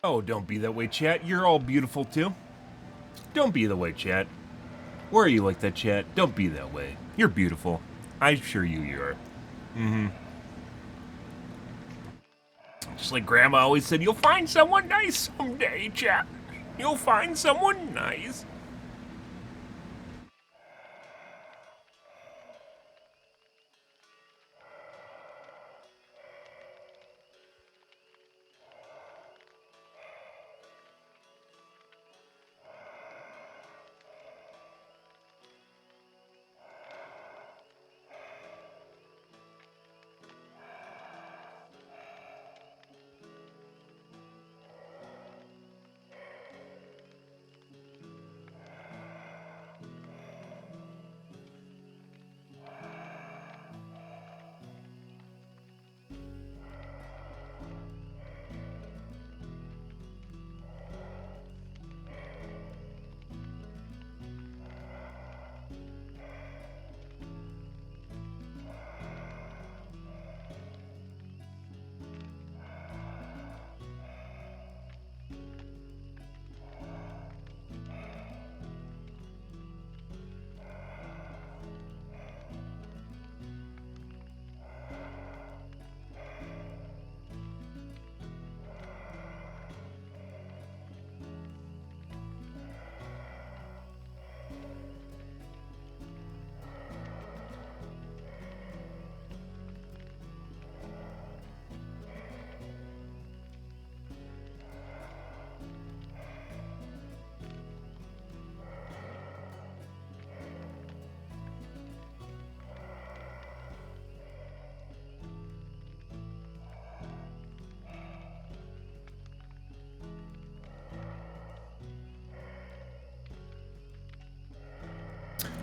Oh, don't be that way, chat. You're all beautiful, too. Don't be that way, chat. Why are you like that, chat? Don't be that way. You're beautiful. I assure you are. Mm-hmm. Just like Grandma always said, you'll find someone nice someday, chat. You'll find someone nice.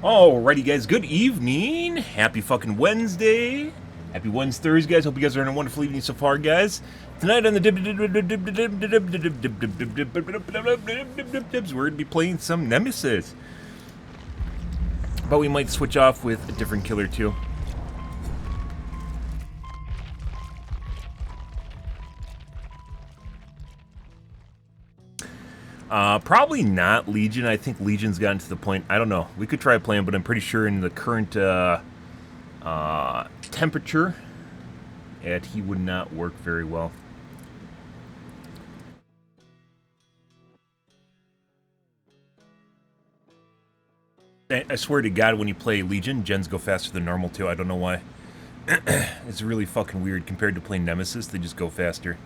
Alrighty, guys. Good evening. Happy fucking Wednesday. Happy Wednesday, Thursday, guys. Hope you guys are having a wonderful evening so far, guys. Tonight on the we're going to be playing some Nemesis. But we might switch off with a different killer, too. Probably not Legion. I think Legion's gotten to the point. I don't know. We could try playing, but I'm pretty sure in the current temperature, he would not work very well. I swear to God, when you play Legion, gens go faster than normal too. I don't know why. It's really fucking weird compared to playing Nemesis. They just go faster.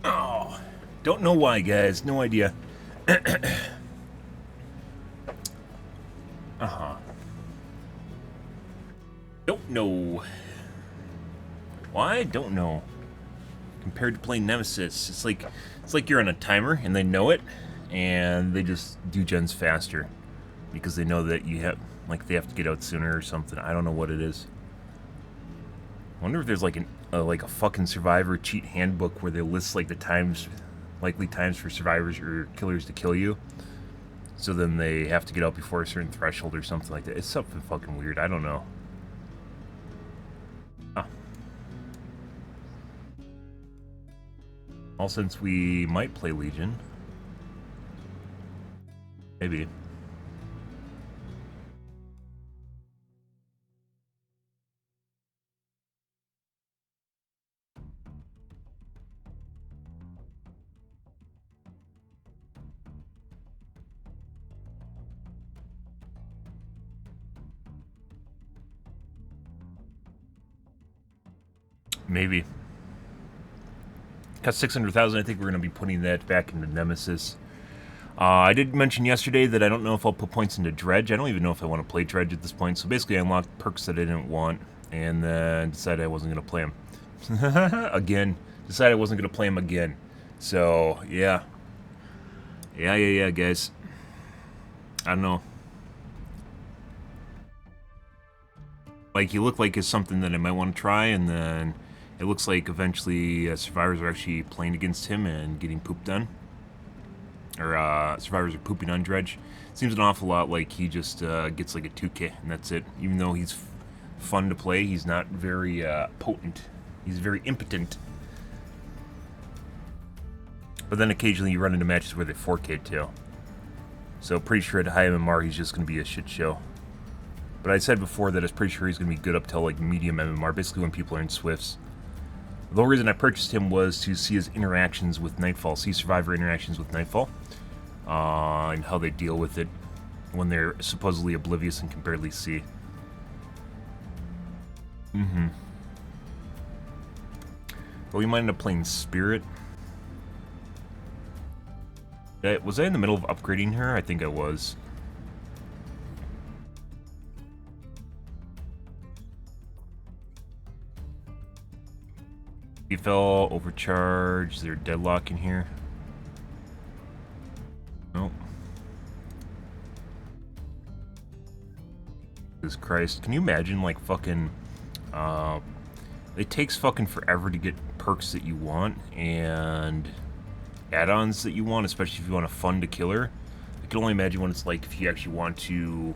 Oh, don't know why, guys. No idea. Don't know. Why? Don't know. Compared to playing Nemesis, it's like you're on a timer and they know it, and they just do gens faster because they know that you have they have to get out sooner or something. I don't know what it is. I wonder if there's like a fucking survivor cheat handbook where they list like the likely times for survivors or killers to kill you. So then they have to get out before a certain threshold or something like that. It's something fucking weird. I don't know. All since we might play Legion. Maybe. Maybe. Got 600,000. I think we're going to be putting that back into Nemesis. I did mention yesterday that I don't know if I'll put points into Dredge. I don't even know if I want to play Dredge at this point. So basically I unlocked perks that I didn't want. and then decided I wasn't going to play him. Again. Decided I wasn't going to play him again. So, yeah. Yeah, guys. I don't know. Like, he looked like it's something that I might want to try, and then it looks like eventually survivors are actually playing against him and getting pooped on. Or survivors are pooping on Dredge. Seems an awful lot like he just gets like a 2K, and that's it. Even though he's fun to play, he's not very potent. He's very impotent. But then occasionally you run into matches where they 4K too. So pretty sure at high MMR he's just going to be a shit show. But I said before that I was pretty sure he's going to be good up till like medium MMR, basically when people are in Swifts. The whole reason I purchased him was to see his interactions with Nightfall, see Survivor interactions with Nightfall, and how they deal with it when they're supposedly oblivious and can barely see. Well, we might end up playing Spirit. Was I in the middle of upgrading her? I think I was. He fell, overcharged. Is there a deadlock in here? Nope. Jesus Christ. Can you imagine, like, fucking... it takes fucking forever to get perks that you want, and add-ons that you want, especially if you want a fun to killer. I can only imagine what it's like if you actually want to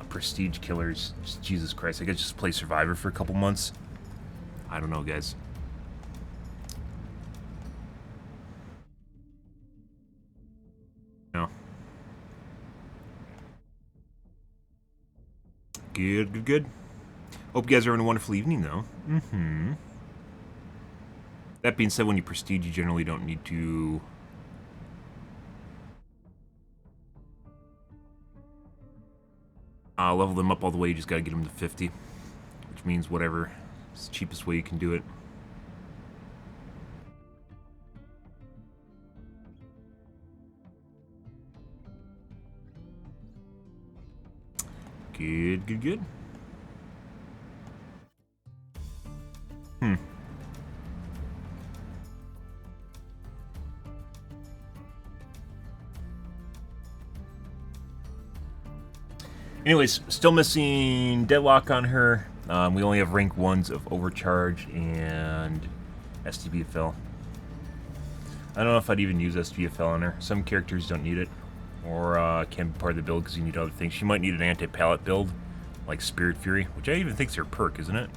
prestige killers. Just, Jesus Christ, I guess just play Survivor for a couple months. I don't know, guys. No. Good. Hope you guys are having a wonderful evening, though. That being said, when you prestige, you generally don't need to... level them up all the way. You just gotta get them to 50. Which means whatever is the cheapest way you can do it. Good. Anyways, still missing Deadlock on her. We only have rank 1s of Overcharge and STBFL. I don't know if I'd even use STBFL on her. Some characters don't need it, or can't be part of the build because you need other things. She might need an anti-pallet build, like Spirit Fury, which I even think is her perk, isn't it?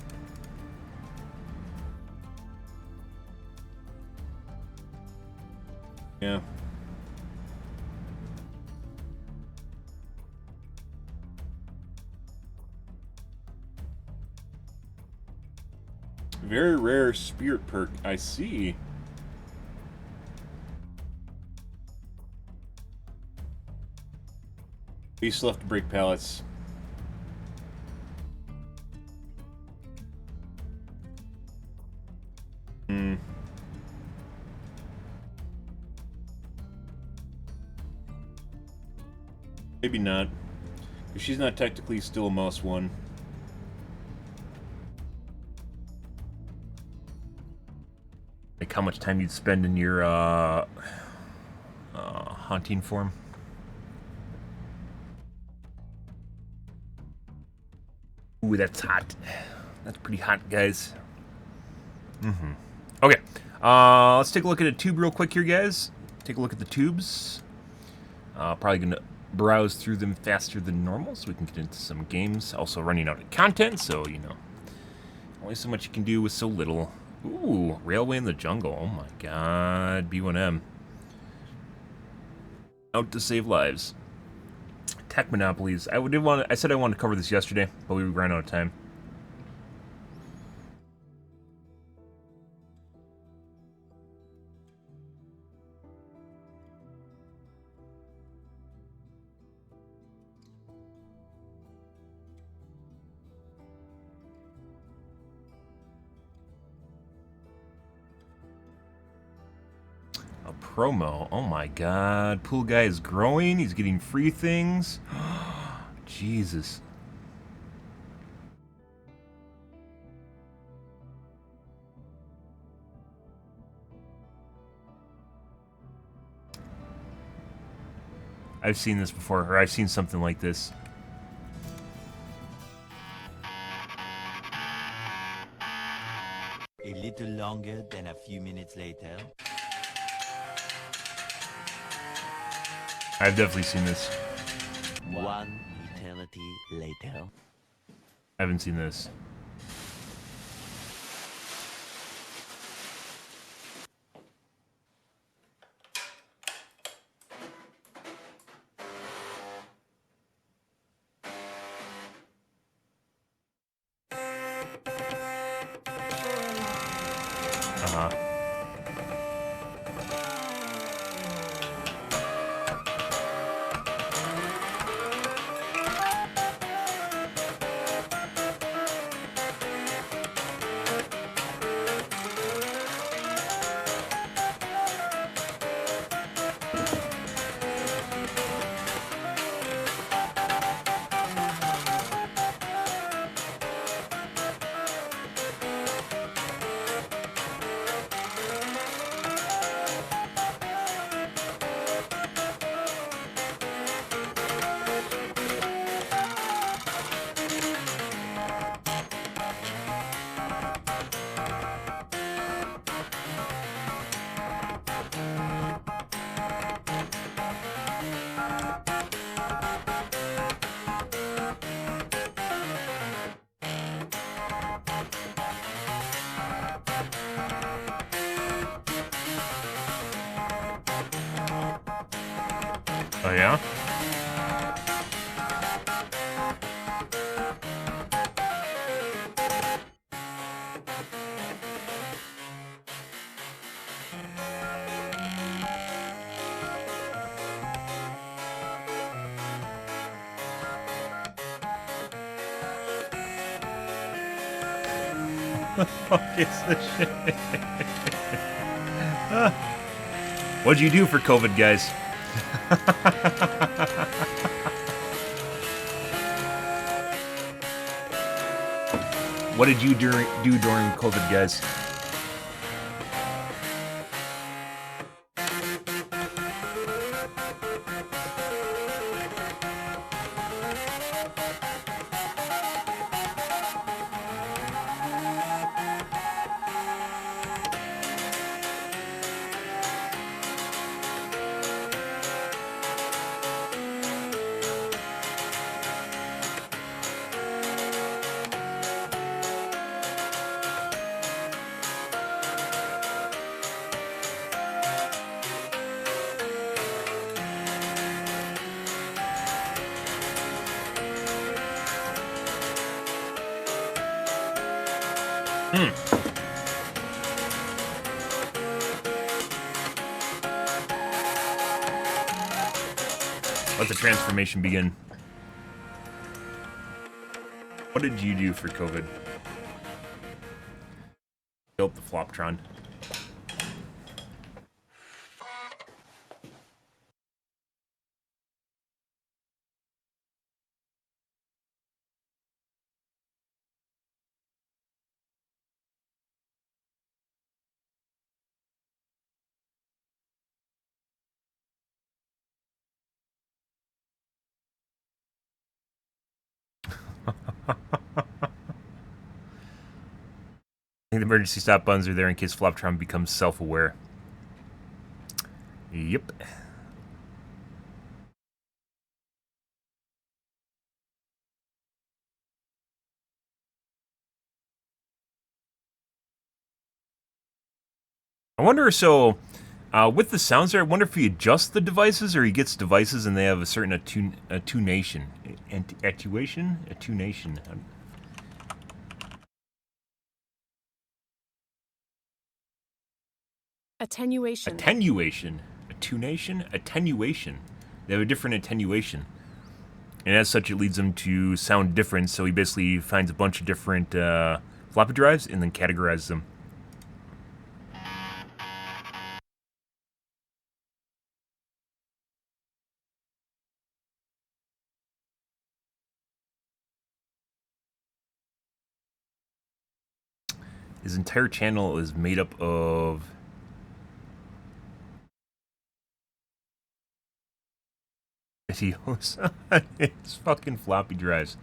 Yeah. Very rare spirit perk, I see. You still have to break pallets. Maybe not. Because she's not technically still a mouse one. Like how much time you'd spend in your hunting form. Ooh, that's hot. That's pretty hot, guys. Okay. Let's take a look at a tube real quick here, guys. Take a look at the tubes. Probably gonna browse through them faster than normal so we can get into some games. Also running out of content, so, you know, only so much you can do with so little. Ooh, Railway in the Jungle. Oh my god. B1M. Out to save lives. Tech monopolies. I said I wanted to cover this yesterday, but we ran out of time. Promo. Oh my god. Pool guy is growing. He's getting free things. Jesus. I've seen this before, or I've seen something like this. A little longer than a few minutes later. I've definitely seen this. One eternity later. I haven't seen this. Uh-huh. Oh, yeah? Fuck is this shit? What'd you do for COVID, guys? What did you do during COVID, guys? Let the transformation begin. What did you do for COVID? Built the Floptron. I think the emergency stop buttons are there in case Floptron becomes self-aware. Yep. I wonder, so, with the sounds there, I wonder if he adjusts the devices or he gets devices and they have a certain attunation. Attunation? Attenuation. Attenuation. They have a different attenuation. And as such, it leads them to sound different, so he basically finds a bunch of different floppy drives and then categorizes them. His entire channel is made up of videos on his fucking floppy drives.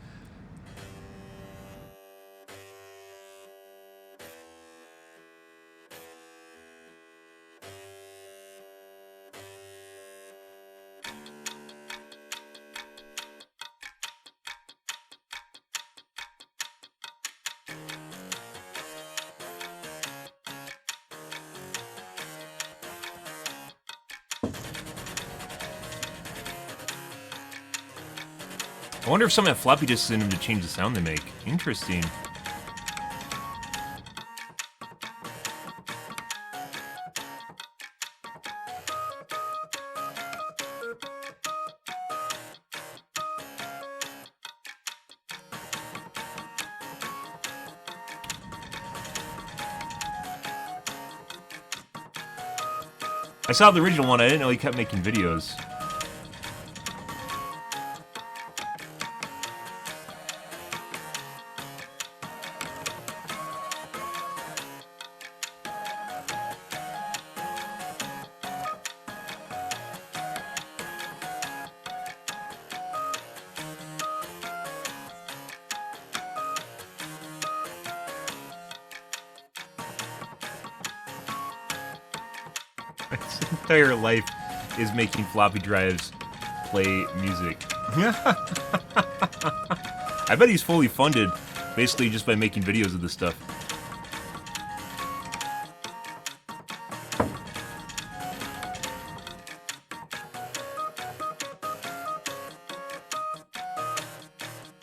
I wonder if some have floppy disks in them to change the sound they make. Interesting. I saw the original one. I didn't know he kept making videos. His entire life is making floppy drives play music. I bet he's fully funded, basically just by making videos of this stuff.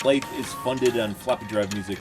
Life is funded on floppy drive music.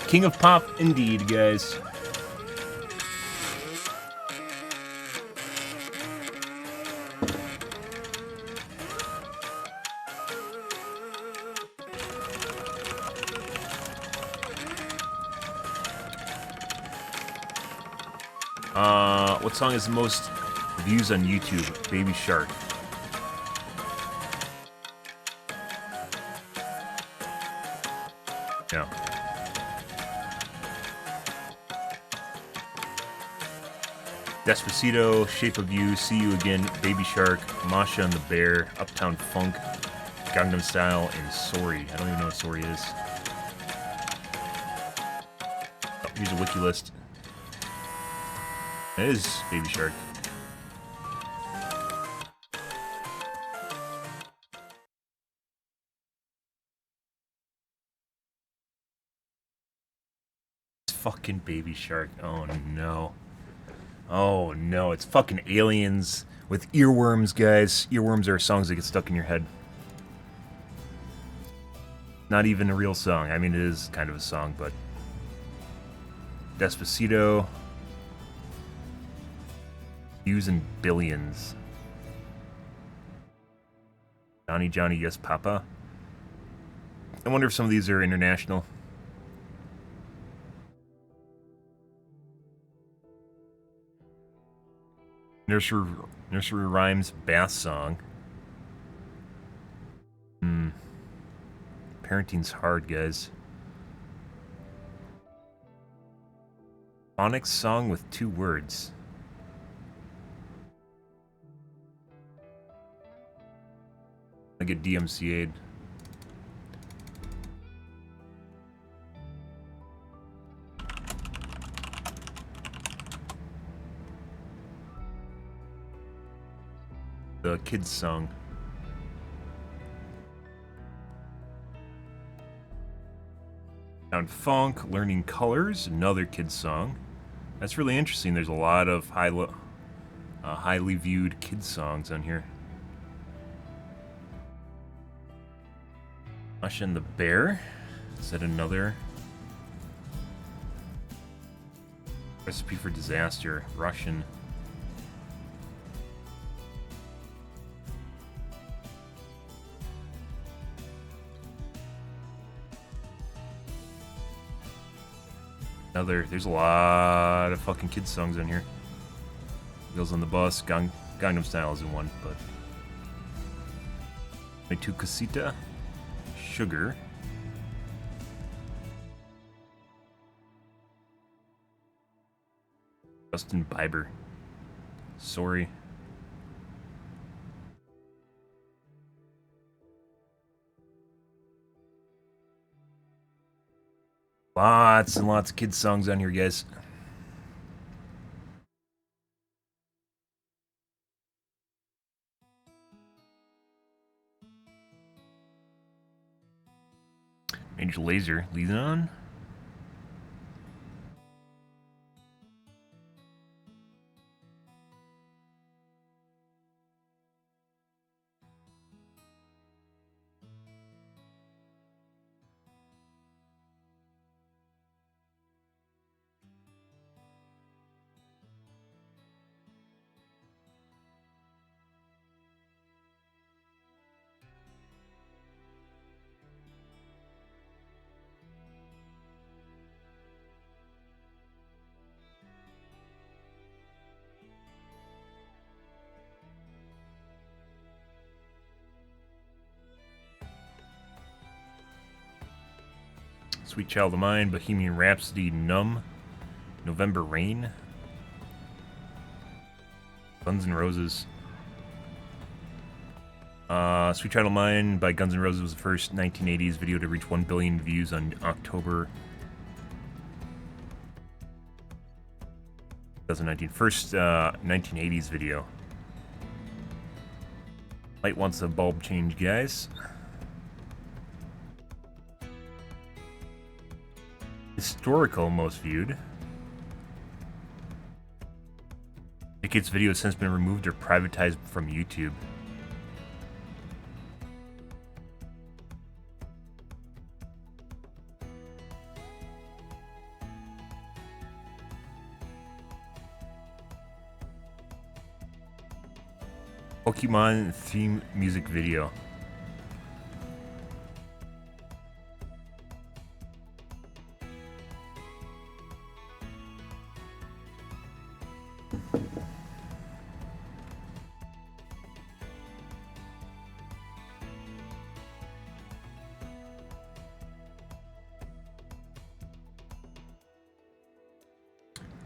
King of Pop, indeed, guys. What song is the most views on YouTube? Baby Shark. Yeah. Despacito, Shape of You, See You Again, Baby Shark, Masha and the Bear, Uptown Funk, Gangnam Style, and Sorry. I don't even know what Sorry is. Oh, here's a wiki list. That is Baby Shark. It's fucking Baby Shark. Oh no. Oh no, it's fucking aliens with earworms, guys. Earworms are songs that get stuck in your head. Not even a real song. I mean, it is kind of a song, but... Despacito. Views in billions. Johnny Johnny Yes Papa. I wonder if some of these are international. Nursery Rhymes Bath Song. Parenting's hard, guys. Phonics song with 2 words. I get DMCA'd. The kids song. Found Funk, Learning Colors, another kids song. That's really interesting. There's a lot of highly viewed kids songs on here. Rush and the Bear. Is that another recipe for disaster? Russian. There's a lot of fucking kids songs on here. Girls on the Bus, Gangnam Style is in one, but My Two Casita, Sugar. Justin Bieber. Sorry. Lots and lots of kids songs on here, guys. Major Lazer, leading on. Sweet Child of Mine, Bohemian Rhapsody, Numb, November Rain, Guns N' Roses. Sweet Child of Mine by Guns N' Roses was the first 1980s video to reach 1 billion views on October 2019. First 1980s video. Light wants a bulb change, guys. Historical most viewed. Tickets video has since been removed or privatized from YouTube. Pokemon theme music video.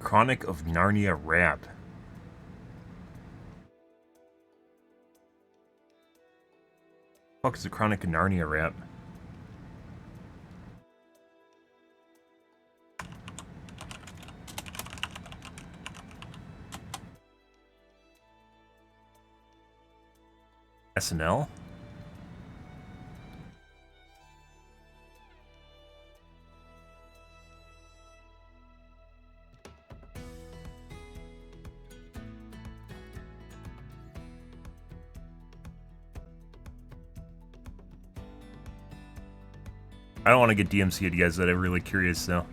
Chronic of Narnia rap. Fuck is the Chronic of Narnia rap? SNL? I don't want to get DMC'd, guys, that I'm really curious, though.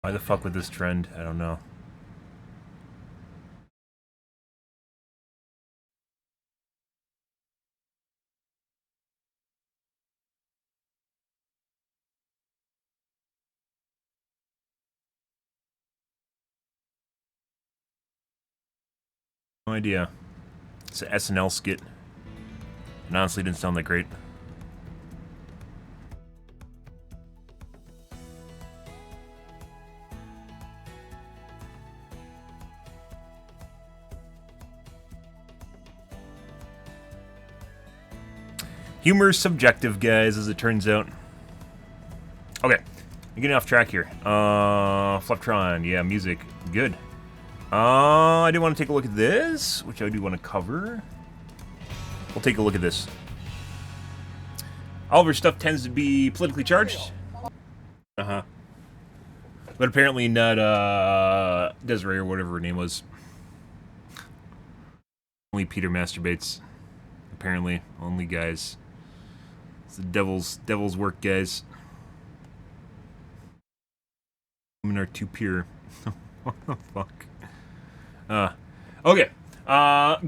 Why the fuck with this trend? I don't know. No idea. It's an SNL skit. And honestly, it didn't sound that great. Humor is subjective, guys, as it turns out. Okay, I'm getting off track here. Fluftron, yeah, music, good. I do want to take a look at this, which I do want to cover. We'll take a look at this. All of our stuff tends to be politically charged. Uh-huh. But apparently not, Desiree or whatever her name was. Only Peter masturbates. Apparently, only guys. It's the devil's work, guys. Women are too pure. What the fuck? Okay.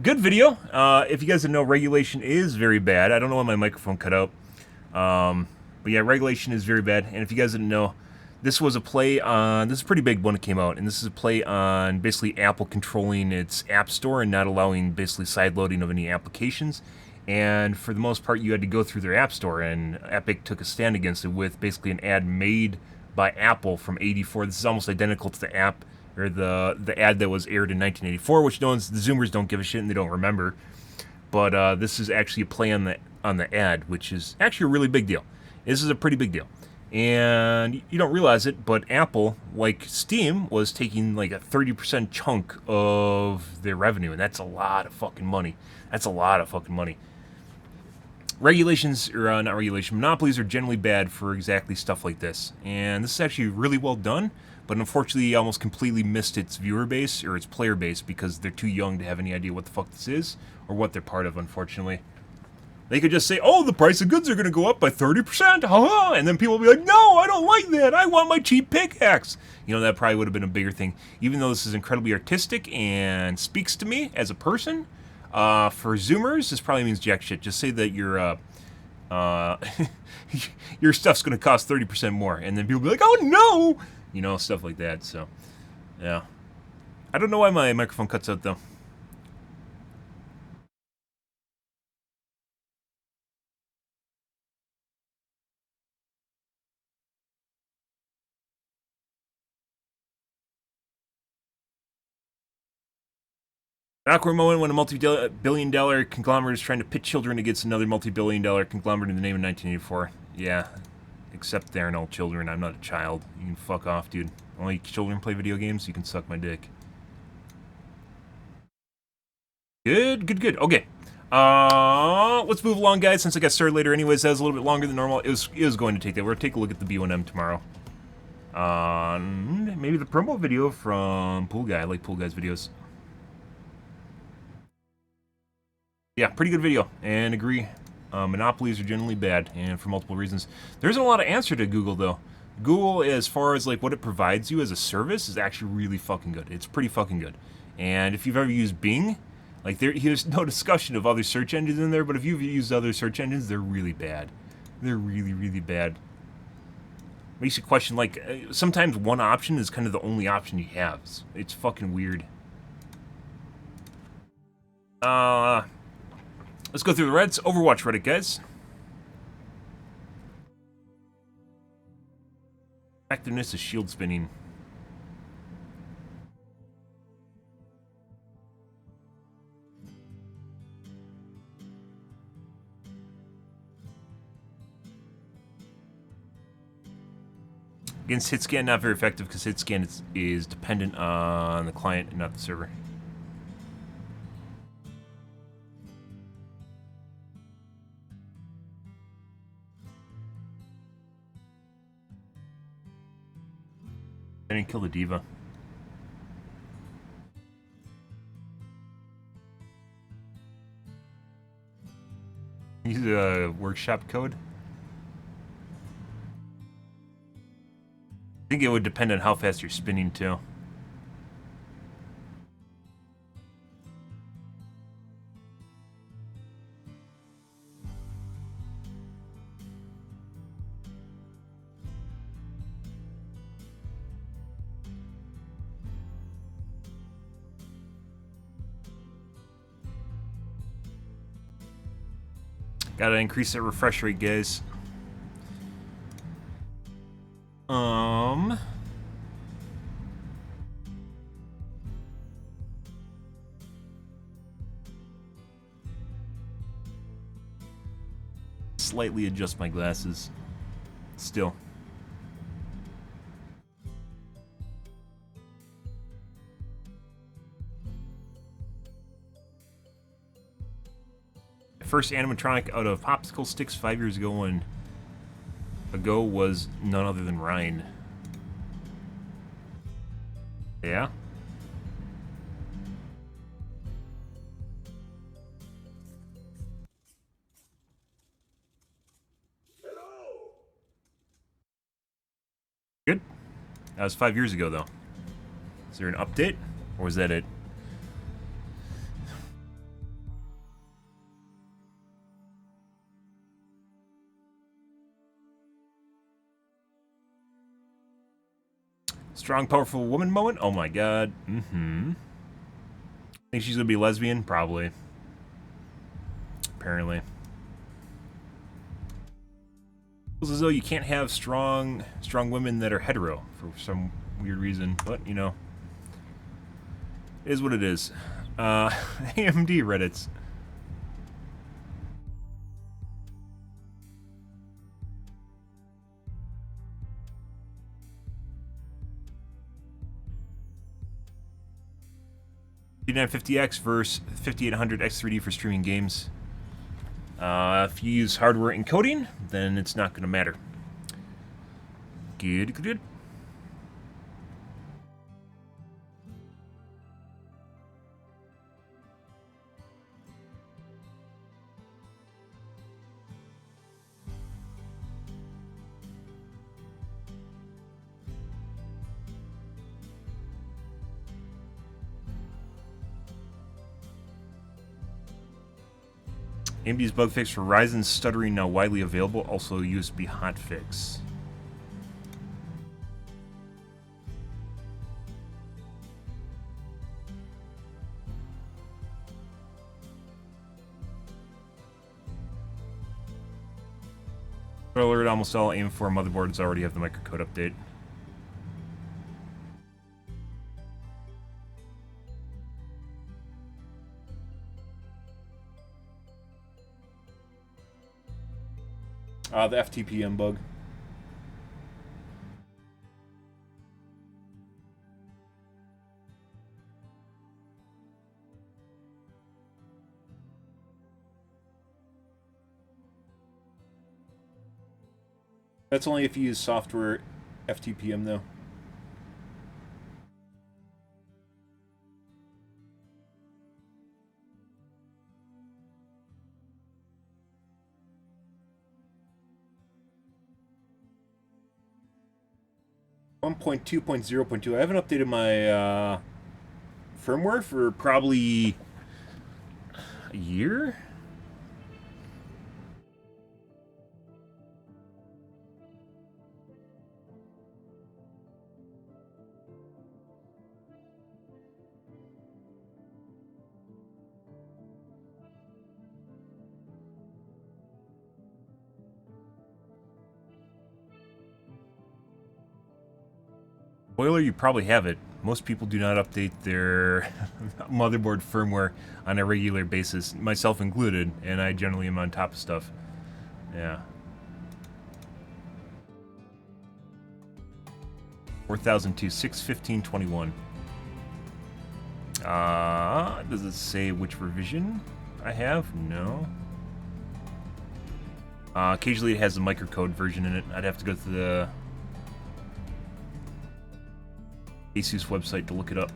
Good video. If you guys didn't know, regulation is very bad. I don't know why my microphone cut out. But yeah, regulation is very bad. And if you guys didn't know, this was a play on... This is pretty big when it came out. And this is a play on basically Apple controlling its App Store and not allowing basically sideloading of any applications. And for the most part, you had to go through their App Store. And Epic took a stand against it with basically an ad made by Apple from '84. This is almost identical to the app or the ad that was aired in 1984, which the Zoomers don't give a shit and they don't remember. But this is actually a play on the ad, which is actually a really big deal. This is a pretty big deal. And you don't realize it, but Apple, like Steam, was taking like a 30% chunk of their revenue, and that's a lot of fucking money. That's a lot of fucking money. Regulations, or not regulation, monopolies are generally bad for exactly stuff like this. And this is actually really well done, but unfortunately almost completely missed its viewer base, or its player base, because they're too young to have any idea what the fuck this is, or what they're part of, unfortunately. They could just say, oh, the price of goods are going to go up by 30%, haha, and then people will be like, no, I don't like that, I want my cheap pickaxe. You know, that probably would have been a bigger thing. Even though this is incredibly artistic and speaks to me as a person, for Zoomers, this probably means jack shit. Just say that your your stuff's going to cost 30% more, and then people will be like, oh, no! You know, stuff like that, so, yeah. I don't know why my microphone cuts out, though. An awkward moment when a multi-billion-dollar conglomerate is trying to pit children against another multi-billion-dollar conglomerate in the name of 1984. Yeah, except they're no children. I'm not a child. You can fuck off, dude. Only children play video games. You can suck my dick. Good. Okay. Let's move along, guys. Since I got started later, anyways, that was a little bit longer than normal. It was going to take that. We're gonna take a look at the B1M tomorrow. Maybe the promo video from Pool Guy. I like Pool Guy's videos. Yeah, pretty good video, and agree. Monopolies are generally bad, and for multiple reasons. There isn't a lot of answer to Google, though. Google, as far as like what it provides you as a service, is actually really fucking good. It's pretty fucking good. And if you've ever used Bing, like there's no discussion of other search engines in there, but if you've used other search engines, they're really bad. They're really, really bad. Makes you question, like, sometimes one option is kind of the only option you have. It's fucking weird. Let's go through the Reddits. Overwatch Reddit, guys. Effectiveness is shield spinning. Against hit scan, not very effective because hit scan is dependent on the client and not the server. I didn't kill the diva. Use a workshop code. I think it would depend on how fast you're spinning too. Gotta increase that refresh rate, guys. Slightly adjust my glasses. Still. The first animatronic out of popsicle sticks 5 years ago was none other than Ryan. Yeah? Good. That was 5 years ago, though. Is there an update? Or was that it? Strong, powerful woman moment? Oh my god. Think she's gonna be lesbian? Probably. Apparently. Feels as though you can't have strong women that are hetero for some weird reason, but you know, it is what it is. AMD Reddits. X versus 5800 X3D for streaming games. If you use hardware encoding, then it's not going to matter. Good. AMD's bug fix for Ryzen's stuttering now widely available, also USB hotfix. Alert, almost all AM4 motherboards already have the microcode update. The FTPM bug. That's only if you use software FTPM, though. One 1.2.0.2. I haven't updated my firmware for probably a year. Spoiler, you probably have it. Most people do not update their motherboard firmware on a regular basis, myself included, and I generally am on top of stuff. Yeah. 4002, 61521. Does it say which revision I have? No. Occasionally it has a microcode version in it. I'd have to go to the ASUS website to look it up.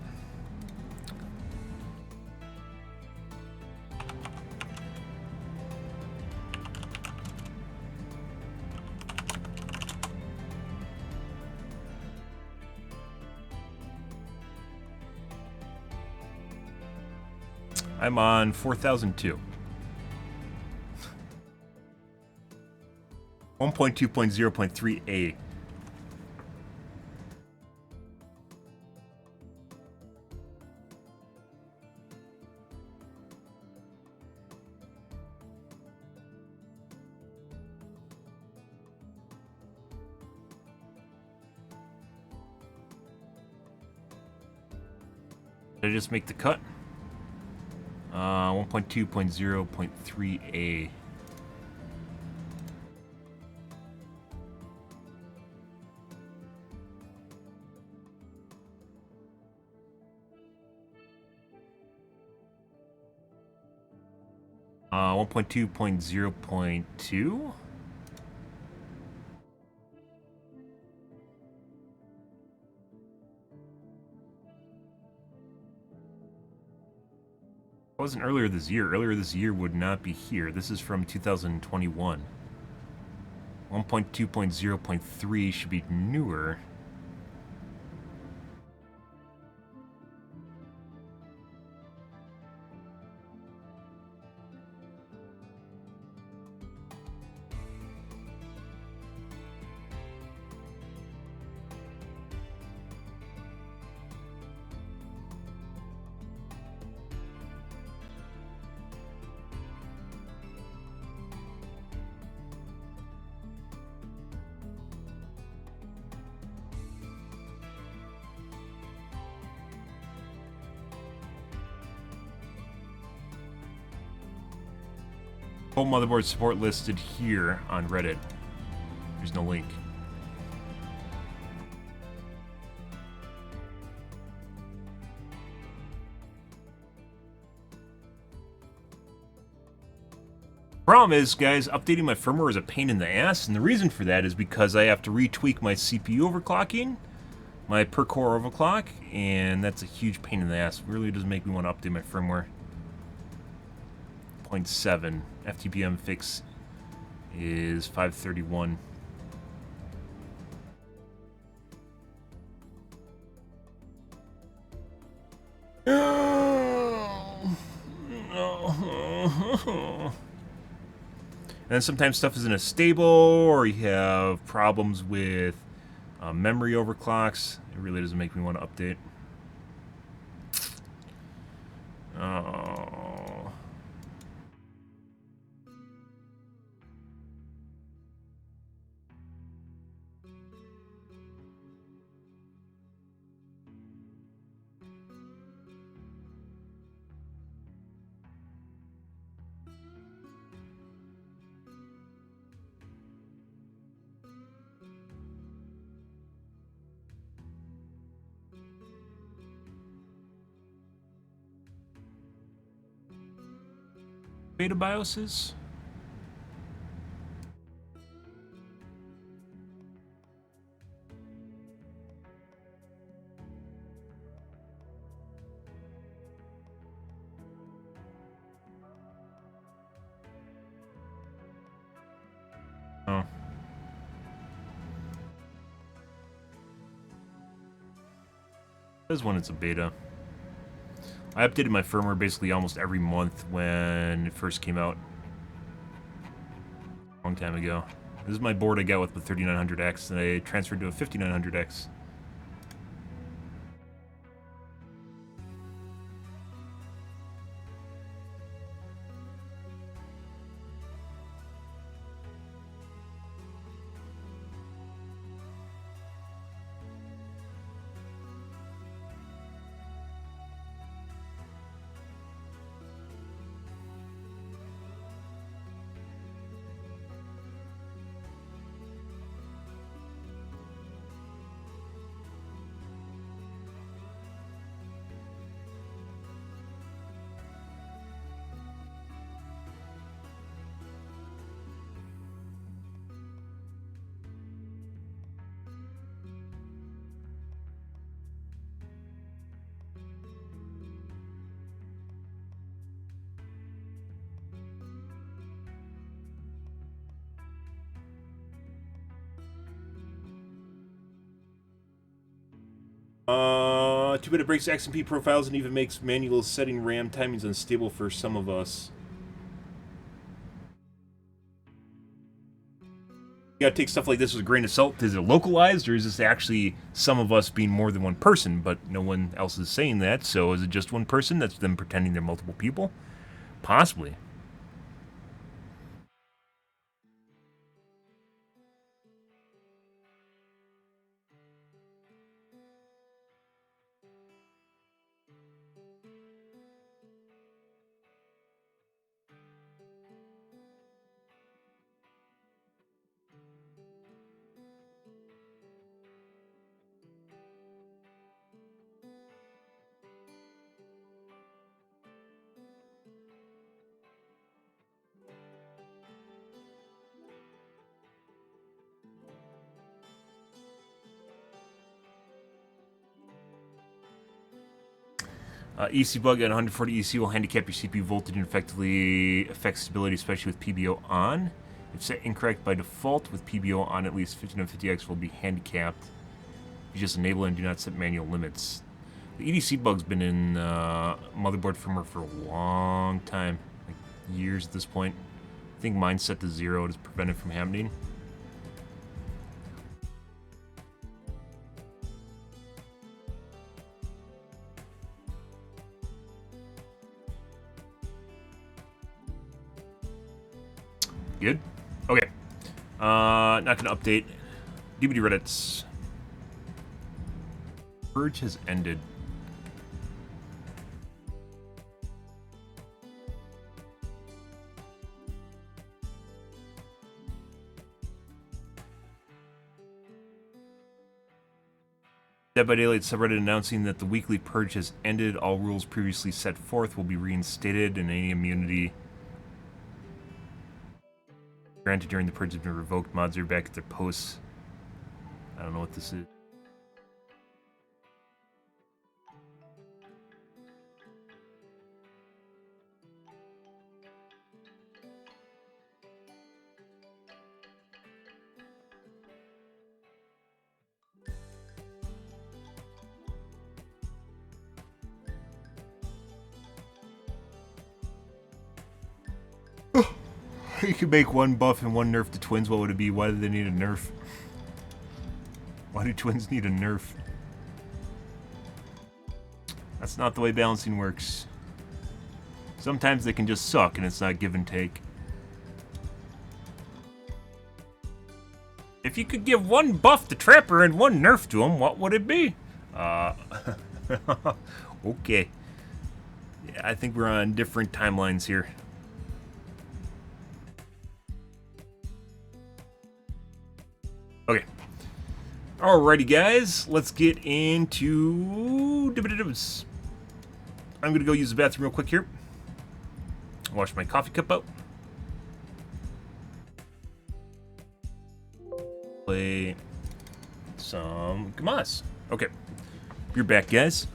I'm on 4002. 1.2.0.3a. Did I just make the cut? 1.2.0.3a. Uh, 1.2.0.2. It wasn't earlier this year. Earlier this year would not be here. This is from 2021. 1.2.0.3 should be newer. Full motherboard support listed here on Reddit. There's no link. Problem is, guys, updating my firmware is a pain in the ass, and the reason for that is because I have to retweak my CPU overclocking, my per core overclock, and that's a huge pain in the ass. It really does make me want to update my firmware. 0.7 FTPM fix is 531. And then sometimes stuff isn't as stable, or you have problems with memory overclocks. It really doesn't make me want to update. Oh. Beta BIOSes? Oh. That's when it's a beta. I updated my firmware basically almost every month when it first came out. A long time ago. This is my board I got with the 3900X, and I transferred to a 5900X. Too bad it breaks XMP profiles and even makes manual setting RAM timings unstable for some of us. You gotta take stuff like this with a grain of salt. Is it localized, or is this actually some of us being more than one person, but no one else is saying that? So is it just one person that's them pretending they're multiple people? Possibly. EC bug at 140 EC will handicap your CPU voltage and effectively affect stability, especially with PBO on. If set incorrect by default, with PBO on, at least 5950X will be handicapped. You just enable and do not set manual limits. The EDC bug's been in motherboard firmware for a long time, like years at this point. I think mine's set to 0 to prevent it from happening. Good. Okay. Not gonna update. DVD Reddits. Purge has ended. Dead by Daylight subreddit announcing that the weekly purge has ended. All rules previously set forth will be reinstated, and any immunity granted during the purge has been revoked. Mods are back at their posts. I don't know what this is. You could make one buff and one nerf to twins. What would it be? Why do they need a nerf? Why do twins need a nerf? That's not the way balancing works. Sometimes they can just suck and it's not give and take. If you could give one buff to Trapper and one nerf to him, what would it be? Okay. Yeah, I think we're on different timelines here. Okay. Alrighty, guys. Let's get into... I'm going to go use the bathroom real quick here. Wash my coffee cup out. Play some Gamas. Okay. You're back, guys.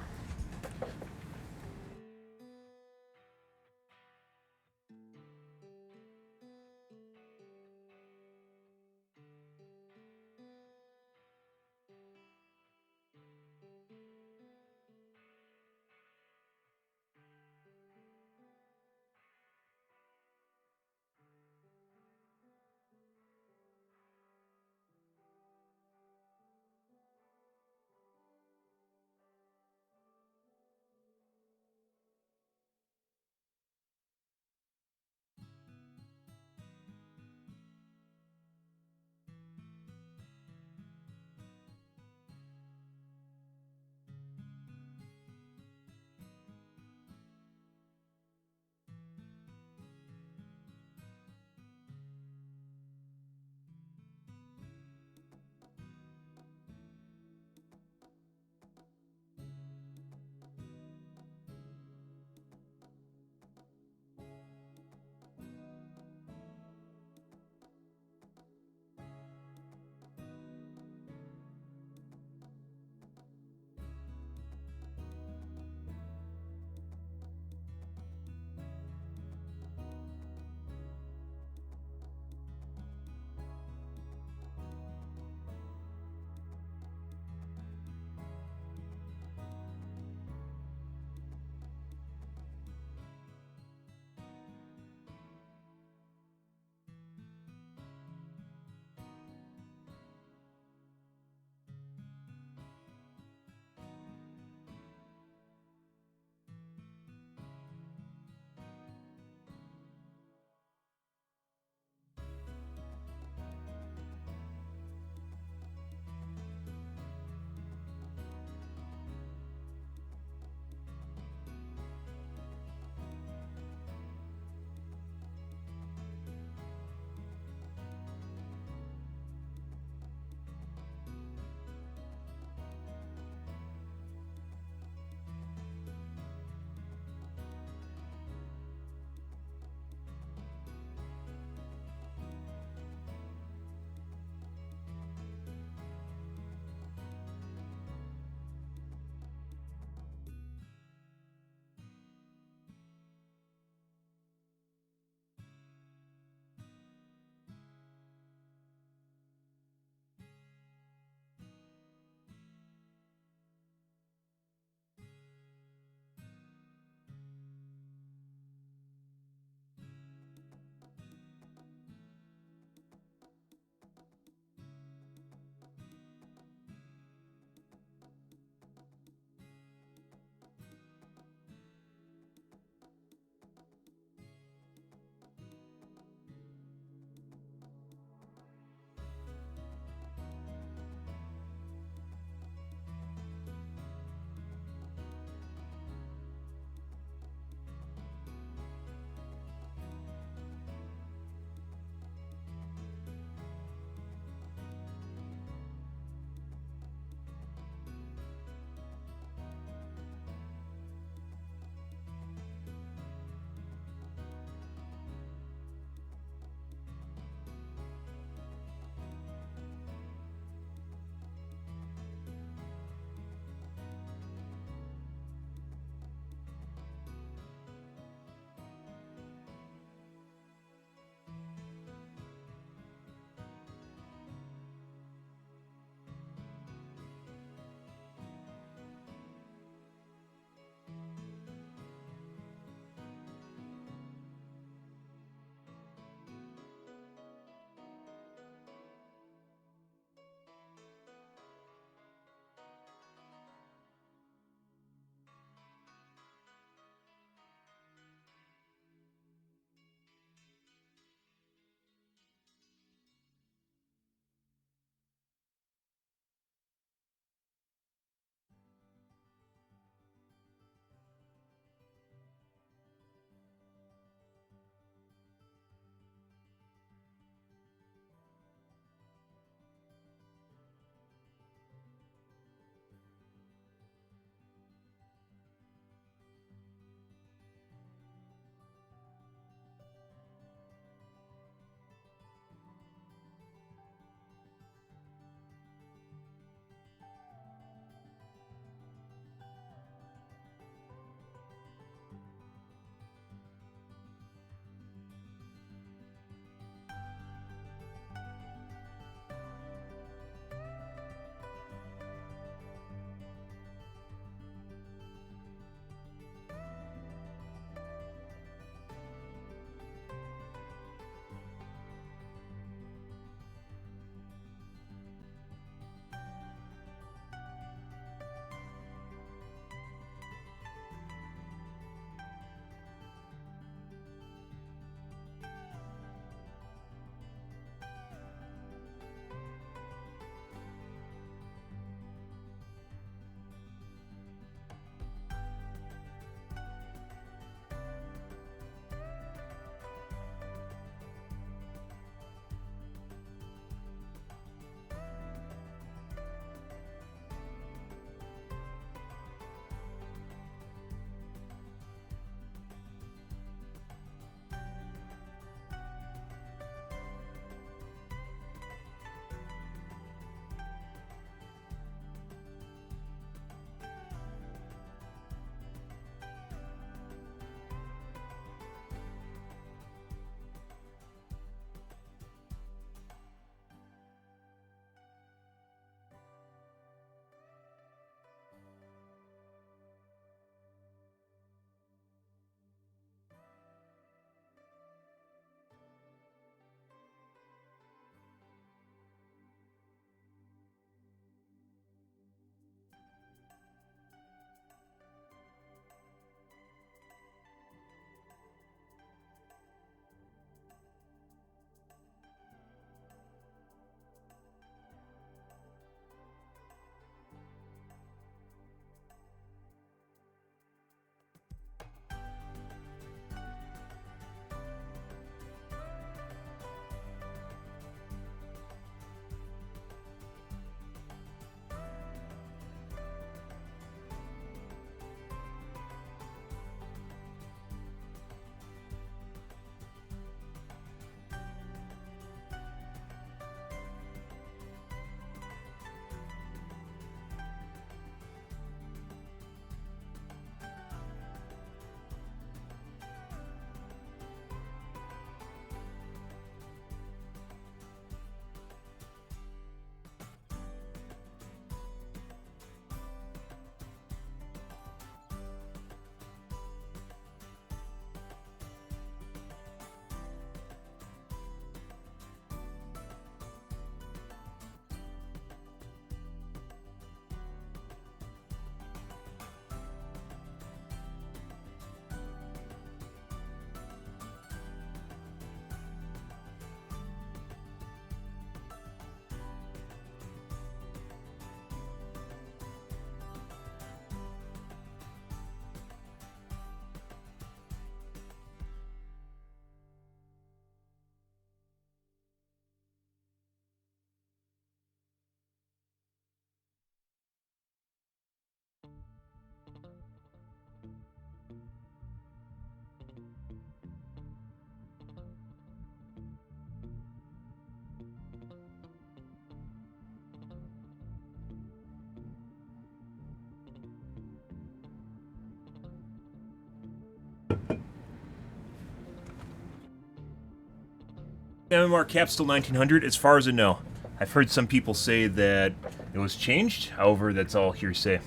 MMR cap's still 1900, as far as I know. I've heard some people say that it was changed, however, that's all hearsay.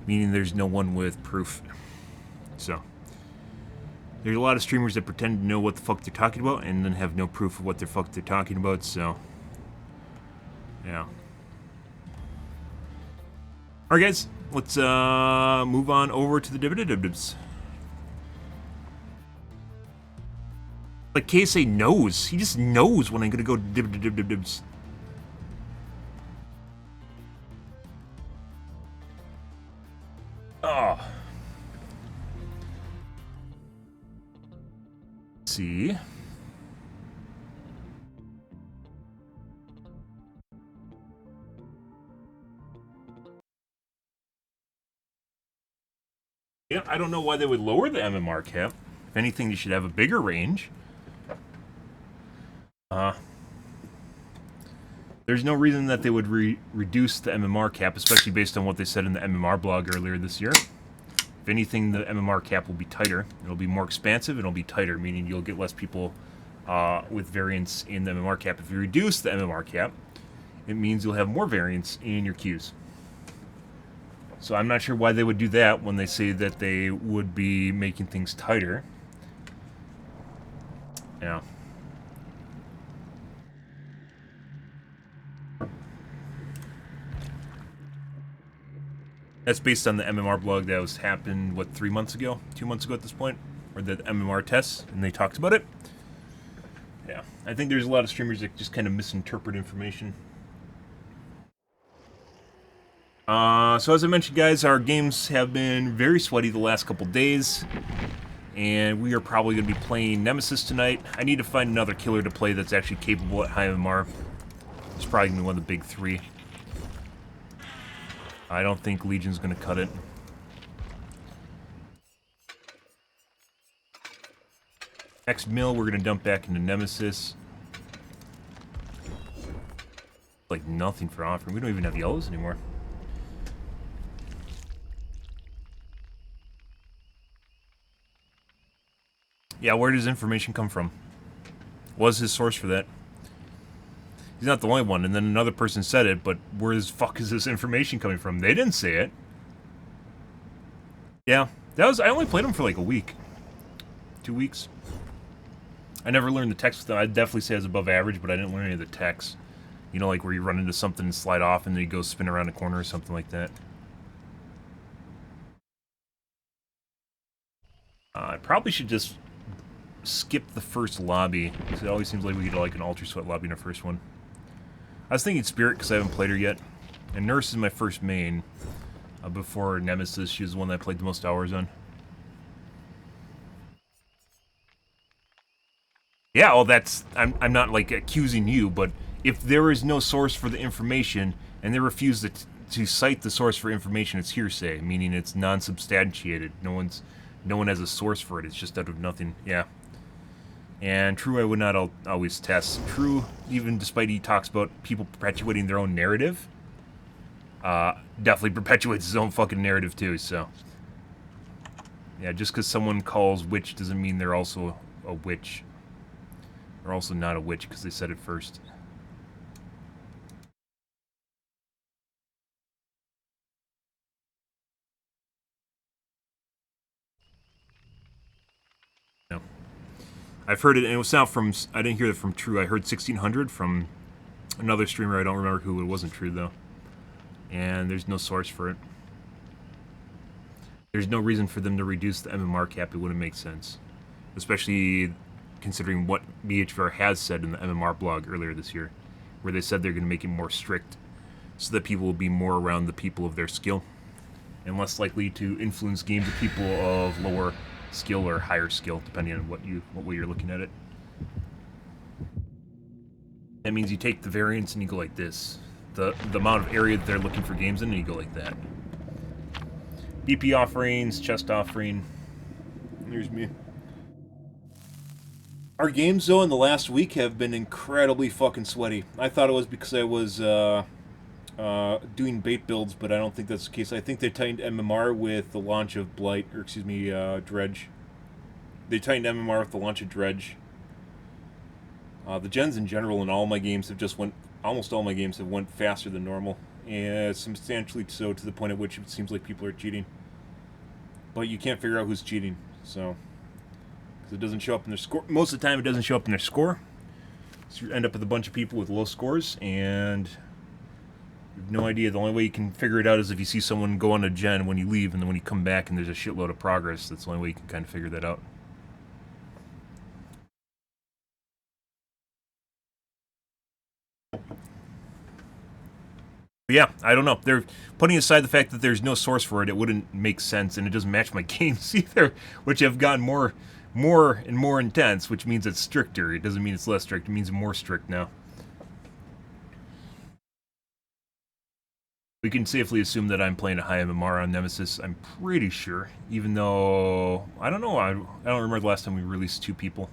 Meaning there's no one with proof. So, there's a lot of streamers that pretend to know what the fuck they're talking about and then have no proof of what the fuck they're talking about, so... yeah. Alright guys, let's move on over to the dibs. Like KSA knows. He just knows when I'm gonna go dibs. Oh. Let's see. Yeah, I don't know why they would lower the MMR cap. If anything, they should have a bigger range. There's no reason that they would reduce the MMR cap, especially based on what they said in the MMR blog earlier this year. If anything, the MMR cap will be tighter. It'll be more expansive, and it'll be tighter, meaning you'll get less people with variance in the MMR cap. If you reduce the MMR cap, it means you'll have more variance in your queues. So I'm not sure why they would do that when they say that they would be making things tighter. Yeah. That's based on the MMR blog that was happened, what, 3 months ago? 2 months ago at this point? Or the MMR tests, and they talked about it. Yeah, I think there's a lot of streamers that just kind of misinterpret information. So as I mentioned, guys, our games have been very sweaty the last couple days. And we are probably going to be playing Nemesis tonight. I need to find another killer to play that's actually capable at high MMR. It's probably going to be one of the big three. I don't think Legion's going to cut it. Next mill, we're going to dump back into Nemesis. Like nothing for offering. We don't even have yellows anymore. Yeah, where does information come from? What is his source for that? He's not the only one, and then another person said it, but where the fuck is this information coming from? They didn't say it. Yeah, I only played him for like a week. 2 weeks. I never learned the text with them. I'd definitely say I was above average, but I didn't learn any of the text. You know, like where you run into something and slide off, and then you go spin around a corner or something like that. I probably should just skip the first lobby, because it always seems like we get like an Ultra Sweat lobby in our first one. I was thinking Spirit, because I haven't played her yet. And Nurse is my first main. Before Nemesis, she was the one that I played the most hours on. Yeah, well, that's... I'm not, like, accusing you, but if there is no source for the information, and they refuse to cite the source for information, it's hearsay, meaning it's non-substantiated. No one has a source for it. It's just out of nothing. Yeah. And True, I would not always test. True, even despite he talks about people perpetuating their own narrative, definitely perpetuates his own fucking narrative too, so. Yeah, just because someone calls witch doesn't mean they're also a witch. They're also not a witch because they said it first. No. I've heard it, and it was not from, I didn't hear it from True. I heard 1600 from another streamer. I don't remember who. It wasn't True, though. And there's no source for it. There's no reason for them to reduce the MMR cap. It wouldn't make sense. Especially considering what BHVR has said in the MMR blog earlier this year, where they said they're going to make it more strict so that people will be more around the people of their skill and less likely to influence games of people of lower skill or higher skill, depending on what way you're looking at it. That means you take the variance and you go like this. The amount of area that they're looking for games in, and you go like that. DP offerings, chest offering. Here's me. Our games, though, in the last week have been incredibly fucking sweaty. I thought it was because I was doing bait builds, but I don't think that's the case. I think they tightened MMR with the launch of Blight, or excuse me, Dredge. They tightened MMR with the launch of Dredge. The gens in general in all my games have just went, almost all my games have went faster than normal, and substantially so to the point at which it seems like people are cheating. But you can't figure out who's cheating, so because it doesn't show up in their score. Most of the time, it doesn't show up in their score. So you end up with a bunch of people with low scores, and you have no idea. The only way you can figure it out is if you see someone go on a gen when you leave, and then when you come back and there's a shitload of progress. That's the only way you can kind of figure that out. But yeah, I don't know. They're putting aside the fact that there's no source for it. It wouldn't make sense, and it doesn't match my games either, which have gotten more and more intense, which means it's stricter. It doesn't mean it's less strict. It means more strict now. We can safely assume that I'm playing a high MMR on Nemesis. I'm pretty sure, even though I don't know. I don't remember the last time we released 2 people.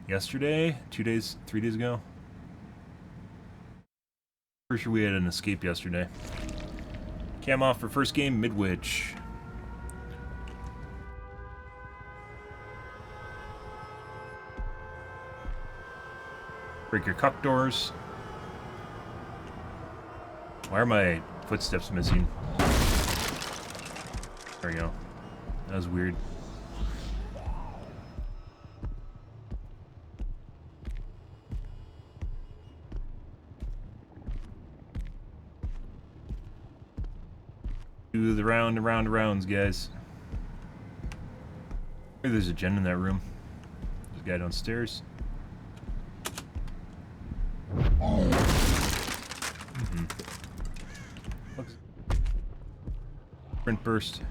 Yesterday, 2 days, 3 days ago. Pretty sure we had an escape yesterday. Cam off for first game, mid-witch. Break your cuck doors. Why are my footsteps missing? There we go. That was weird. Do the round and round rounds, guys. Maybe there's a gen in that room. There's a guy downstairs. Sprint burst.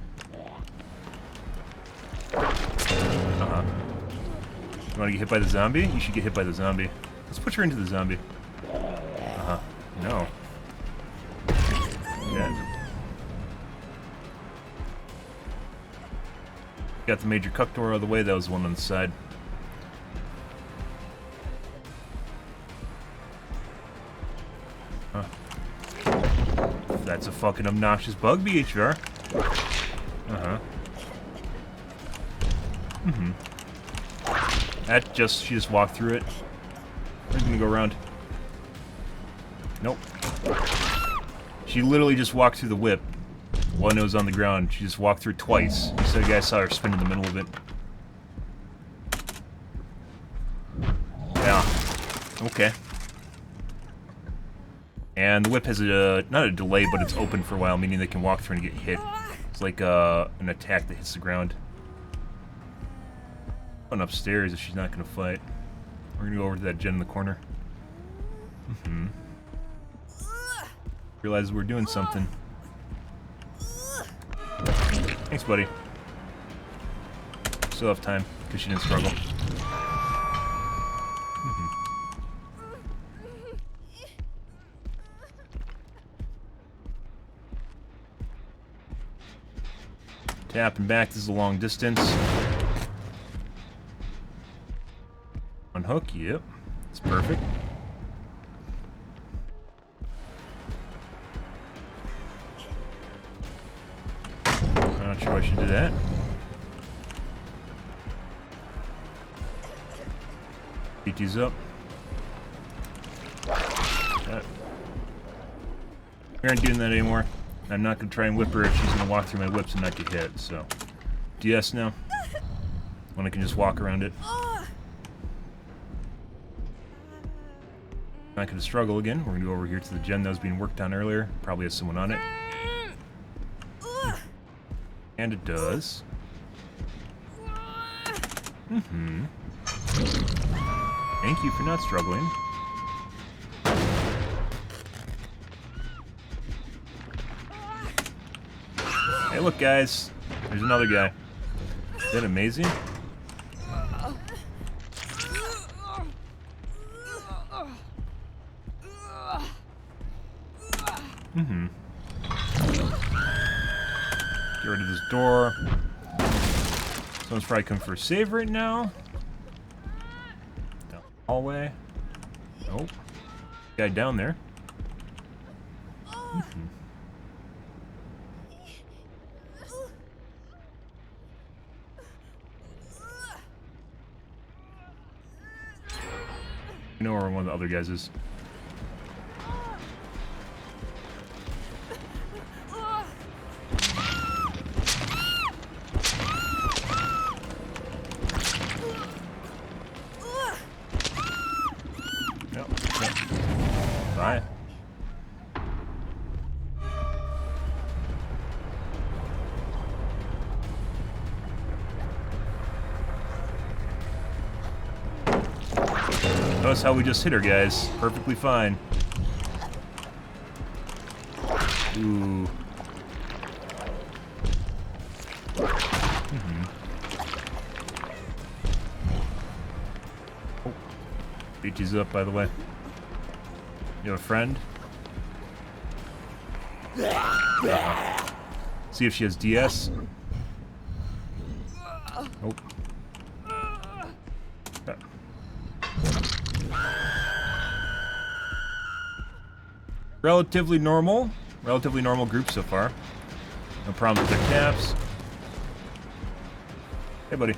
You want to get hit by the zombie? You should get hit by the zombie. Let's put her into the zombie. No. Yeah. Got the major cuck door out of the way. That was one on the side. That's a fucking obnoxious bug, BHR. She just walked through it. We're gonna go around. Nope. She literally just walked through the whip. One was on the ground. She just walked through it twice. So you guys saw her spin in the middle of it. Yeah. Okay. And the whip has a, not a delay, but it's open for a while, meaning they can walk through and get hit. It's like an attack that hits the ground. Going upstairs if she's not going to fight. We're going to go over to that gen in the corner. Realize we're doing something. Thanks, buddy. Still have time, because she didn't struggle. Tap and back, this is a long distance. Unhook, yep. It's perfect. I'm not sure I should do that. PT's up. We aren't doing that anymore. I'm not going to try and whip her if she's going to walk through my whips and not get hit, so. DS now. When I can just walk around it. Not going to struggle again. We're going to go over here to the gen that was being worked on earlier. Probably has someone on it. And it does. Thank you for not struggling. Hey, look, guys. There's another guy. Isn't that amazing? Get rid of this door. Someone's probably coming for a save right now. Down the hallway. Nope. Guy down there. You know where one of the other guys is. Yep. Bye. Notice how we just hit her, guys. Perfectly fine. Ooh. Oh. BT's up, by the way. You have a friend? See if she has DS. Oh. Relatively normal group so far. No problems with their caps. Hey, buddy.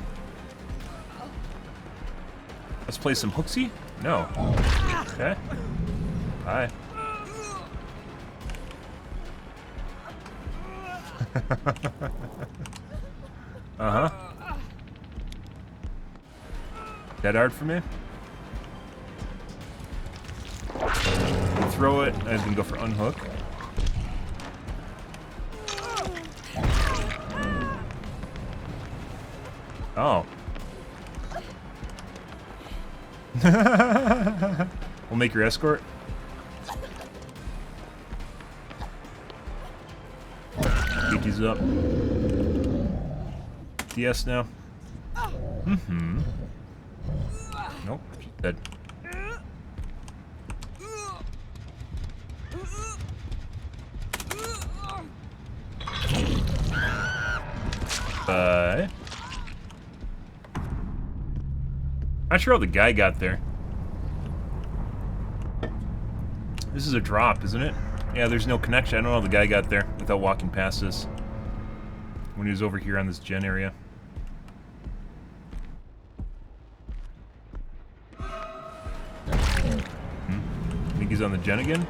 Let's play some hooksy? No. Okay. Bye. Uh-huh. Dead hard for me? Throw it, I was gonna go for unhook. Oh. We'll make your escort. BT's up. DS now. Mm-hmm. Nope, she's dead. Not sure how the guy got there. This is a drop, isn't it? Yeah, there's no connection. I don't know how the guy got there without walking past us when he was over here on this gen area. Think he's on the gen again?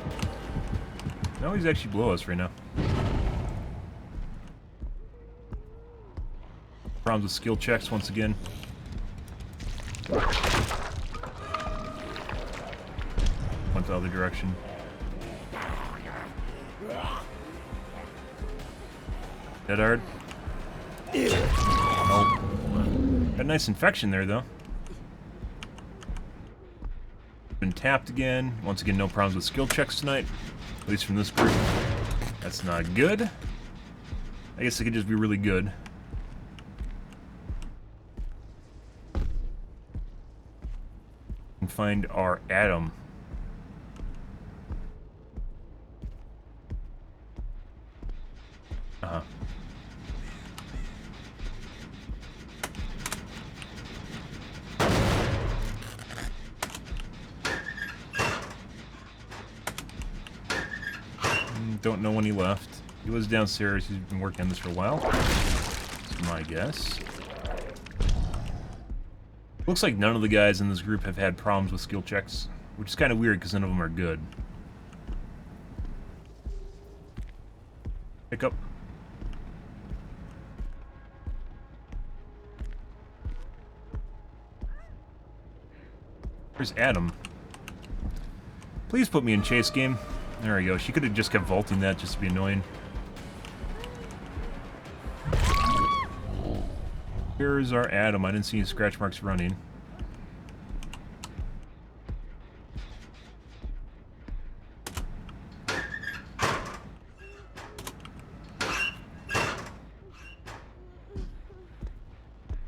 No, he's actually below us right now. Problems with skill checks once again. Went the other direction. Dead hard. Oh. Got a nice infection there, though. Been tapped again. Once again, no problems with skill checks tonight. At least from this group. That's not good. I guess it could just be really good. And find our Adam. Uh-huh. Don't know when he left. He was downstairs. He's been working on this for a while. That's my guess. Looks like none of the guys in this group have had problems with skill checks, which is kind of weird because none of them are good. Pick up. Where's Adam? Please put me in chase game. There we go. She could have just kept vaulting that just to be annoying. Here's our Adam. I didn't see any scratch marks running.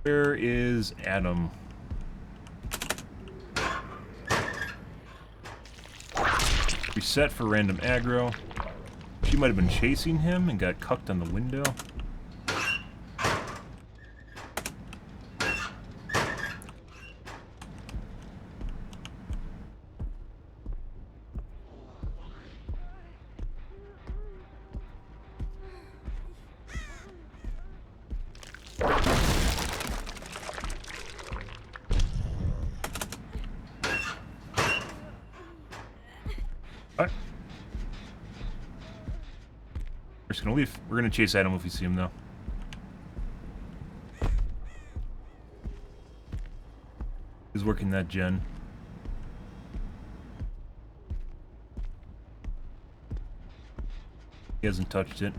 Where is Adam? Reset for random aggro. She might have been chasing him and got cucked on the window. gonna leave. We're gonna chase at him if we see him, though. He's working that gen. He hasn't touched it.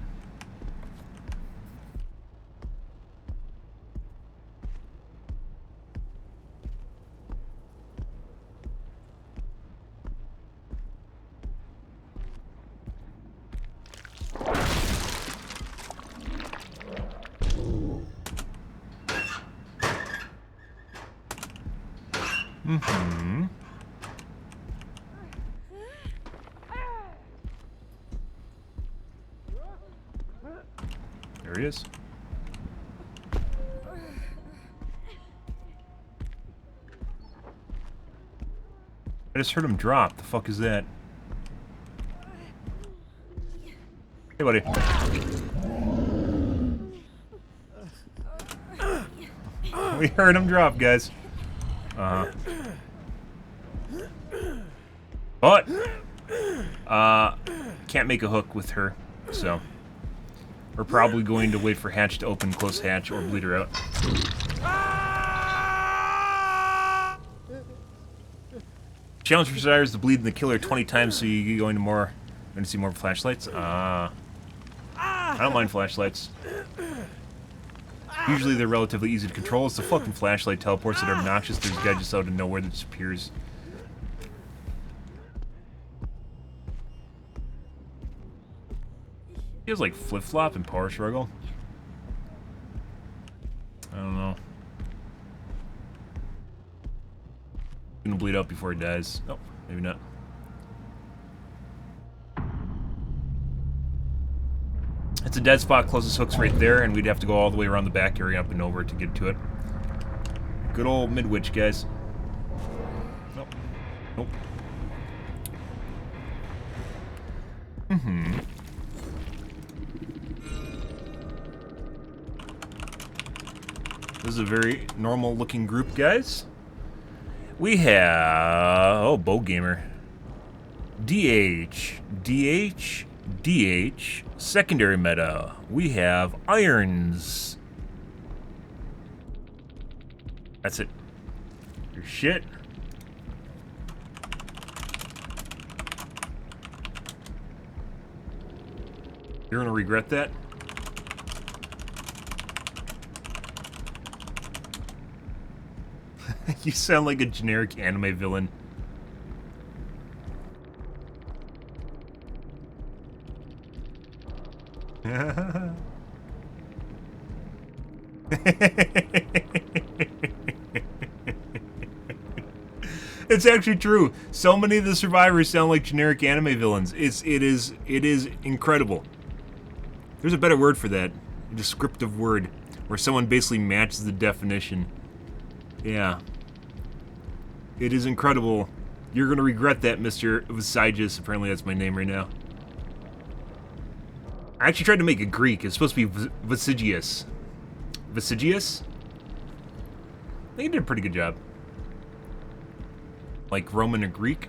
Mm-hmm. There he is. I just heard him drop. The fuck is that? Hey, buddy. We heard him drop, guys. But can't make a hook with her, so we're probably going to wait for hatch to open, close hatch, or bleed her out. Challenge for survivors to bleed the killer 20 times, so you go into more. Going to see more flashlights. I don't mind flashlights. Usually they're relatively easy to control. It's the fucking flashlight teleports that are obnoxious. There's a guy just out of nowhere that disappears. He has like flip-flop and power struggle. I don't know. Gonna bleed out before he dies. Oh, maybe not. It's a dead spot. Closest hook's right there, and we'd have to go all the way around the back area up and over to get to it. Good old mid-witch, guys. Nope. Nope. Mm-hmm. This is a very normal-looking group, guys. We have... Oh, Bow Gamer. DH. DH. DH. Secondary meta. We have Irons. That's it. Your shit. You're gonna regret that. You sound like a generic anime villain. It's actually true. So many of the survivors sound like generic anime villains. It is incredible. There's a better word for that. A descriptive word where someone basically matches the definition. Yeah. It is incredible. You're gonna regret that, Mr. Visagius. Apparently that's my name right now. I actually tried to make it Greek. It's supposed to be Vasigius. Vasigius? I think I did a pretty good job. Like Roman or Greek.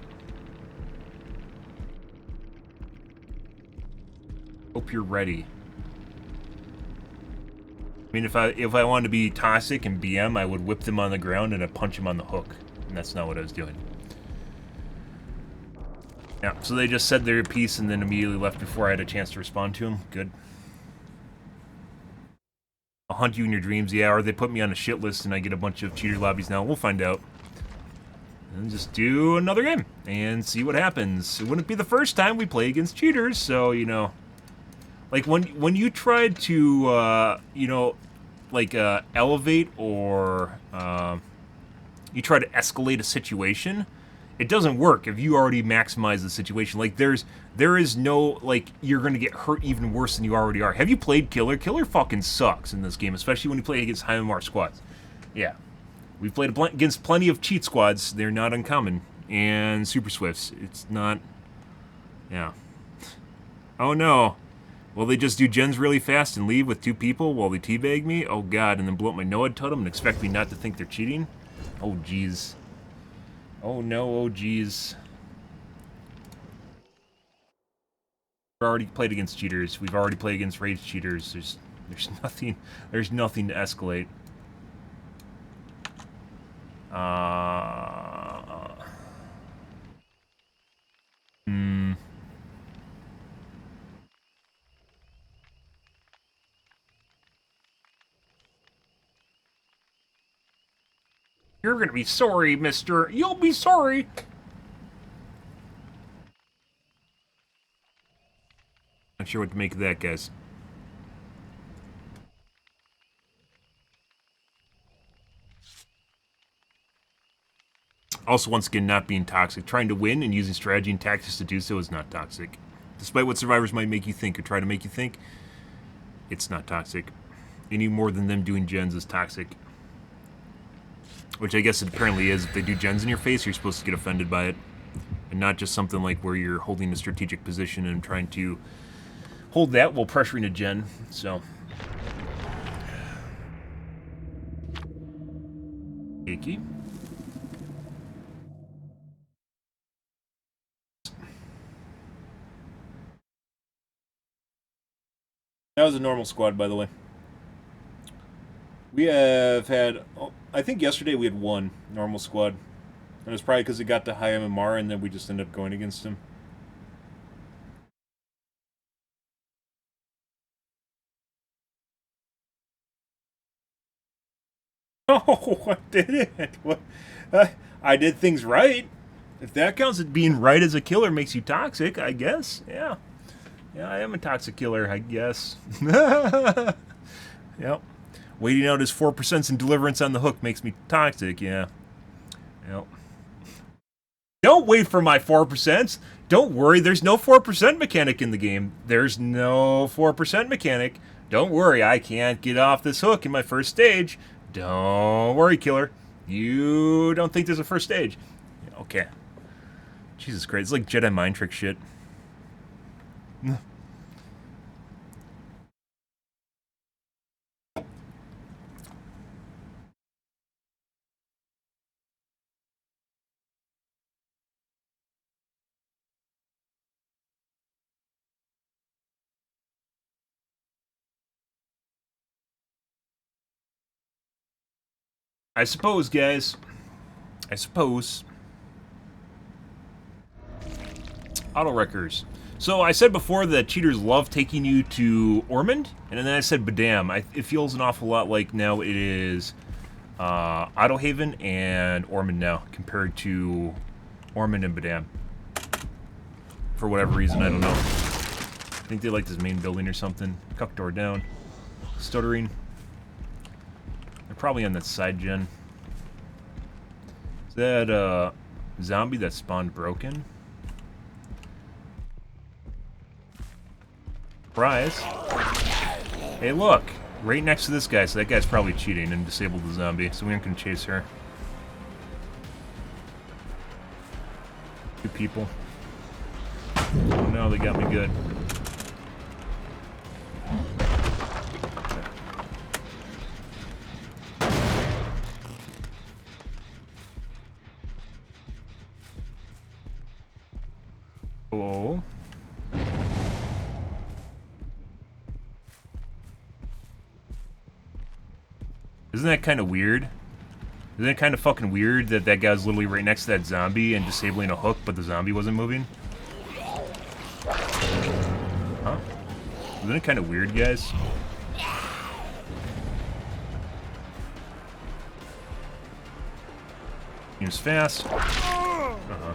Hope you're ready. I mean, if I wanted to be toxic and BM, I would whip them on the ground and I'd punch them on the hook. And that's not what I was doing. Yeah, so they just said their piece and then immediately left before I had a chance to respond to them. Good. I'll hunt you in your dreams, yeah, or they put me on a shit list and I get a bunch of cheater lobbies now. We'll find out. And just do another game and see what happens. It wouldn't be the first time we play against cheaters, so, you know. Like, when you tried to, you know, like, elevate or, you try to escalate a situation, it doesn't work if you already maximize the situation. Like, there is no, like, you're gonna get hurt even worse than you already are. Have you played Killer? Killer fucking sucks in this game, especially when you play against high MMR squads. Yeah. We've played against plenty of cheat squads. They're not uncommon. And Super Swifts. It's not... Yeah. Oh no. Will they just do gens really fast and leave with 2 people while they teabag me? Oh god, and then blow up my NOAD totem and expect me not to think they're cheating? Oh jeez. Oh no, oh jeez. We've already played against cheaters. We've already played against rage cheaters. There's nothing to escalate. You're gonna be sorry, mister. You'll be sorry. Not sure what to make of that, guys. Also, once again, not being toxic. Trying to win and using strategy and tactics to do so is not toxic. Despite what survivors might make you think or try to make you think, it's not toxic. Any more than them doing gens is toxic. Which I guess it apparently is. If they do gens in your face, you're supposed to get offended by it. And not just something like where you're holding a strategic position and trying to hold that while pressuring a gen. So. Icky. That was a normal squad, by the way. We have had, I think yesterday we had one normal squad. And it's probably because it got to high MMR and then we just ended up going against him. Oh, I did it. What? I did things right. If that counts as being right as a killer makes you toxic, I guess. Yeah. Yeah, I am a toxic killer, I guess. Yep. Waiting out his 4% in deliverance on the hook makes me toxic, yeah. Yep. Don't wait for my 4%. Don't worry, there's no 4% mechanic in the game. There's no 4% mechanic. Don't worry, I can't get off this hook in my first stage. Don't worry, killer. You don't think there's a first stage. Okay. Jesus Christ, it's like Jedi mind trick shit. I suppose, guys. I suppose. Auto wreckers. So I said before that cheaters love taking you to Ormond, and then I said Badam. It feels an awful lot like now it is Autohaven and Ormond now, compared to Ormond and Badam. For whatever reason, I don't know. I think they like this main building or something. Cuck door down. Stuttering. They're probably on that side gen. Is that zombie that spawned broken? Surprise. Hey, look. Right next to this guy, so that guy's probably cheating and disabled the zombie, so we aren't going to chase her. Two people. Oh no, they got me good. Oh. Isn't that kind of weird? Isn't it kind of fucking weird that that guy's literally right next to that zombie and disabling a hook, but the zombie wasn't moving? Huh? Isn't it kind of weird, guys? Seems fast. Uh-huh.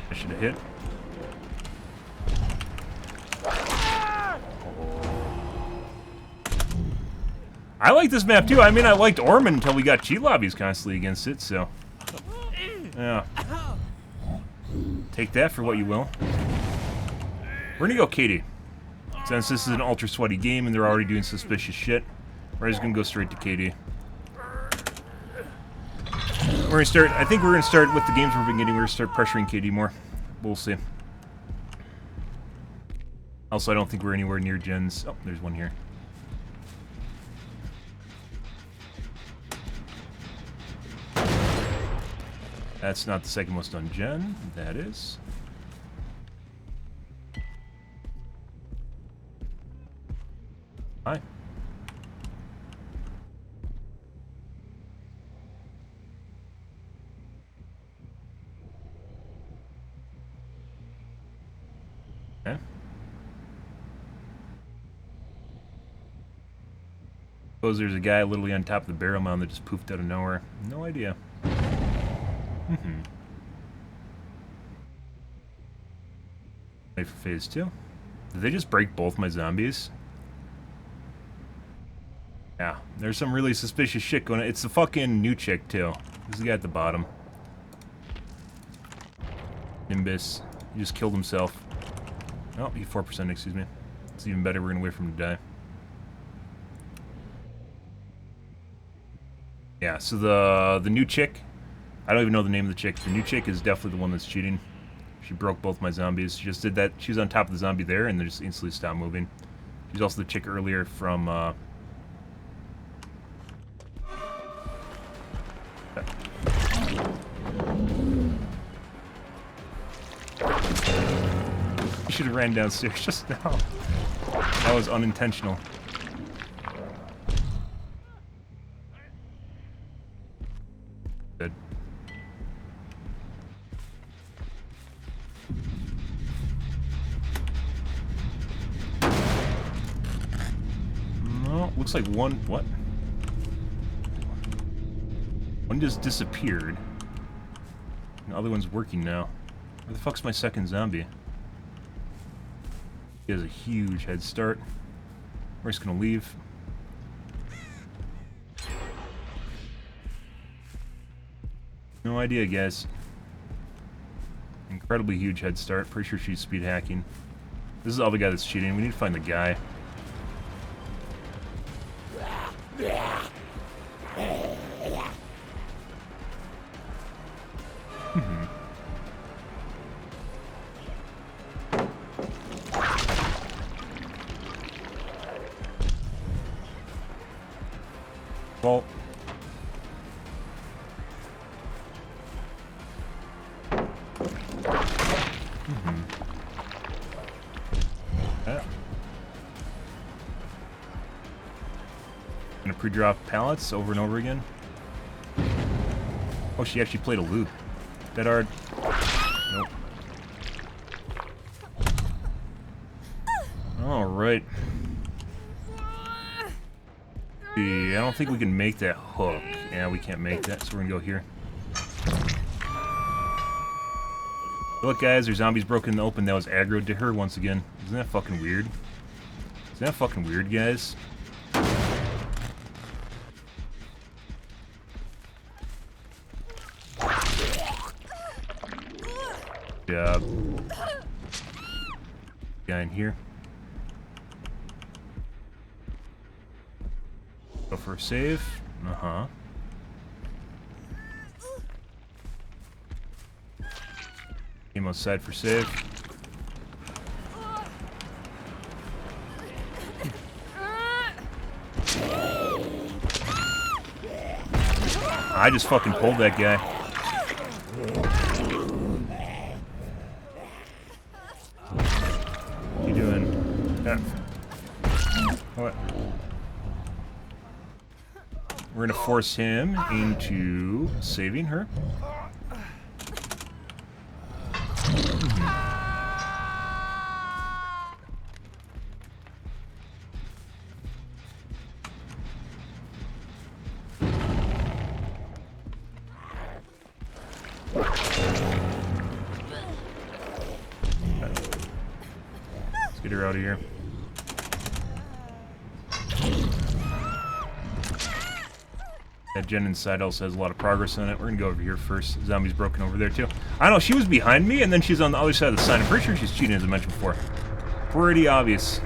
I should have hit. I like this map too. I mean, I liked Ormond until we got cheat lobbies constantly against it, so. Yeah. Take that for what you will. We're gonna go Katie. Since this is an ultra sweaty game and they're already doing suspicious shit, we're just gonna go straight to Katie. We're gonna start, I think we're gonna start with the games we've been getting, we're gonna start pressuring Katie more. We'll see. Also, I don't think we're anywhere near gens. Oh, there's one here. That's not the second most done gen. That is. Hi. Okay. Suppose there's a guy literally on top of the barrel mound that just poofed out of nowhere. No idea. Wait for phase 2. Did they just break both my zombies? Yeah, there's some really suspicious shit going on. It's the fucking new chick, too. This is the guy at the bottom. Nimbus. He just killed himself. Oh, he 4%, excuse me. It's even better, we're gonna wait for him to die. Yeah, so the new chick, I don't even know the name of the chick. The new chick is definitely the one that's cheating. She broke both my zombies. She just did that. She was on top of the zombie there, and they just instantly stopped moving. She's also the chick earlier from, You should have ran downstairs just now. That was unintentional. Good. No, looks like one... What? One just disappeared. And the other one's working now. Where the fuck's my second zombie? He has a huge head start. We're just gonna leave. No idea, guys. Incredibly huge head start. Pretty sure she's speed hacking. This is all the guy that's cheating. We need to find the guy. Well, Gonna pre-drop pallets over and over again. Oh, she actually played a loop. Dead hard. Nope. Alright. I don't think we can make that hook. Yeah, we can't make that, so we're gonna go here. Look, guys, there's zombies broken in the open. That was aggroed to her once again. Isn't that fucking weird? Isn't that fucking weird, guys? Good job. Guy in here. Go for a save. Uh-huh. Came outside for save. I just fucking pulled that guy. What you doing? Yeah. What? We're gonna force him into saving her. Let's get her out of here. That gen inside also has a lot of progress on it. We're gonna go over here first. Zombie's broken over there too. I don't know, she was behind me and then she's on the other side of the sign. I'm pretty sure she's cheating, as I mentioned before. Pretty obvious.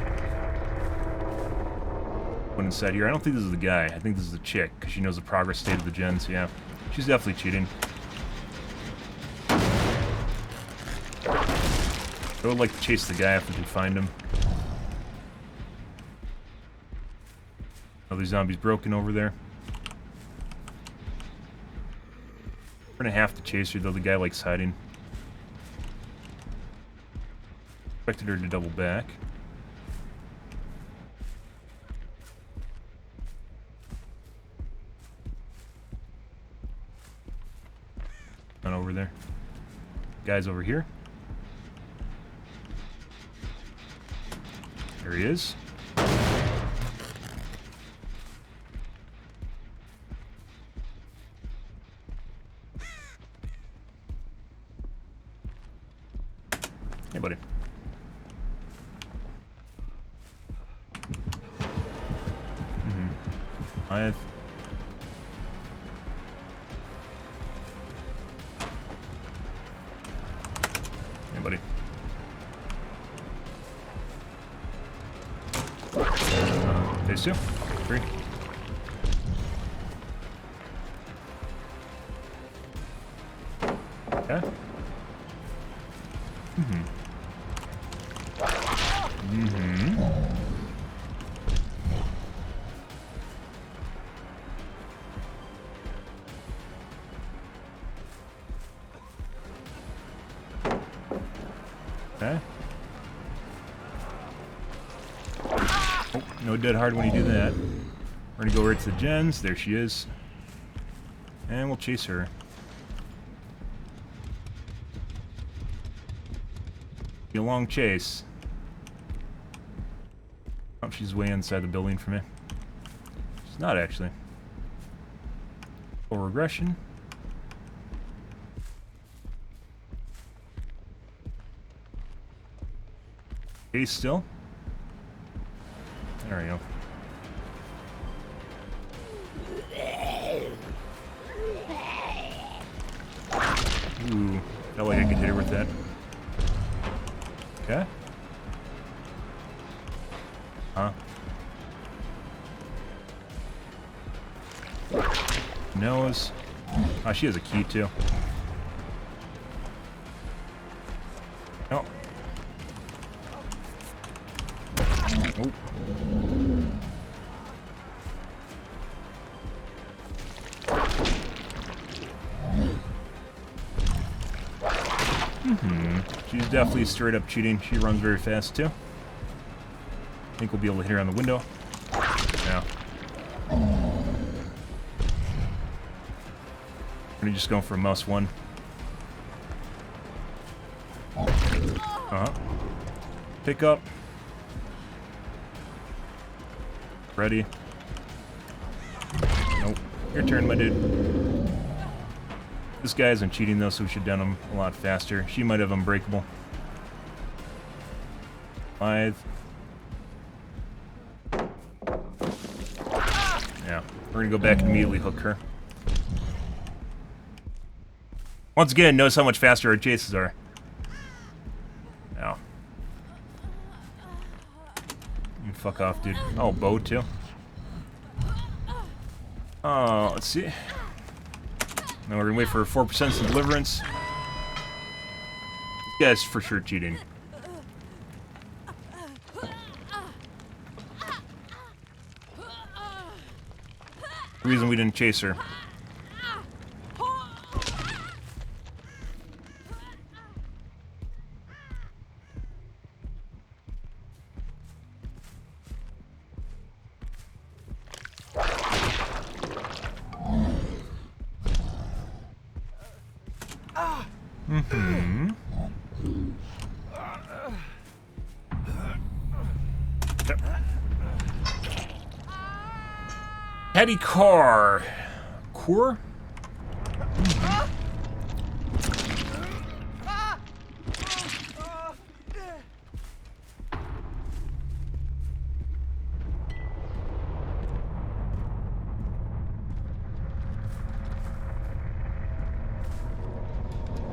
Went inside here. I don't think this is the guy. I think this is the chick, because she knows the progress state of the gens. Yeah, she's definitely cheating. I would like to chase the guy if we can find him. Another zombie's broken over there. We're gonna have to chase her, though. The guy likes hiding. Expected her to double back. Not over there. Guy's over here. There he is. Hey, buddy. I have... Hey, buddy. Phase 2. 3. Okay. Okay. Oh, no dead hard when you do that. We're gonna go right to the gens. There she is. And we'll chase her. Be a long chase. Oh, she's way inside the building for me. She's not actually. Full regression. Chase still. There we go. Ooh, felt like I could hit her with that. Okay. Huh? Nose. Ah, she has a key too. Oh. Oh. She's definitely straight up cheating. She runs very fast too. I think we'll be able to hit her on the window. Yeah. We're just going for a mouse 1. Pick up. Ready. Nope. Your turn, my dude. This guy isn't cheating though, so we should down him a lot faster. She might have unbreakable. 5. Yeah. We're gonna go back and immediately hook her. Once again, notice how much faster our chases are. Ow. You fuck off, dude. Oh, bow too. Oh, let's see. Now we're gonna wait for 4% some deliverance. This guy's for sure cheating. The reason we didn't chase her. Heady car. Core?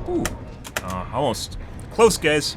Ooh. Almost. Close, guys.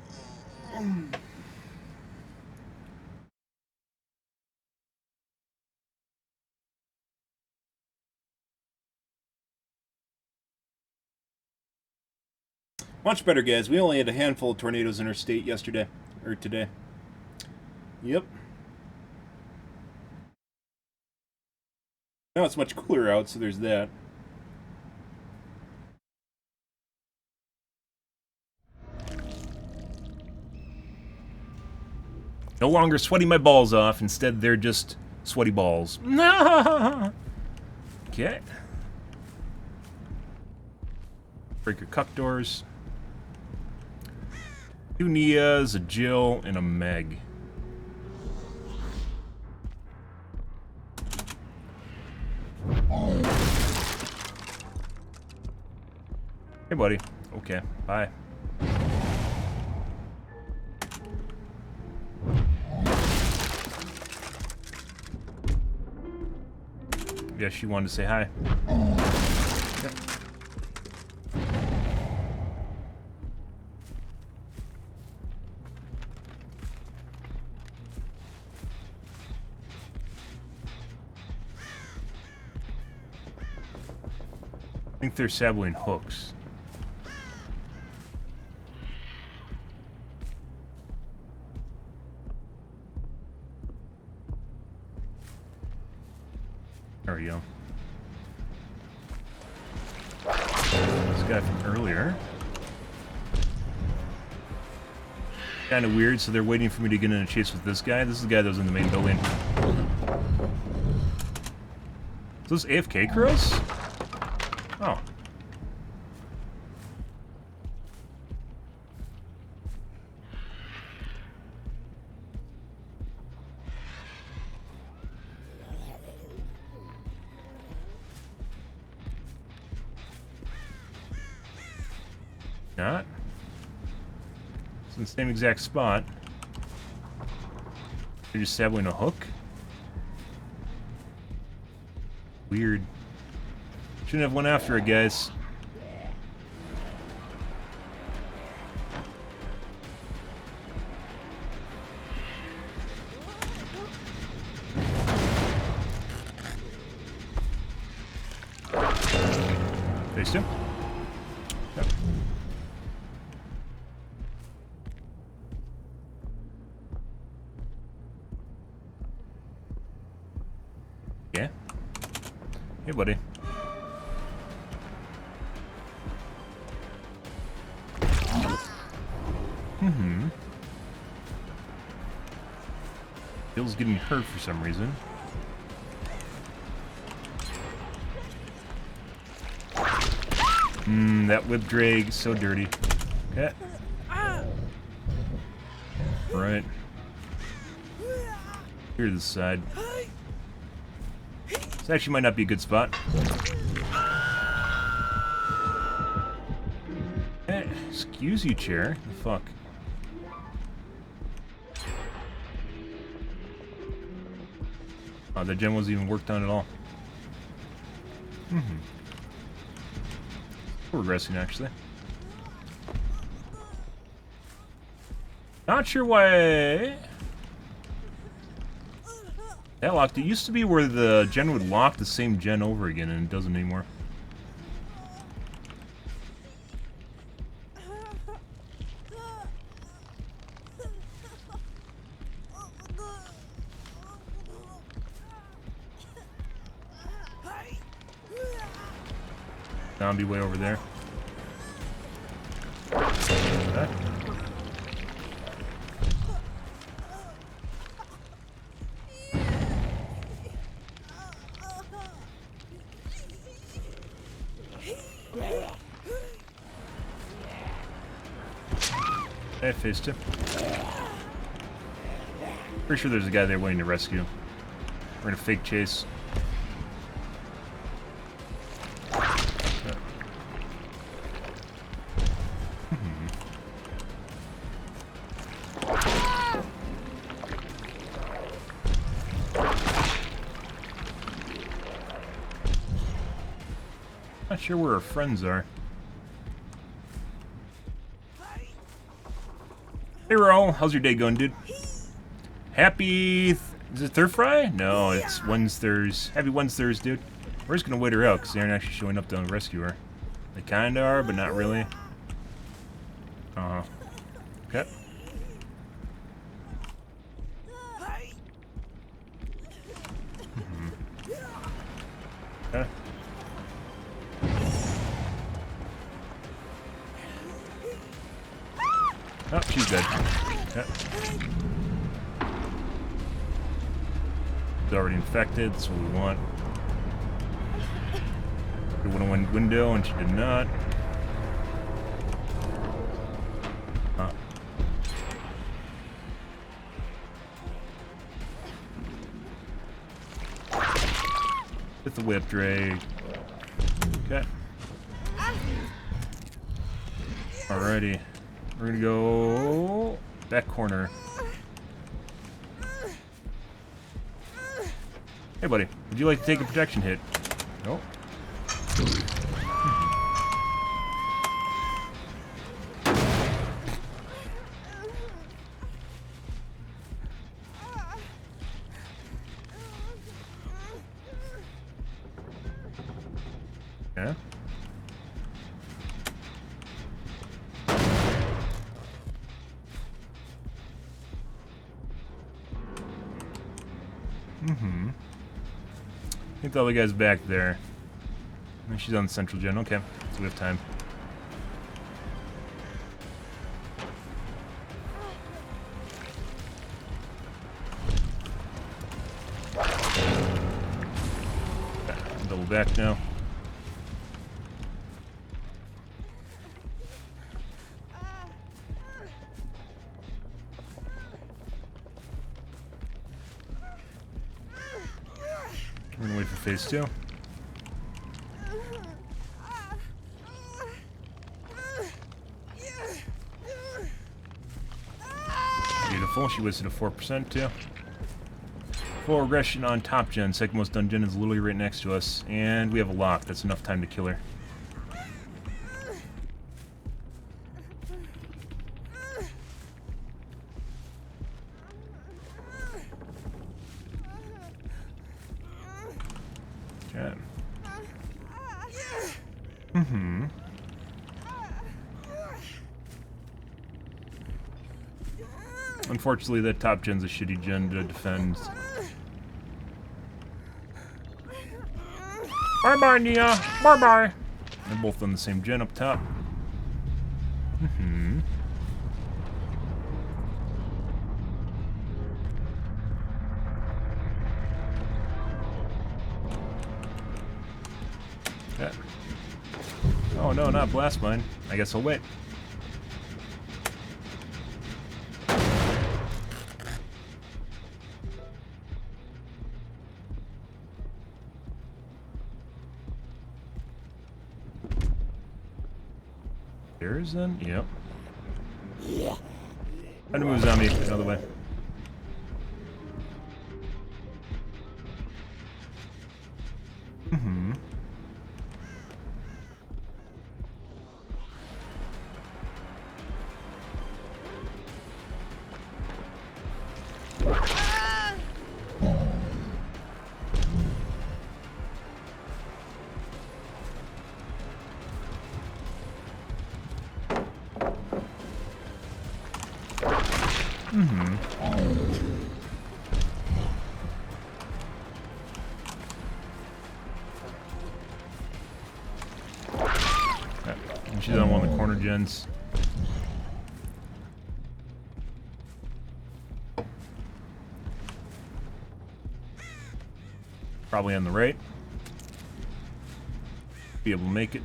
Much better, guys. We only had a handful of tornadoes in our state yesterday. Or today. Yep. Now it's much cooler out, so there's that. No longer sweating my balls off. Instead, they're just sweaty balls. Okay. Break your cuck doors. 2 Nias, a Jill, and a Meg. Hey, buddy. Okay, bye. Yeah, she wanted to say hi. Yep. I think they're saboing hooks. There we go. This guy from earlier. Kind of weird, so they're waiting for me to get in a chase with this guy. This is the guy that was in the main building. So this AFK crows? Oh. Not. It's in the same exact spot. They're just saboing a hook? Weird. Shouldn't have went after it, guys. Faced him. Yep. Yeah. Hey, buddy. Bill's getting hurt for some reason. That whip drag, so dirty. Okay. Right. Here to the side. This actually might not be a good spot. Excuse you, chair. The fuck? Oh, that gen wasn't even worked on at all. Progressing, actually. Not sure why that locked. It used to be where the gen would lock the same gen over again, and it doesn't anymore. Zombie way over there. Okay. I faced him. Pretty sure there's a guy there waiting to rescue. We're in a fake chase. Not sure where our friends are. Hey, Raul, how's your day going, dude? Happy... is it Third Fry? No, it's Wednesdays. Happy Wednesdays, dude. We're just gonna wait her out, because they aren't actually showing up to rescue her. They kinda are, but not really. Okay. Okay. Oh, she's dead. Okay. She's already infected, that's what we want. She went a window and she did not. With the whip drag. Okay. Alrighty. We're gonna go back corner. Hey buddy, would you like to take a protection hit? Nope. Yeah. I think the other guy's back there. And she's on the central gen. Okay, so we have time. Double back now. We're gonna wait for phase 2. Beautiful. She wasted a 4% too. Full regression on top gen. Second most done gen is literally right next to us. And we have a lock. That's enough time to kill her. Okay. Unfortunately, that top gen's a shitty gen to defend. Bye-bye, Nia. Bye-bye. They're both on the same gen up top. Yeah. Oh no, not blast mine. I guess I'll wait. There's then? Yep. Time to move zombie another way. She's on one of the corner gens. Probably on the right. Be able to make it.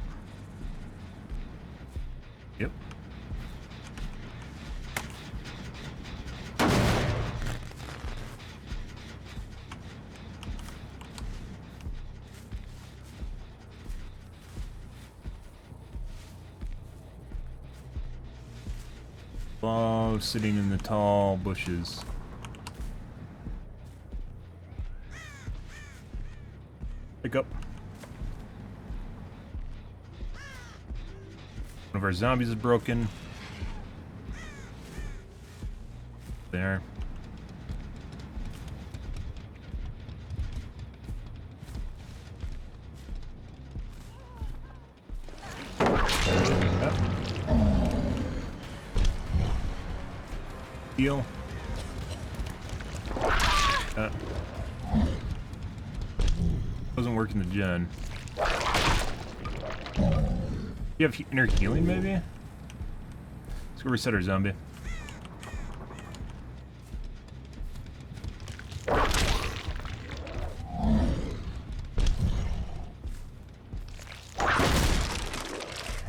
Yep. Ball sitting in the tall bushes. Pick up. One of our zombies is broken. There. Heal. Doesn't work in the gen. You have inner healing, maybe? Let's go reset our zombie.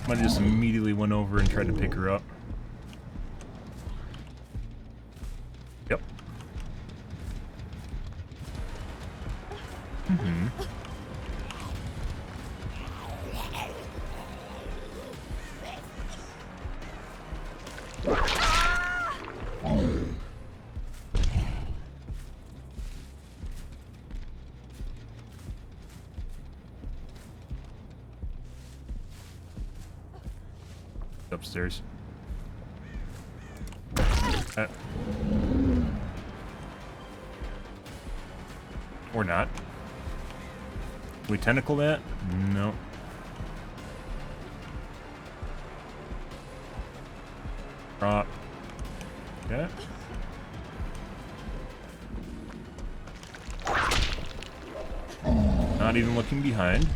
Might have just immediately went over and tried to pick her up. Yep. Upstairs. Or not. Can we tentacle that? No. Drop. Okay. Not even looking behind.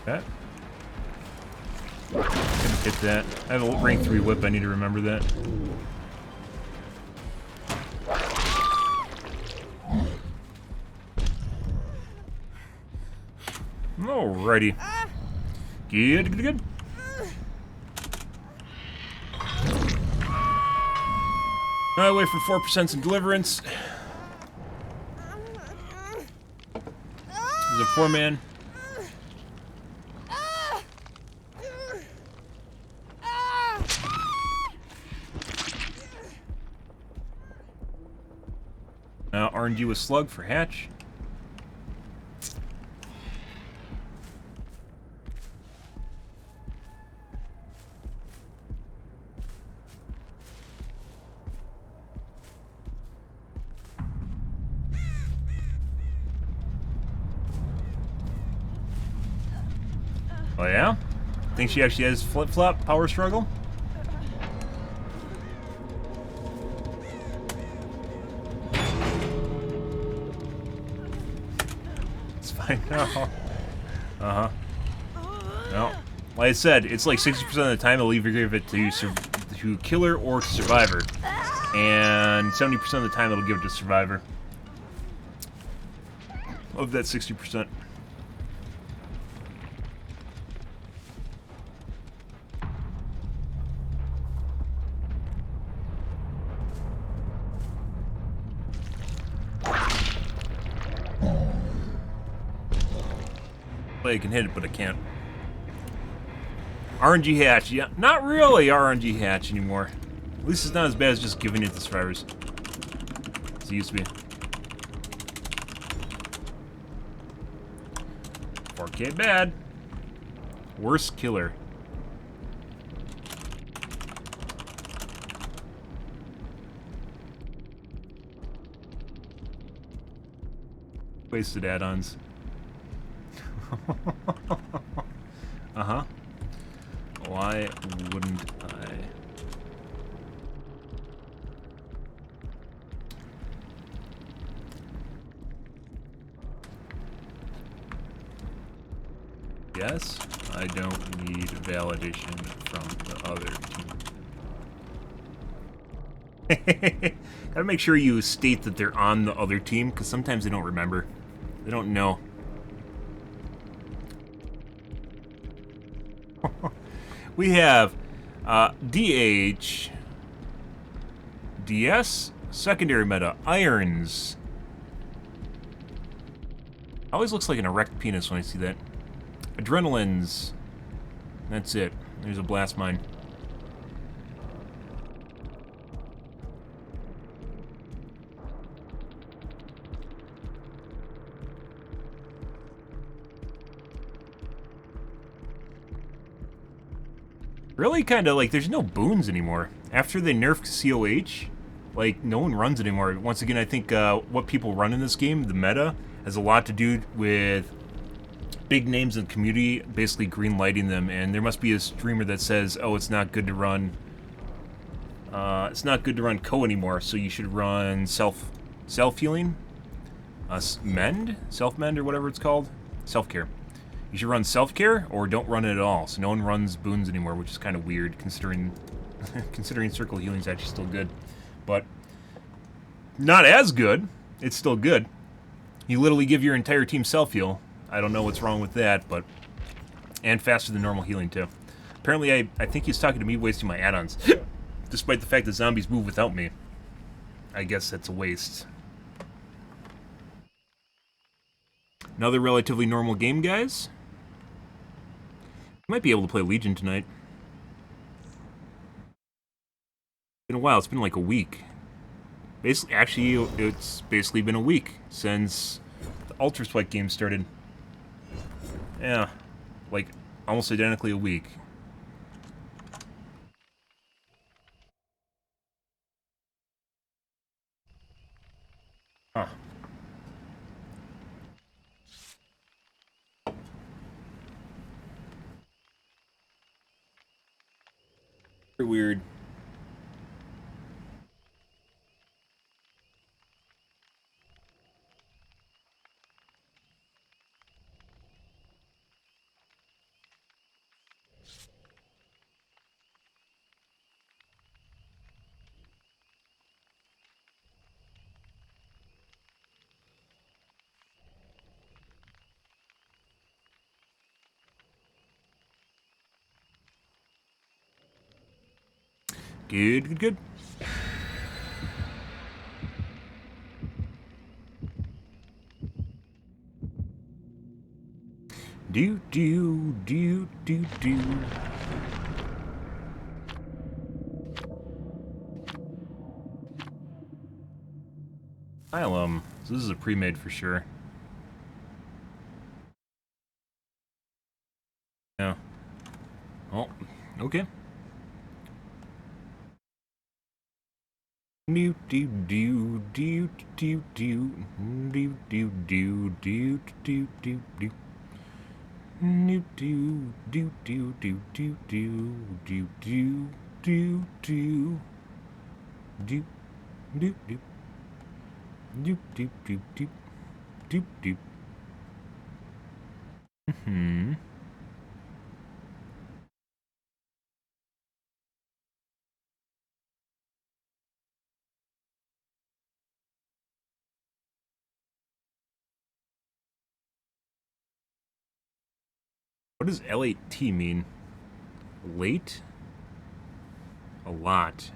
Okay. Couldn't hit that. I have a rank 3 whip, I need to remember that. Alrighty. Good. I wait for 4% some deliverance. There's a 4-man. RNG with slug for hatch. Oh yeah? Think she actually has flip-flop power struggle? It's fine now. Uh-huh. No. Like I said, it's like 60% of the time they'll either give it to killer or to survivor. And 70% of the time it'll give it to survivor. Of that 60%. I can hit it, but I can't. RNG hatch, yeah, not really RNG hatch anymore. At least it's not as bad as just giving it to survivors. As it used to be. 4K bad. Worst killer. Wasted add-ons. Uh-huh. Why wouldn't I? Yes, I don't need validation from the other team. Gotta make sure you state that they're on the other team, because sometimes they don't remember. They don't know. We have DH, DS, secondary meta, irons. Always looks like an erect penis when I see that. Adrenalines. That's it. There's a blast mine. Really kind of like there's no boons anymore. After they nerfed COH, like no one runs anymore. Once again, I think what people run in this game, the meta, has a lot to do with big names in the community basically green lighting them, and there must be a streamer that says, "Oh, it's not good to run. It's not good to run co anymore. So you should run self healing, self mend, or whatever it's called, self care. You should run self care or don't run it at all. So no one runs boons anymore, which is kind of weird considering considering circle healing is actually still good, but not as good. It's still good. You literally give your entire team self heal. I don't know what's wrong with that, but... And faster than normal healing, too. Apparently, I think he's talking to me wasting my add-ons. Despite the fact that zombies move without me. I guess that's a waste. Another relatively normal game, guys. Might be able to play Legion tonight. Been a while. It's been like a week. Basically, actually, it's basically been a week since the Ultra Spike game started. Yeah, like almost identically a week. Huh. Very weird. Good, good, good. Do. So this is a pre-made for sure. Yeah. Oh, okay. Do. What does L8T mean? Late? A lot.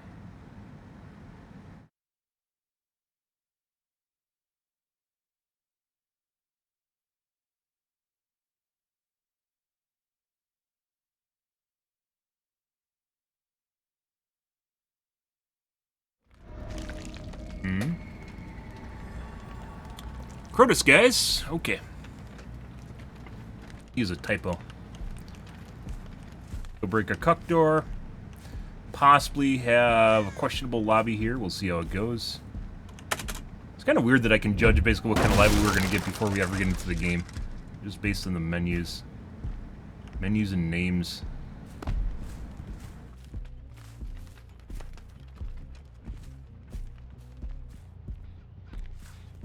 Crotus, guys. Okay. Use a typo. Go break a cuck door. Possibly have a questionable lobby here. We'll see how it goes. It's kind of weird that I can judge basically what kind of lobby we're going to get before we ever get into the game. Just based on the menus. Menus and names.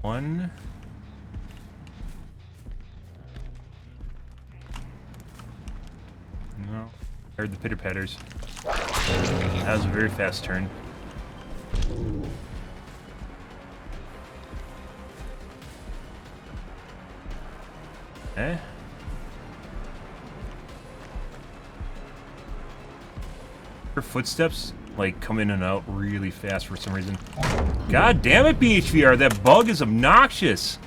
One. No. I heard the pitter patters. That was a very fast turn. Eh? Her footsteps, like, come in and out really fast for some reason. God damn it, BHVR, that bug is obnoxious!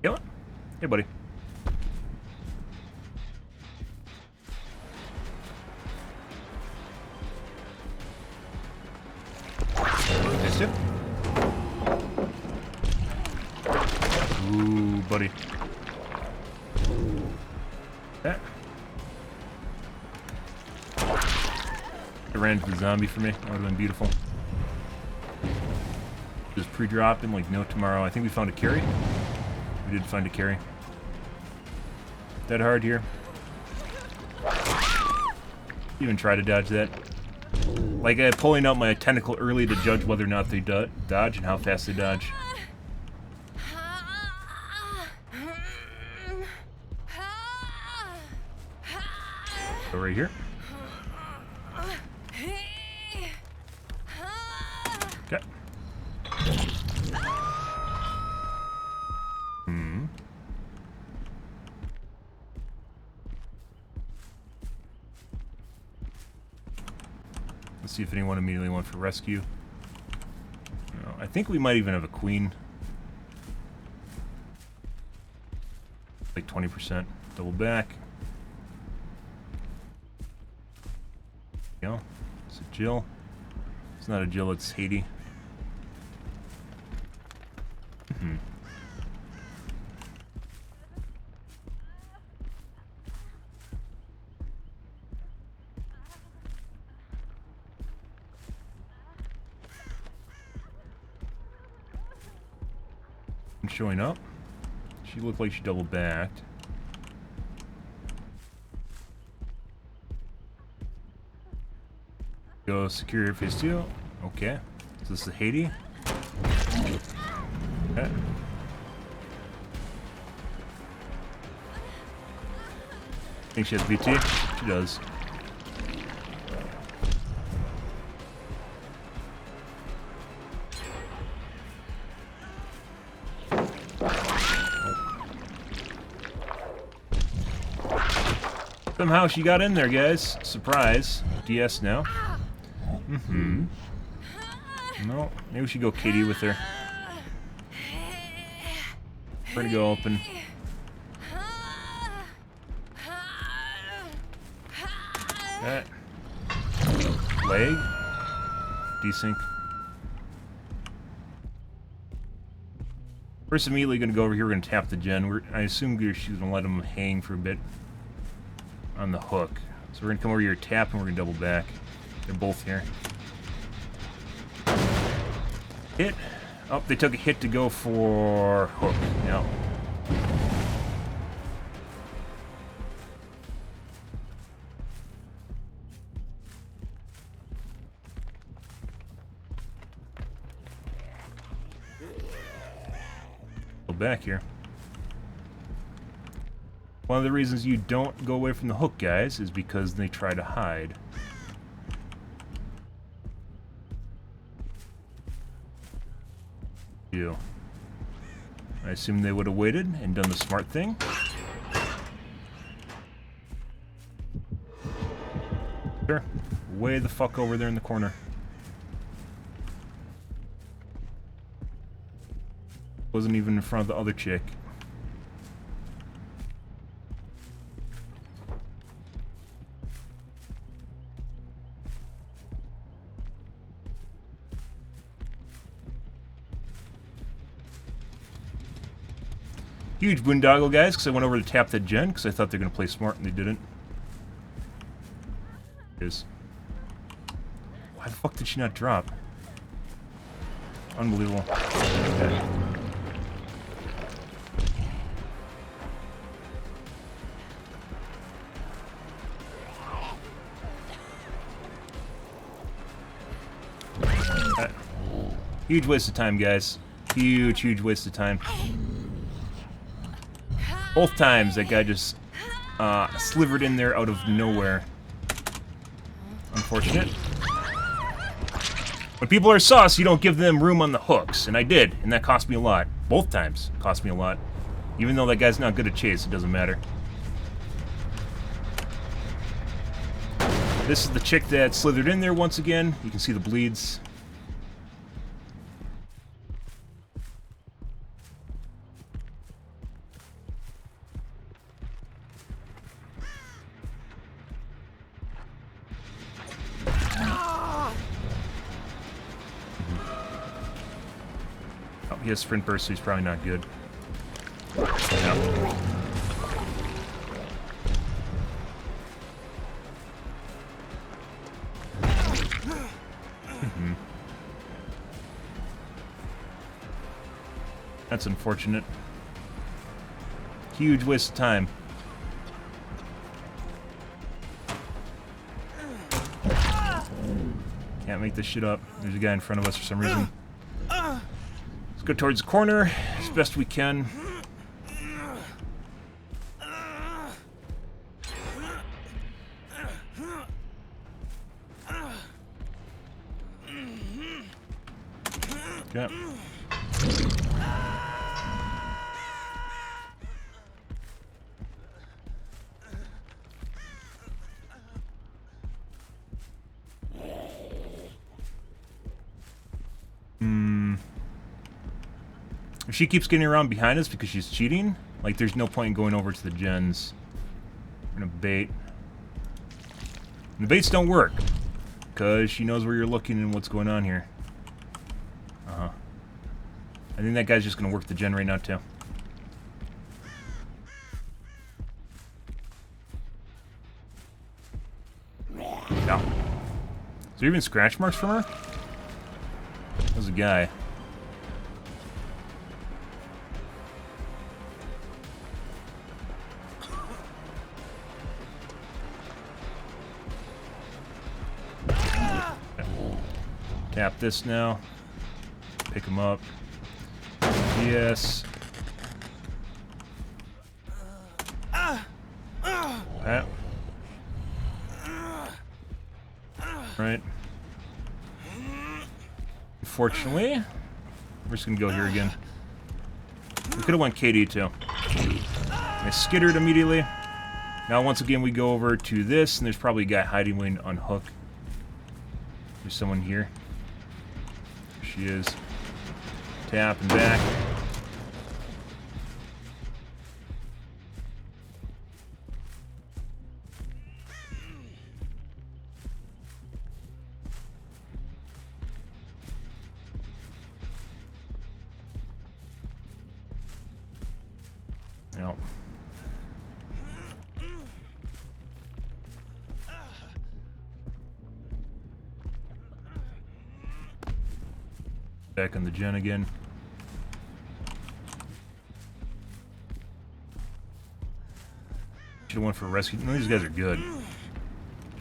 Kill it? Hey, buddy. Missed it. Ooh, buddy. That. It ran into the zombie for me. That would have been beautiful. Just pre-drop in like no tomorrow. I think we found a carry. We did find a carry. Dead hard here. Even try to dodge that. Like pulling out my tentacle early to judge whether or not they dodge and how fast they dodge. Go right here. Okay. Let's see if anyone immediately went for rescue. No, I think we might even have a queen. Like 20%. Double back. There you go. It's a Jill. It's not a Jill, it's Haiti. Showing up. She looked like she double backed. Go secure phase 2. Okay. So this is Haiti. Okay. Think she has BT? She does. Somehow she got in there, guys. Surprise. DS now. No, maybe we should go Katie with her. We're gonna go open. That. Leg. Desync. First, immediately gonna go over here. We're gonna tap the gen. I assume she's gonna let him hang for a bit on the hook. So we're gonna come over here, tap, and we're gonna double back. They're both here. Hit. Oh, they took a hit to go for hook. No. Go back here. One of the reasons you don't go away from the hook, guys, is because they try to hide. I assume they would have waited and done the smart thing. Sure. Way the fuck over there in the corner. Wasn't even in front of the other chick. Huge boondoggle, guys, because I went over to tap that gen, because I thought they were going to play smart, and they didn't. Is. Why the fuck did she not drop? Unbelievable. Okay. Huge waste of time, guys. Huge waste of time. Both times that guy just slivered in there out of nowhere. Unfortunate. When people are sus, you don't give them room on the hooks. And I did, and that cost me a lot. Both times it cost me a lot. Even though that guy's not good at chase, it doesn't matter. This is the chick that slithered in there once again. You can see the bleeds. He has sprint burst, so he's probably not good. Yeah. That's unfortunate. Huge waste of time. Can't make this shit up. There's a guy in front of us for some reason. Let's go towards the corner as best we can. Okay. If she keeps getting around behind us because she's cheating, like, there's no point in going over to the gens. We're gonna bait. And the baits don't work, because she knows where you're looking and what's going on here. Uh-huh. I think that guy's just gonna work the gen right now, too. No. Is there even scratch marks from her? There's a guy. Tap this now. Pick him up. Yes. Okay. Right. Unfortunately, we're just gonna go here again. We could have went KD too. I skittered immediately. Now once again we go over to this, and there's probably a guy hiding waiting to unhook. There's someone here. There she is. Tap and back. Yep. Back on the gen again. Should've went for a rescue. No, these guys are good.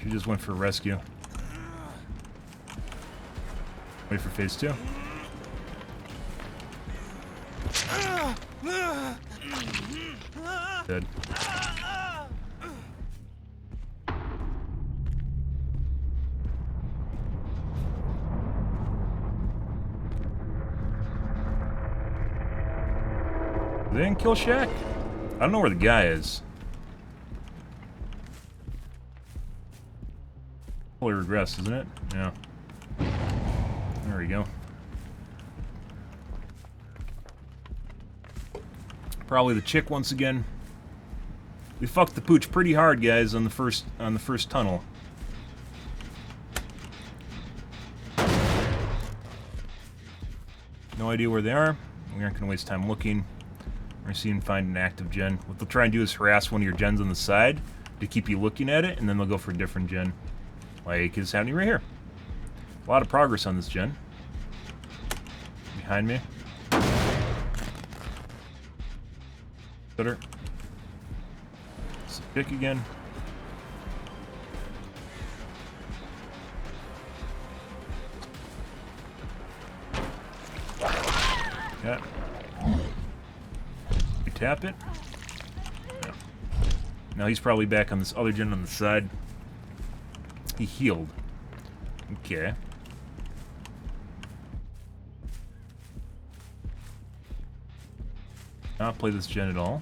She just went for a rescue. Wait for phase 2. Dead. They didn't kill Shaq? I don't know where the guy is. Fully regressed, isn't it? Yeah. There we go. Probably the chick once again. We fucked the pooch pretty hard, guys, on the first tunnel. No idea where they are. We aren't gonna waste time looking. We're gonna see and find an active gen. What they'll try and do is harass one of your gens on the side to keep you looking at it, and then they'll go for a different gen. Like is happening right here. A lot of progress on this gen. Behind me. Better. Stick again. Yeah. You tap it. Yeah. Now he's probably back on this other gen on the side. He healed. Okay. Not play this gen at all.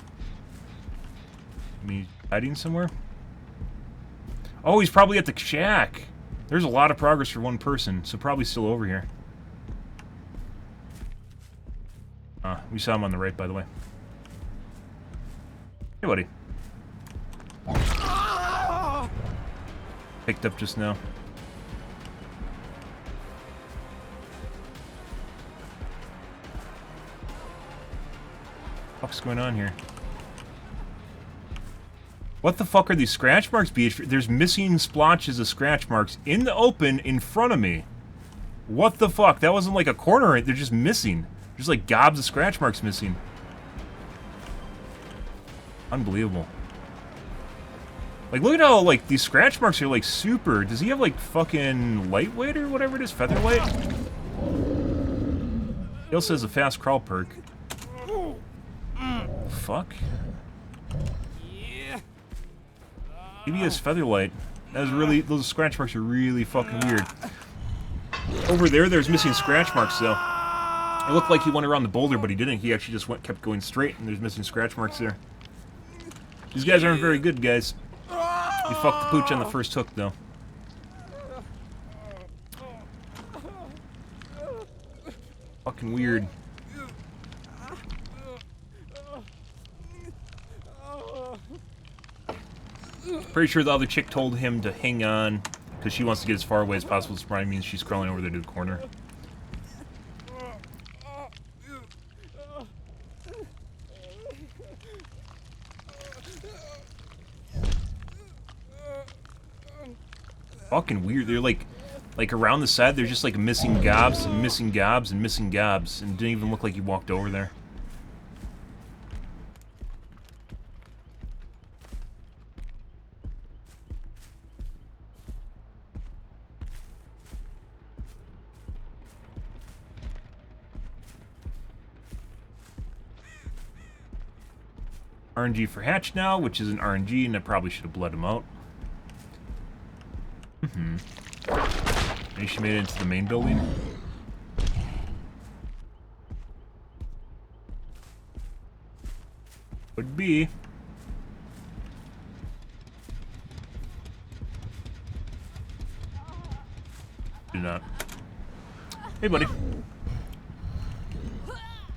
Me hiding somewhere? Oh, he's probably at the shack. There's a lot of progress for one person, so probably still over here. We saw him on the right, by the way. Hey, buddy. Picked up just now. What's going on here? What the fuck are these scratch marks, BH? There's missing splotches of scratch marks in the open in front of me. What the fuck? That wasn't like a corner. They're just missing. There's like gobs of scratch marks missing. Unbelievable. Like, look at how, like, these scratch marks are, like, super. Does he have, like, fucking lightweight or whatever it is? Featherweight? He also has a fast crawl perk. Fuck. Maybe he has featherlight. That is really, those scratch marks are really fucking weird. Over there, there's missing scratch marks, though. It looked like he went around the boulder, but he didn't. He actually just kept going straight, and there's missing scratch marks there. These guys aren't very good, guys. You fucked the pooch on the first hook, though. Fucking weird. Pretty sure the other chick told him to hang on, because she wants to get as far away as possible, so probably means she's crawling over there to the corner. Fucking weird. They're like around the side, they're just like missing gobs and missing gobs and missing gobs, and it didn't even look like he walked over there. RNG for Hatch now, which is an RNG, and I probably should have bled him out. Maybe she made it into the main building. Would be. Do not. Hey, buddy.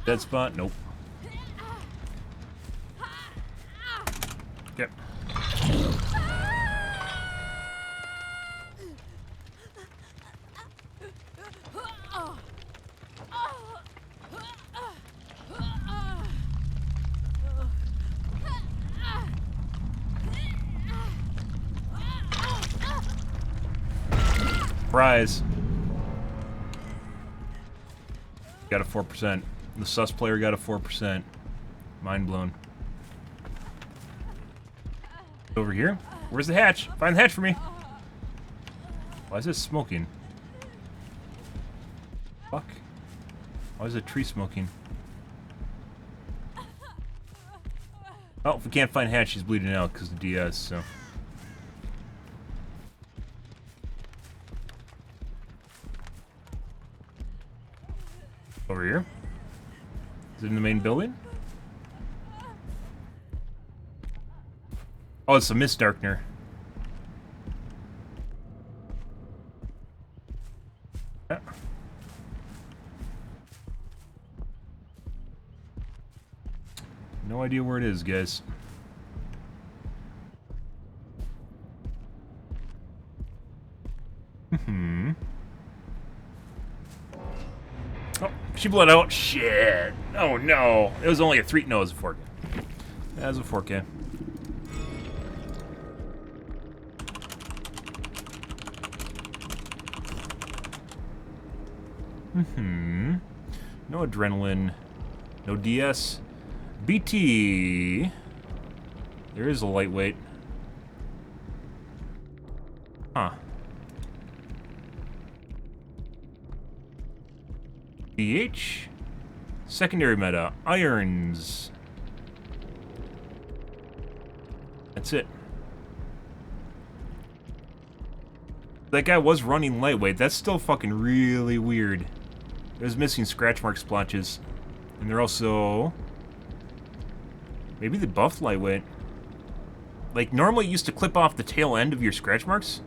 Dead spot? Nope. Yep. Prize. Got a 4%. The sus player got a 4%. Mind blown. Over here? Where's the hatch? Find the hatch for me. Why is this smoking? Fuck. Why is a tree smoking? Oh, if we can't find hatch, she's bleeding out because of DS, so. Over here? Is it in the main building? Oh, it's a mist darkener. Yeah. No idea where it is, guys. Oh, she bled out. Shit. Oh no. It was only a 3. No, it was a 4K. That was a 4K. No adrenaline. No DS. BT. There is a lightweight. Huh. BH. Secondary meta. Irons. That's it. That guy was running lightweight. That's still fucking really weird. There's missing scratch mark splotches. And they're also... Maybe they buffed lightweight. Like, normally it used to clip off the tail end of your scratch marks.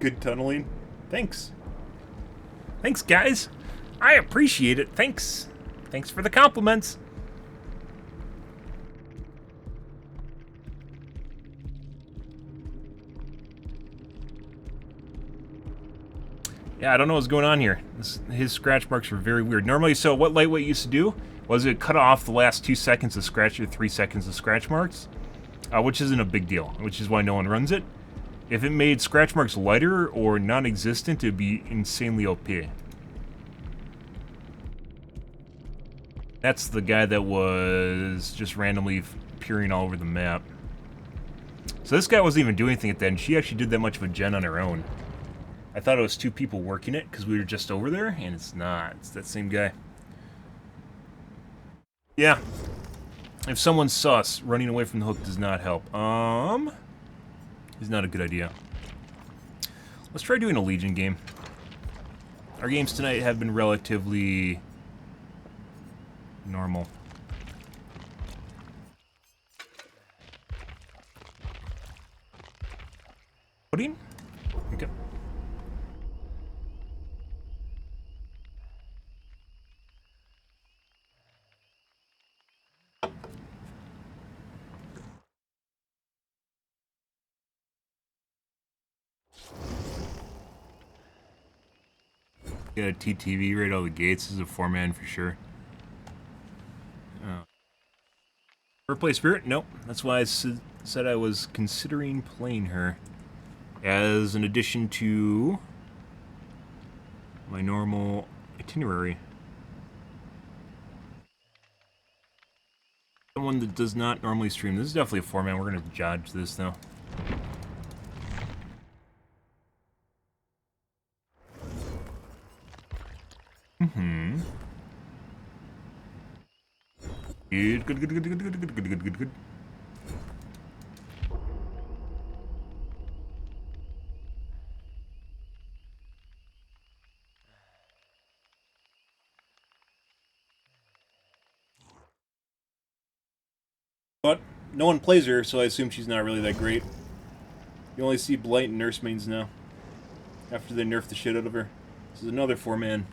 Good tunneling. Thanks. Thanks, guys. I appreciate it. Thanks. Thanks for the compliments. Yeah, I don't know what's going on here. His scratch marks are very weird. Normally, so what lightweight used to do was it cut off the last 2 seconds of scratch or 3 seconds of scratch marks, which isn't a big deal, which is why no one runs it. If it made scratch marks lighter or non-existent, it'd be insanely OP. That's the guy that was just randomly appearing all over the map. So this guy wasn't even doing anything at the end. She actually did that much of a gen on her own. I thought it was 2 people working it because we were just over there, and it's not. It's that same guy. Yeah. If someone's sus, running away from the hook does not help. Is not a good idea. Let's try doing a Legion game. Our games tonight have been relatively normal. Pudding? Okay. Got a TTV right out of the gates. This is a 4-man for sure. Play Spirit? Nope. That's why I said I was considering playing her as an addition to my normal itinerary. Someone that does not normally stream. This is definitely a 4-man. We're going to judge this, though. Good. But no one plays her, so I assume she's not really that great. You only see Blight and Nursemains now. After they nerfed the shit out of her. This is another 4-man.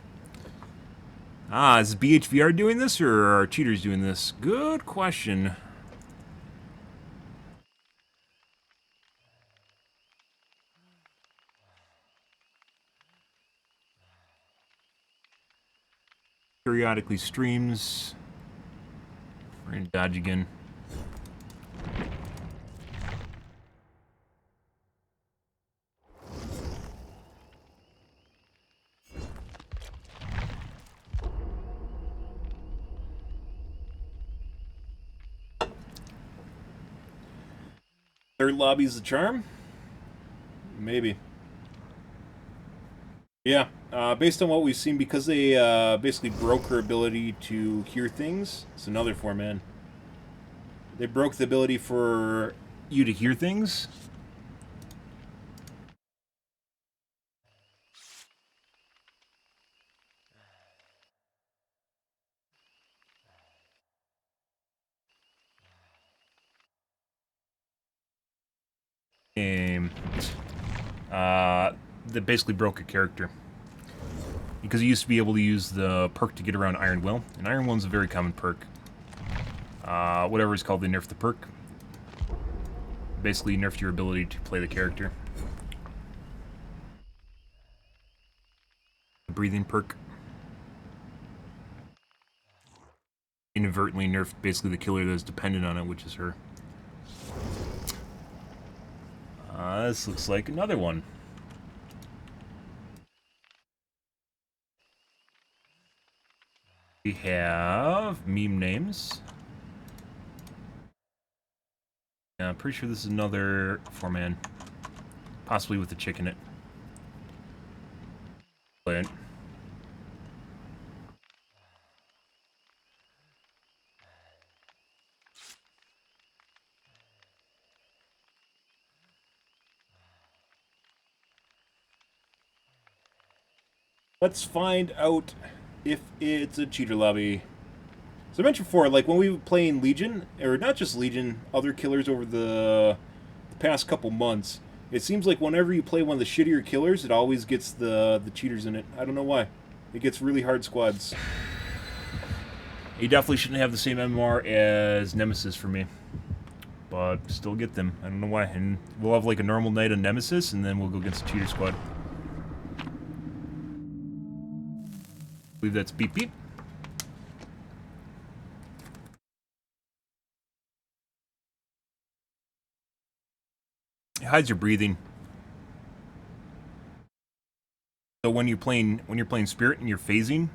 Is BHVR doing this, or are cheaters doing this? Good question. Periodically streams. We're gonna dodge again. Third lobby's the charm? Maybe. Yeah, based on what we've seen, because they basically broke her ability to hear things, it's another 4-man. They broke the ability for you to hear things. That basically broke a character. Because you used to be able to use the perk to get around Iron Will, and Iron Will's a very common perk. Whatever it's called, they nerfed the perk. Basically nerfed your ability to play the character. The breathing perk. Inadvertently nerfed basically the killer that is dependent on it, which is her. This looks like another one. We have meme names. Yeah, I'm pretty sure this is another 4-man. Possibly with the chick in it. But let's find out if it's a cheater lobby. So I mentioned before, like when we were playing Legion, or not just Legion, other killers over the past couple months, it seems like whenever you play one of the shittier killers, it always gets the cheaters in it. I don't know why. It gets really hard squads. You definitely shouldn't have the same MMR as Nemesis for me. But still get them. I don't know why. And we'll have like a normal night of Nemesis, and then we'll go against the cheater squad. believe that's beep beep. It hides your breathing. So when you're playing spirit and you're phasing,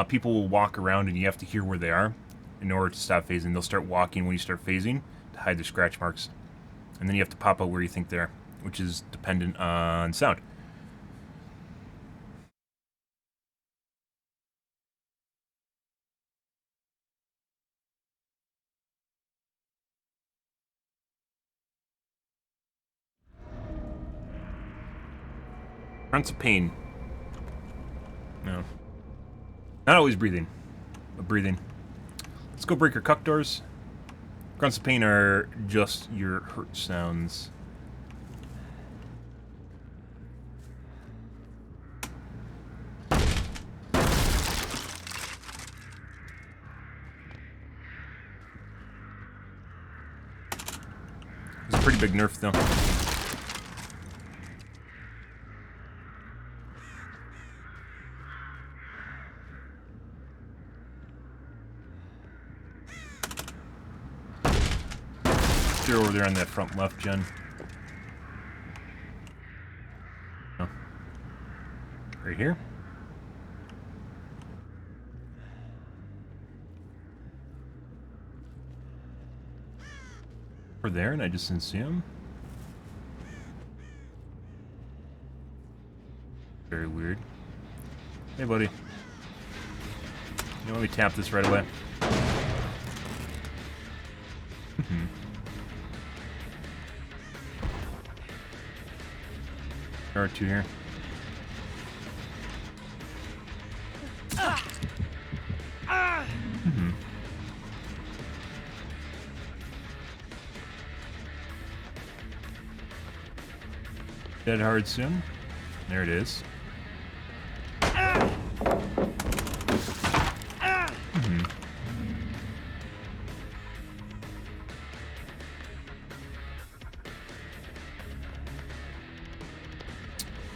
people will walk around and you have to hear where they are in order to stop phasing. They'll start walking when you start phasing to hide their scratch marks, and then you have to pop out where you think they are, which is dependent on sound. Grunts of pain. No. Not always breathing, but breathing. Let's go break your cuck doors. Grunts of pain are just your hurt sounds. It's a pretty big nerf, though. They're over there on that front left, Jen. Oh. Right here. Over there, and I just didn't see him. Very weird. Hey, buddy. You know, let me tap this right away. There are two here. Dead hard soon. There it is.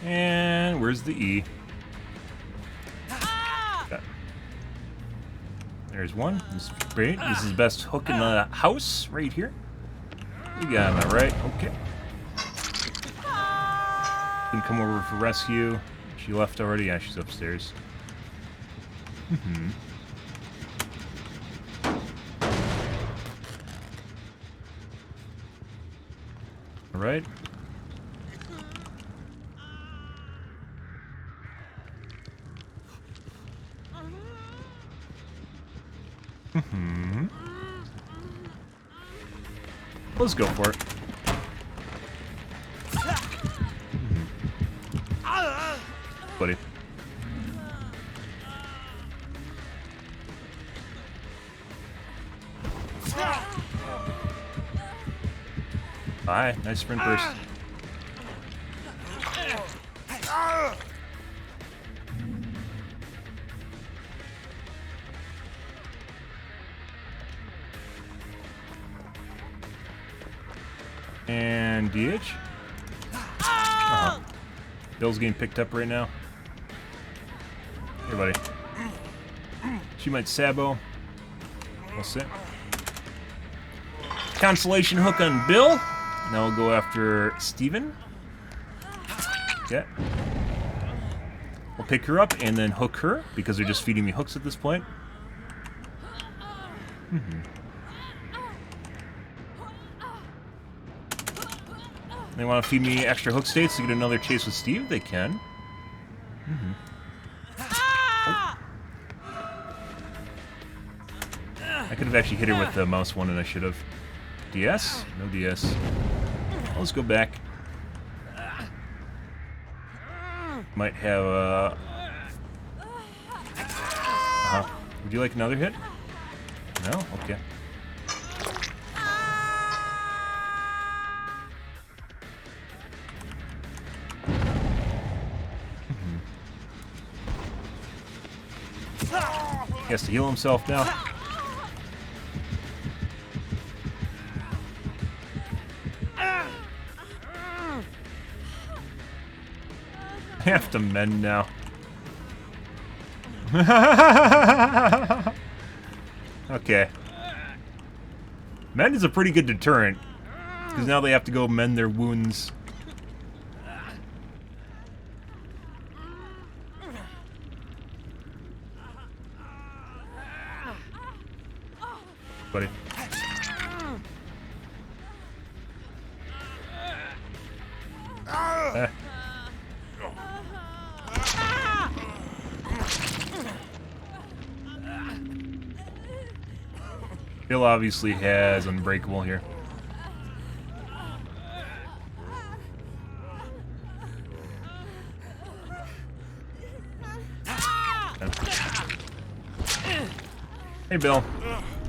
And where's the E? Okay. There's one. This is great. This is the best hook in the house right here. You got him, right? Okay. Can come over for rescue. She left already? Yeah, she's upstairs. Alright. Let's go for it. Buddy. Bye. Nice sprint burst. And DH. Bill's getting picked up right now. Here, buddy. She might sabo. We'll see. Constellation hook on Bill. Now we'll go after Steven. Okay. We'll pick her up and then hook her because they're just feeding me hooks at this point. They want to feed me extra hook states to get another chase with Steve? They can. Oh. I could have actually hit her with the mouse one and I should have. DS? No DS. Let's go back. Might have a... Would you like another hit? No? Okay. He has to heal himself now. I have to mend now. Okay. Mend is a pretty good deterrent. Because now they have to go mend their wounds. Buddy. Bill obviously has Unbreakable here. Hey Bill,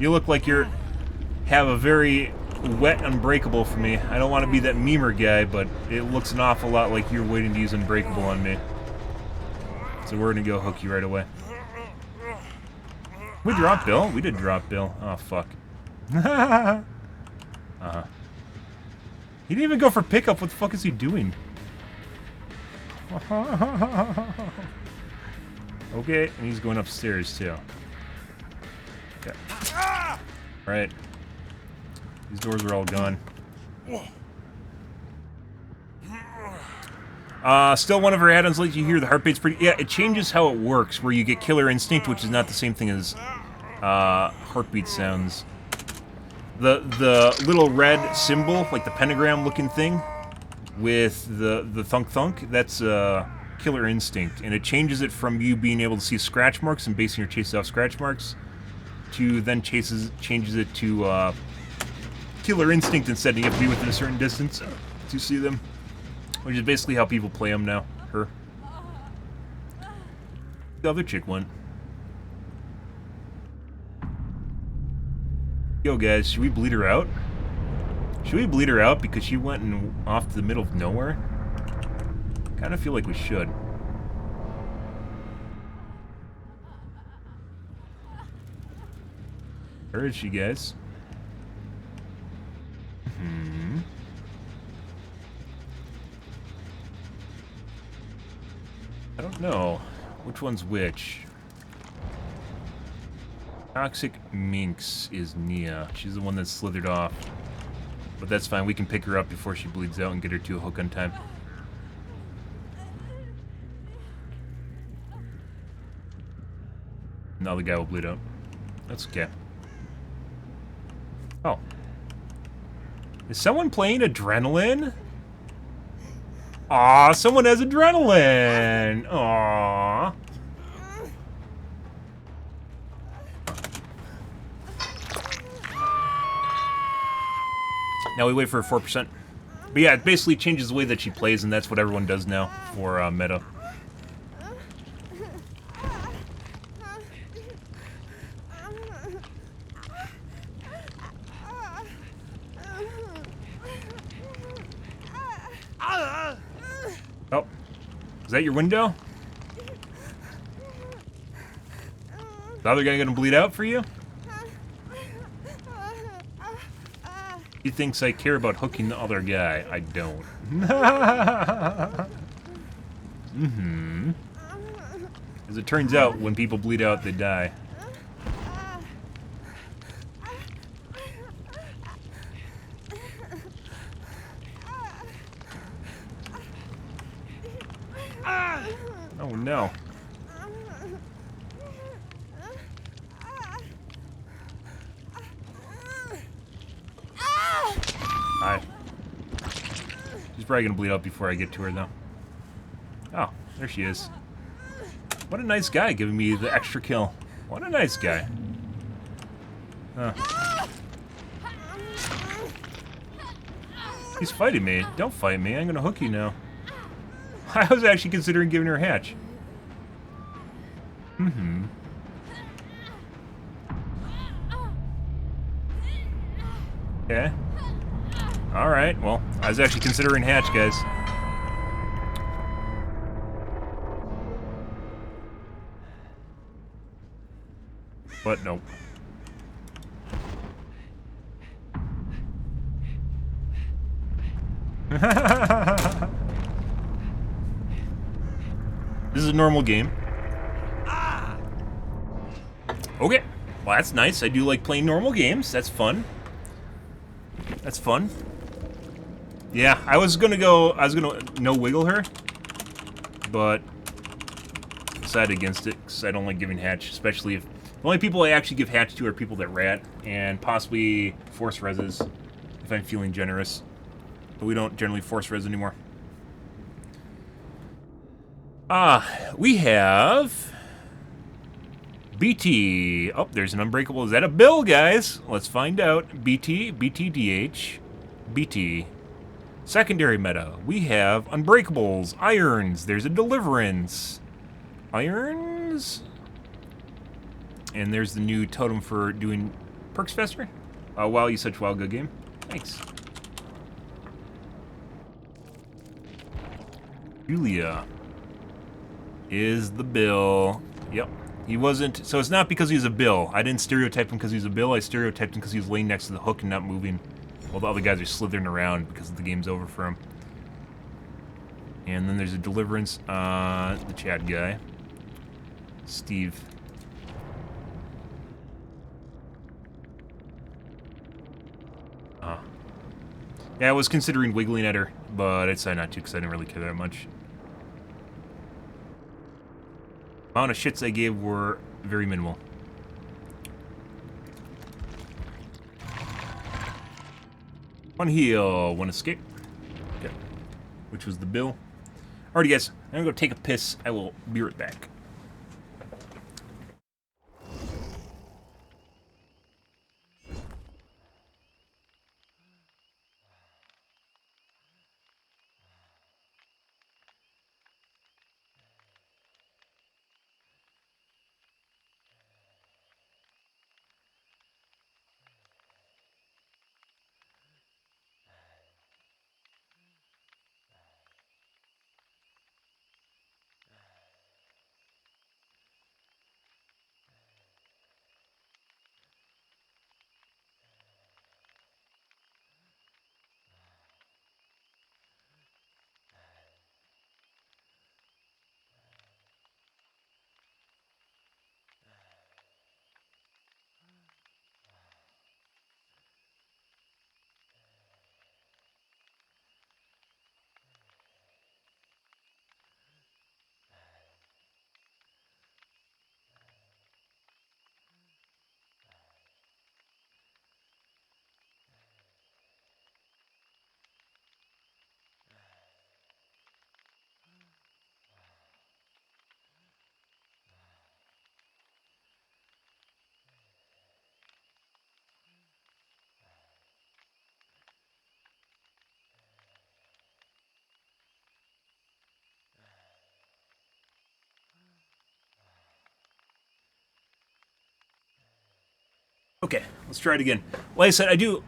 you look like you're have a very wet Unbreakable for me. I don't want to be that memer guy, but it looks an awful lot like you're waiting to use Unbreakable on me. So we're gonna go hook you right away. We dropped Bill? We did drop Bill. Oh, fuck. Uh-huh. He didn't even go for pickup. What the fuck is he doing? Okay, and he's going upstairs, too. Okay. Right. These doors are all gone. Still one of her add-ons lets you hear the heartbeat's pretty... Yeah, it changes how it works, where you get Killer Instinct, which is not the same thing as heartbeat sounds. The little red symbol, like the pentagram-looking thing, with the thunk-thunk, that's Killer Instinct. And it changes it from you being able to see scratch marks and basing your chase off scratch marks, to then changes it to Killer Instinct instead. You have to be within a certain distance to see them. Which is basically how people play them now. Her. The other chick went. Yo, guys, should we bleed her out? Should we bleed her out because she went off to the middle of nowhere? Kind of feel like we should. Where is she, guys? I don't know. Which one's which? Toxic Minx is Nia. She's the one that slithered off. But that's fine. We can pick her up before she bleeds out and get her to a hook on time. Now the guy will bleed out. That's okay. Oh. Is someone playing Adrenaline? Aw, someone has Adrenaline! Aw. Now we wait for a 4%. But yeah, it basically changes the way that she plays, and that's what everyone does now for meta. Oh. Is that your window? The other guy gonna bleed out for you? He thinks I care about hooking the other guy. I don't. As it turns out, when people bleed out, they die. Oh no. Hi. She's probably gonna bleed out before I get to her, though. Oh, there she is. What a nice guy giving me the extra kill. What a nice guy. Huh. He's fighting me. Don't fight me. I'm gonna hook you now. I was actually considering giving her a hatch. Okay. Alright, well, I was actually considering hatch, guys. But nope. This is a normal game. Okay. Well, that's nice. I do like playing normal games. That's fun. That's fun. Yeah, I was gonna no wiggle her, but decided against it because I don't like giving hatch, especially if the only people I actually give hatch to are people that rat and possibly force reses if I'm feeling generous. But we don't generally force res anymore. We have BT. Oh, there's an unbreakable. Is that a bill, guys? Let's find out. BT, BTDH, BT. Secondary meta. We have unbreakables, irons. There's a deliverance. Irons? And there's the new totem for doing perks faster. Wow, you such wild good game. Thanks. Julia is the bill. Yep. He wasn't. So it's not because he's a bill. I didn't stereotype him because he's a bill. I stereotyped him because he was laying next to the hook and not moving. While the other guys are slithering around because the game's over for him. And then there's a deliverance on the Chad guy. Steve. Yeah, I was considering wiggling at her, but I decided not to because I didn't really care that much. The amount of shits I gave were very minimal. One heal, one escape. Okay. Which was the bill. Alrighty, guys. I'm gonna go take a piss. I will be right back. Okay, let's try it again. Like I said, I do.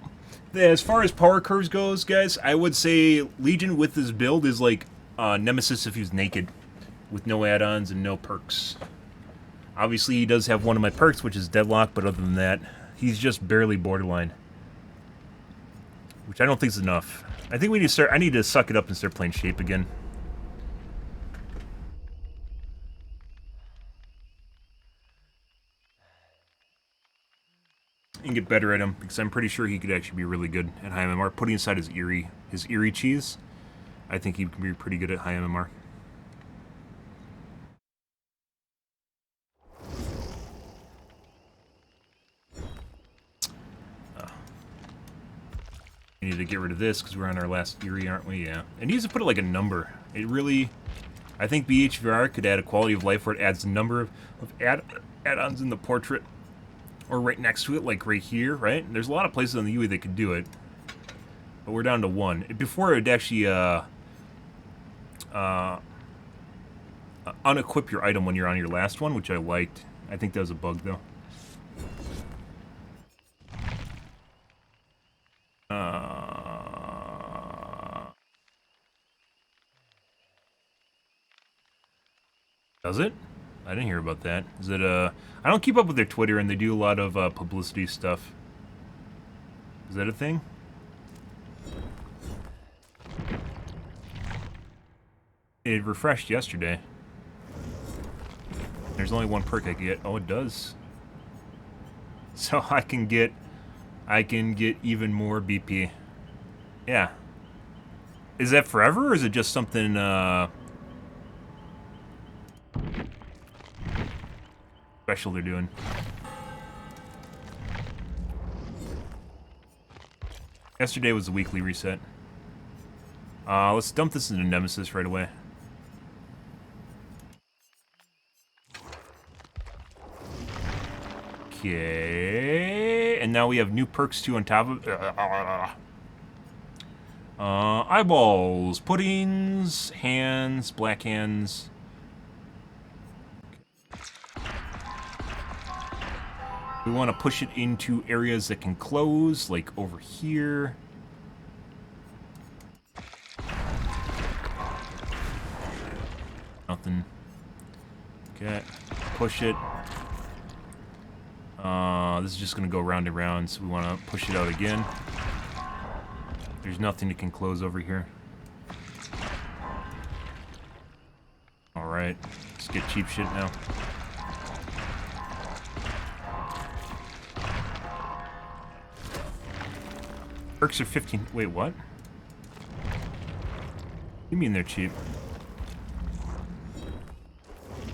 As far as power curves goes, guys, I would say Legion with his build is like Nemesis if he was naked, with no add-ons and no perks. Obviously, he does have one of my perks, which is Deadlock, but other than that, he's just barely borderline. Which I don't think is enough. I think we need to start. I need to suck it up and start playing Shape again. And get better at him, because I'm pretty sure he could actually be really good at high MMR. Putting aside his eerie cheese, I think he can be pretty good at high MMR. We need to get rid of this because we're on our last eerie, aren't we? Yeah. It needs to put it like a number. It really, I think BHVR could add a quality of life where it adds a number of add-ons in the portrait. Or right next to it, like right here, right? There's a lot of places on the UE that could do it. But we're down to one. Before it would actually unequip your item when you're on your last one, which I liked. I think that was a bug, though. Does it? I didn't hear about that. Is it, I don't keep up with their Twitter, and they do a lot of, publicity stuff. Is that a thing? It refreshed yesterday. There's only one perk I can get. Oh, it does. So I can get even more BP. Yeah. Is that forever, or is it just something special they're doing? Yesterday was the weekly reset. Let's dump this into Nemesis right away. Okay, and now we have new perks too on top of. Eyeballs, puddings, hands, black hands. We want to push it into areas that can close, like over here. Nothing. Okay, push it. This is just going to go round and round, so we want to push it out again. There's nothing that can close over here. Alright, let's get cheap shit now. Perks are 15. Wait, what? You mean they're cheap?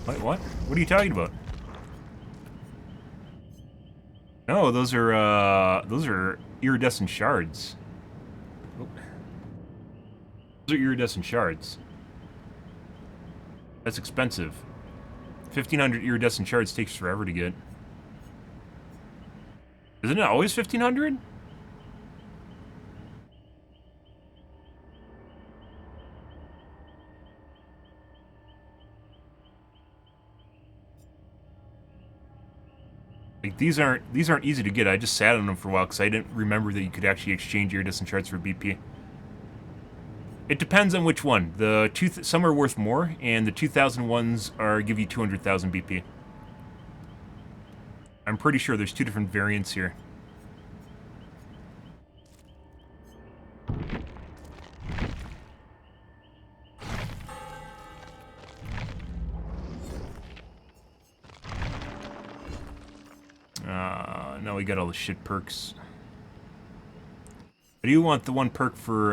Wait, what? What are you talking about? No, those are iridescent shards. Oh. Those are iridescent shards. That's expensive. 1,500 iridescent shards takes forever to get. Isn't it always 1,500? Like these aren't easy to get. I just sat on them for a while because I didn't remember that you could actually exchange iridescent shards for BP. It depends on which one. Some are worth more, and the 2,000 ones give you 200,000 BP. I'm pretty sure there's two different variants here. Now we got all the shit perks. I do want the one perk for,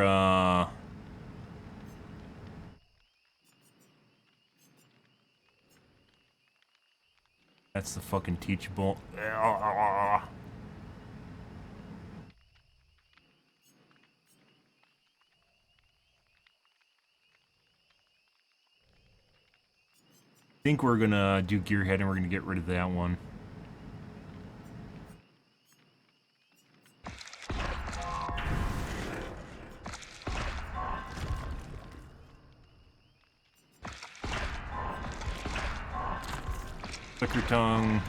that's the fucking teachable. I think we're gonna do Gearhead and we're gonna get rid of that one. Flicker tongue,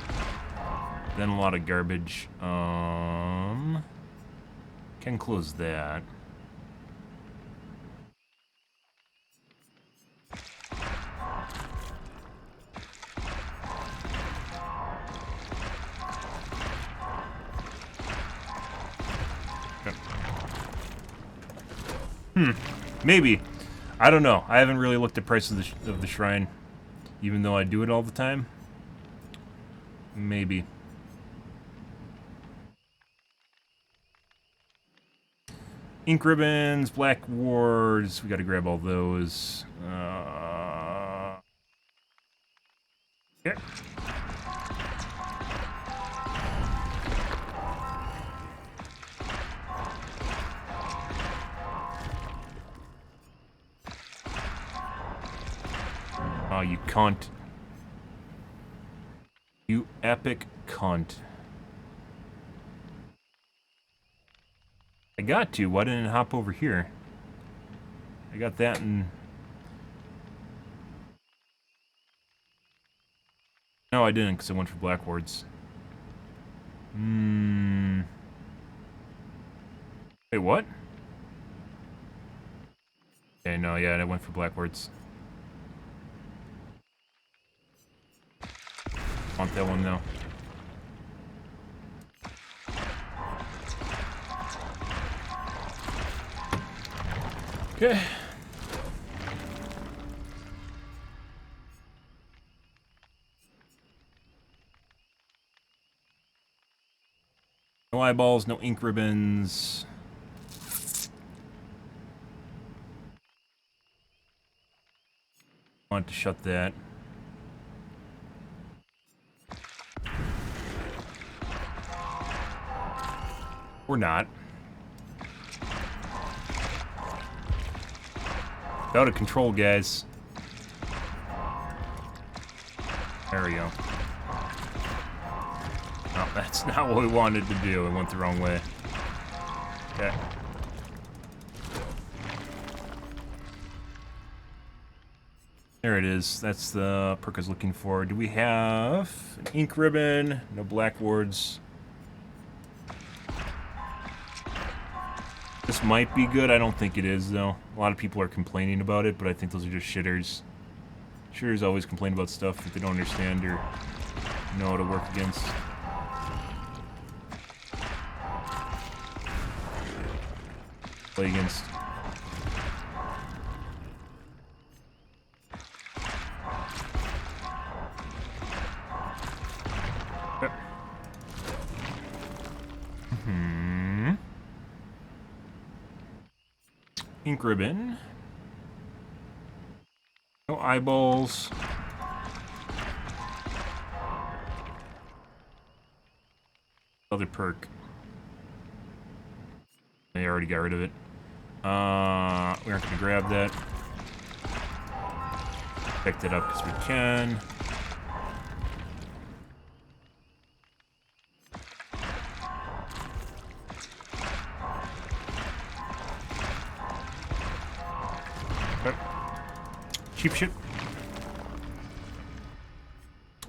then a lot of garbage. Can close that. Maybe. I don't know. I haven't really looked at prices of the shrine, even though I do it all the time. Maybe. Ink ribbons, black wards. We got to grab all those. Okay. Oh, you cunt. You epic cunt. I got to. Why didn't it hop over here? I got that and... No, I didn't, because I went for black wards. Wait, what? Okay, no, yeah, I went for black wards. Want that one now. Okay. No eyeballs, no ink ribbons. I want to shut that. Or not. Out of control, guys. There we go. No, that's not what we wanted to do. It went the wrong way. Okay. There it is. That's the perk I was looking for. Do we have an ink ribbon? No blackboards. This might be good. I don't think it is, though. A lot of people are complaining about it, but I think those are just shitters. Shitters always complain about stuff that they don't understand or know how to work against. Play against. Okay. Ink ribbon. No eyeballs. Other perk. They already got rid of it. We aren't going to grab that. Picked it up because we can. Okay. Cheap shit.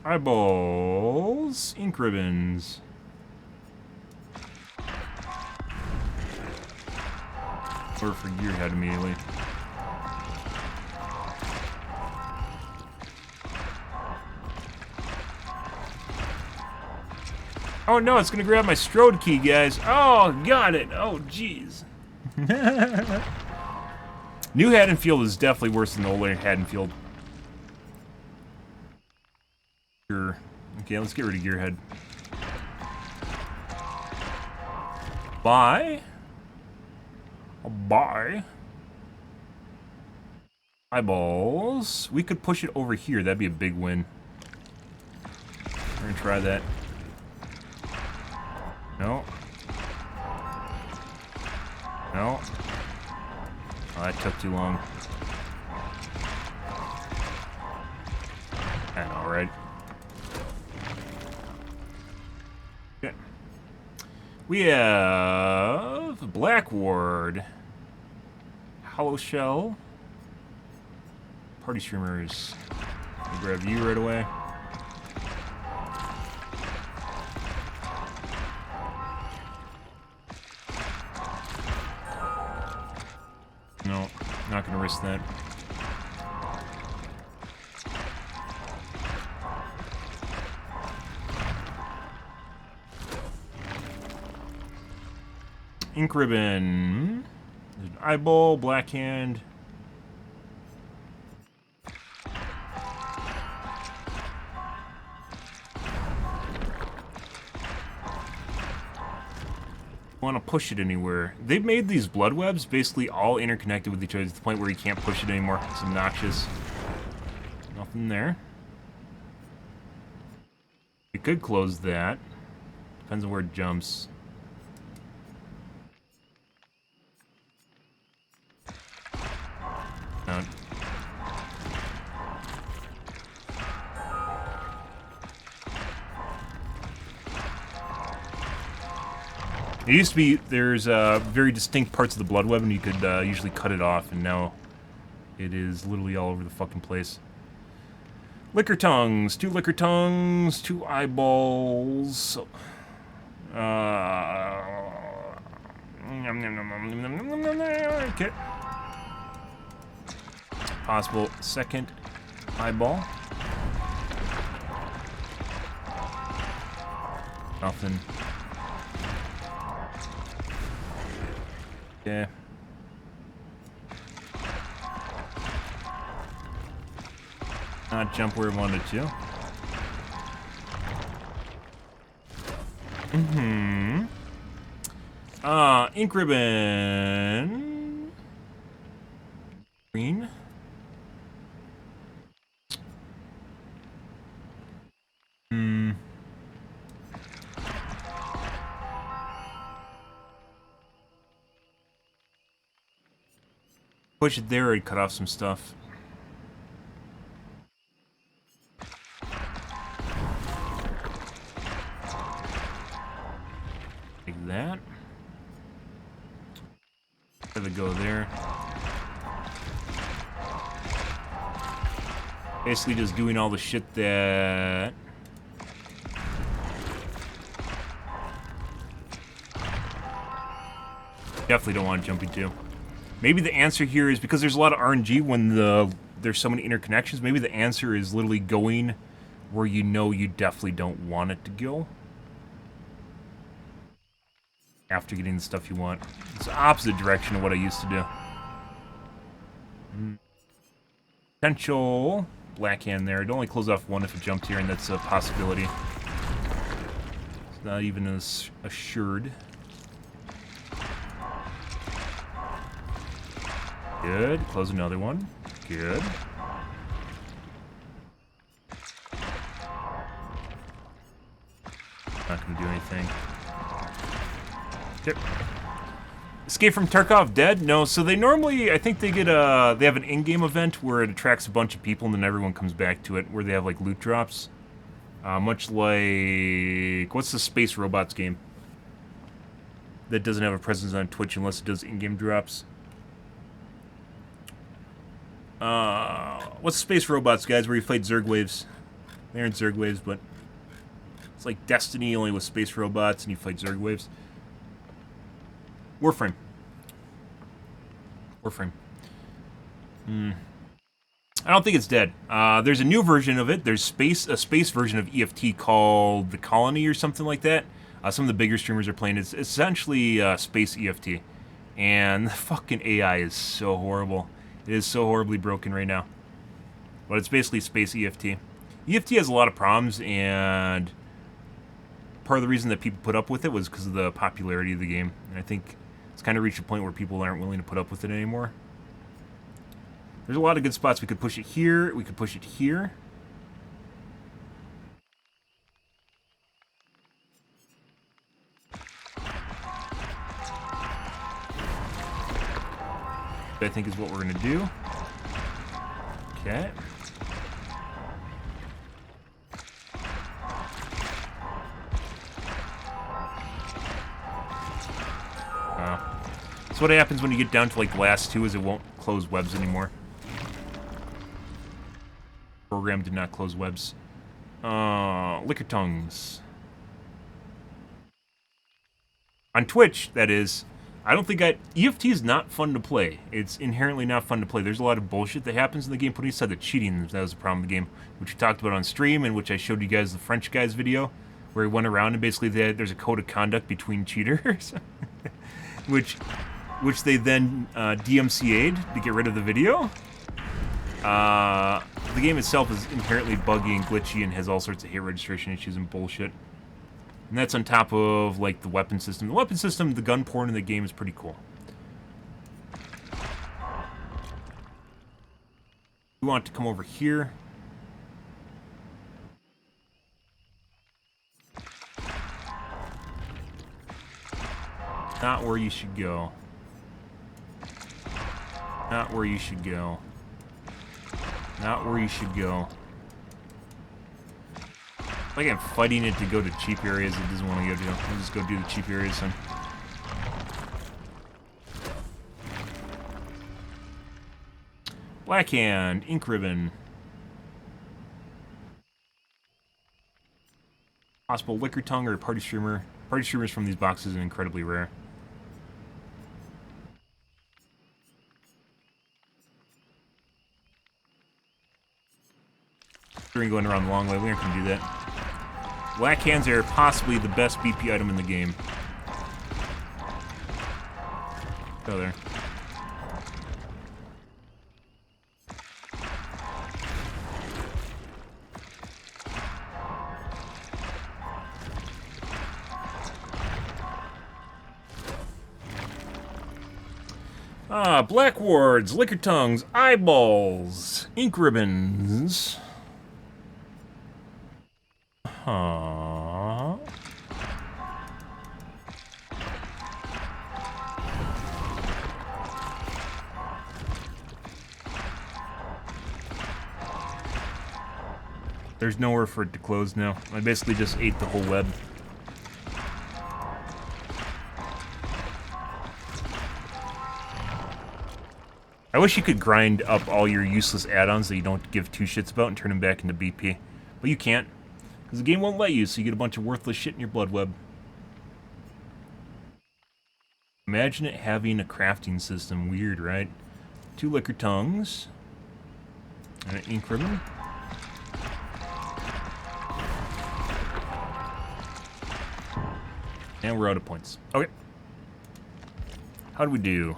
Eyeballs. Ink ribbons. Or for gearhead immediately. Oh no, it's gonna grab my strode key, guys. Oh, got it. Oh, jeez. New Haddonfield is definitely worse than the old Haddonfield. Sure. Okay, let's get rid of gearhead. Bye. Bye. Eyeballs. We could push it over here. That'd be a big win. We're gonna try that. No. No. Oh, that took too long. I know, right? Okay. We have Black Ward. Hollow Shell. Party Streamers. I'll grab you right away. No, not gonna risk that. Ink ribbon. There's an eyeball, black hand. Want to push it anywhere. They've made these blood webs basically all interconnected with each other to the point where you can't push it anymore. It's obnoxious. Nothing there. We could close that. Depends on where it jumps. No. It used to be, there's very distinct parts of the blood web and you could usually cut it off, and now it is literally all over the fucking place. Liquor tongues, 2 liquor tongues, 2 eyeballs. Okay. Possible second eyeball. Nothing. Yeah. Not jump where we wanted to. Ink ribbon. Green. Push it there, it'd cut off some stuff. Like that. Let it go there. Basically just doing all the shit that... Definitely don't want to jump into. Maybe the answer here is because there's a lot of RNG when there's so many interconnections. Maybe the answer is literally going where you know you definitely don't want it to go. After getting the stuff you want. It's the opposite direction of what I used to do. Potential black hand there. It'd only close off one if it jumped here, and that's a possibility. It's not even as assured. Good. Close another one. Good. Not gonna do anything. Yep. Escape from Tarkov dead? No, so they normally, I think they get they have an in-game event where it attracts a bunch of people and then everyone comes back to it, where they have like loot drops. Much like, what's the Space Robots game? That doesn't have a presence on Twitch unless it does in-game drops. What's Space Robots, guys, where you fight Zerg waves? They aren't Zerg waves, but it's like Destiny only with space robots and you fight Zerg waves. Warframe. Warframe. I don't think it's dead. There's a new version of it. There's a space version of EFT called The Colony or something like that. Some of the bigger streamers are playing it. It's essentially space EFT. And the fucking AI is so horrible. It is so horribly broken right now. But it's basically space EFT. EFT has a lot of problems, and part of the reason that people put up with it was because of the popularity of the game. And I think it's kind of reached a point where people aren't willing to put up with it anymore. There's a lot of good spots. We could push it here. We could push it here. I think is what we're going to do. Okay. So what happens when you get down to like the last two is it won't close webs anymore. Program did not close webs. Liquor tongues. On Twitch, that is. I don't think EFT is not fun to play. It's inherently not fun to play. There's a lot of bullshit that happens in the game. Putting aside the cheating, that was the problem in the game, which we talked about on stream, and which I showed you guys the French guy's video, where he went around and basically there's a code of conduct between cheaters, which they then DMCA'd to get rid of the video. The game itself is inherently buggy and glitchy and has all sorts of hate registration issues and bullshit. And that's on top of, like, the weapon system. The weapon system, the gun porn in the game is pretty cool. We want to come over here. Not where you should go. Not where you should go. Not where you should go. Like I'm fighting it to go to cheap areas it doesn't want to go to. I'll just go do the cheap areas then. Black hand, ink ribbon. Possible liquor tongue or party streamer. Party streamers from these boxes are incredibly rare. We're going around the long way. We aren't going to do that. Black hands are possibly the best BP item in the game. Go there. Black wards, liquor tongues, eyeballs, ink ribbons. Huh. There's nowhere for it to close now. I basically just ate the whole web. I wish you could grind up all your useless add-ons that you don't give two shits about and turn them back into BP. But you can't, because the game won't let you, so you get a bunch of worthless shit in your blood web. Imagine it having a crafting system. Weird, right? 2 liquor tongues. And an ink ribbon. And we're out of points. Okay. How do we do?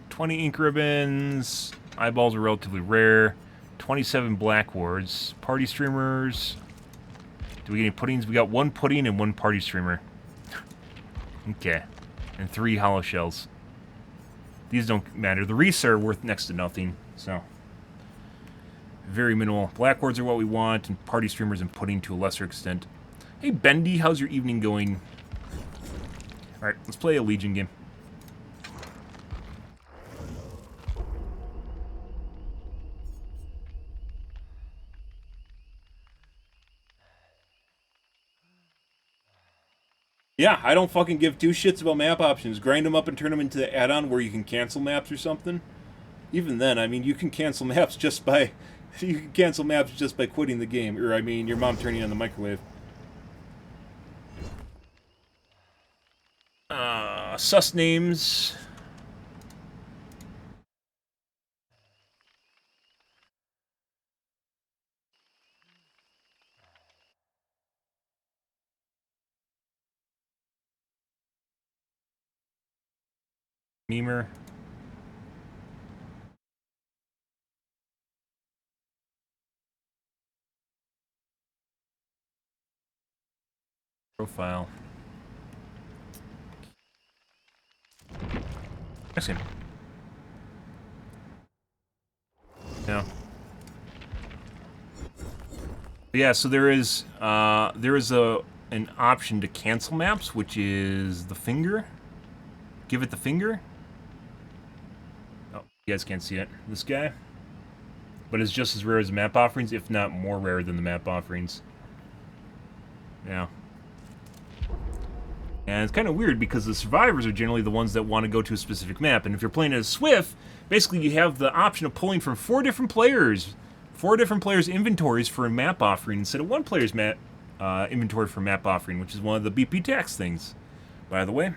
20 ink ribbons. Eyeballs are relatively rare. 27 black wards. Party streamers. Do we get any puddings? We got 1 pudding and 1 party streamer. Okay. And 3 hollow shells. These don't matter. The wreaths are worth next to nothing, so very minimal. Black wards are what we want, and party streamers and pudding to a lesser extent. Hey, Bendy, how's your evening going? Alright, let's play a Legion game. Yeah, I don't fucking give two shits about map options. Grind them up and turn them into the add-on where you can cancel maps or something. Even then, I mean, you can cancel maps just by... You can cancel maps just by quitting the game. Or, I mean, your mom turning on the microwave. Sus names. Memer. Profile. Next game. Yeah. Yeah, so there is an option to cancel maps, which is the finger. Give it the finger. Oh, you guys can't see it. This guy. But it's just as rare as the map offerings, if not more rare than the map offerings. Yeah. And it's kind of weird because the survivors are generally the ones that want to go to a specific map. And if you're playing as Swift, basically you have the option of pulling from 4 different players. 4 different players' inventories for a map offering instead of 1 player's inventory for map offering, which is one of the BP tax things, by the way.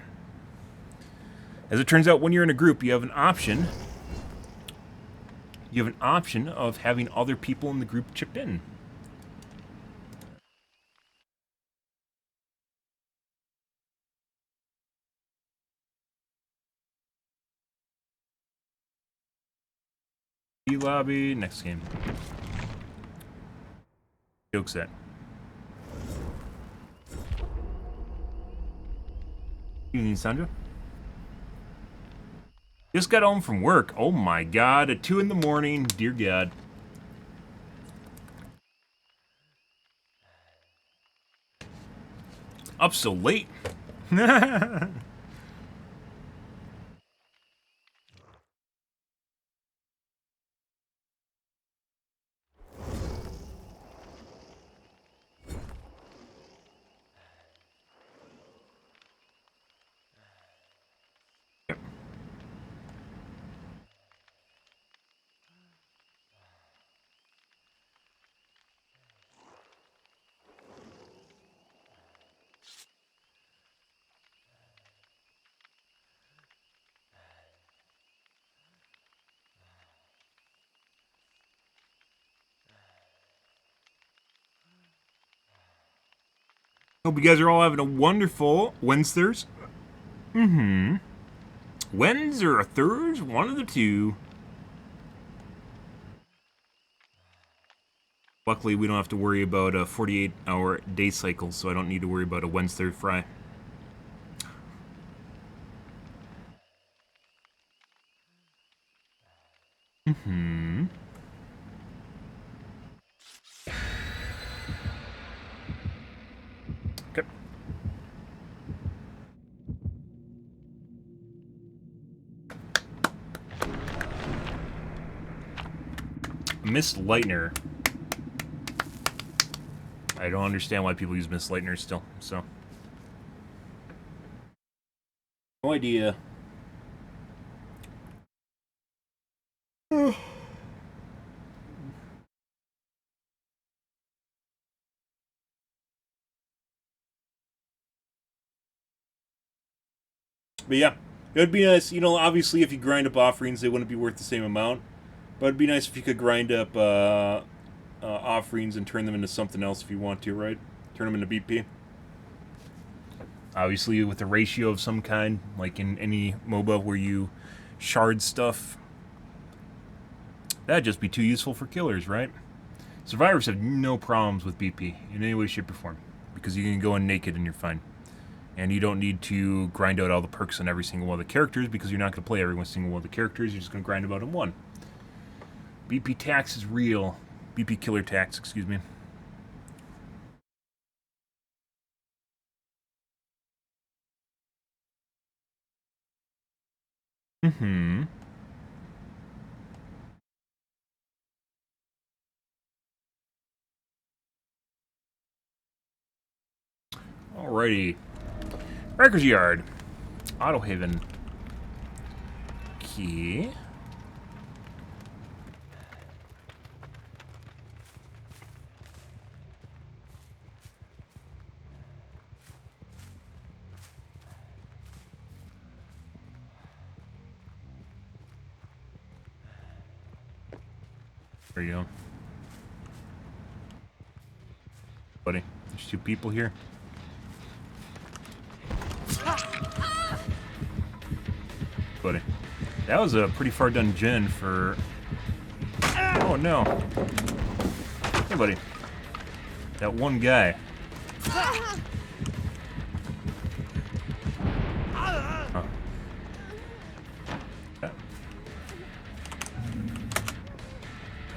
As it turns out, when you're in a group, you have an option. You have an option of having other people in the group chip in. Lobby, next game. Joke set. Evening, Sandra. Just got home from work. Oh my god, at 2 in the morning. Dear God. Up so late. Hope you guys are all having a wonderful Wednesdays. Wednesdays or a Thursday, one of the two. Luckily, we don't have to worry about a 48-hour day cycle, so I don't need to worry about a Wednesday fry. Mm-hmm. Okay. Miss Lightner. I don't understand why people use Miss Lightner still, so. No idea. But yeah, it would be nice, you know, obviously if you grind up offerings, they wouldn't be worth the same amount. But it'd be nice if you could grind up offerings and turn them into something else if you want to, right? Turn them into BP. Obviously with a ratio of some kind, like in any MOBA where you shard stuff. That'd just be too useful for killers, right? Survivors have no problems with BP in any way, shape, or form. Because you can go in naked and you're fine. And you don't need to grind out all the perks on every single one of the characters because you're not going to play every single one of the characters. You're just going to grind them out in one. BP tax is real. BP killer tax, excuse me. Mm-hmm. Alrighty. Riker's Yard. Auto Haven. Key. There you go. Buddy, there's two people here. Buddy. That was a pretty far done gen for... Oh no. Hey buddy. That one guy. Huh.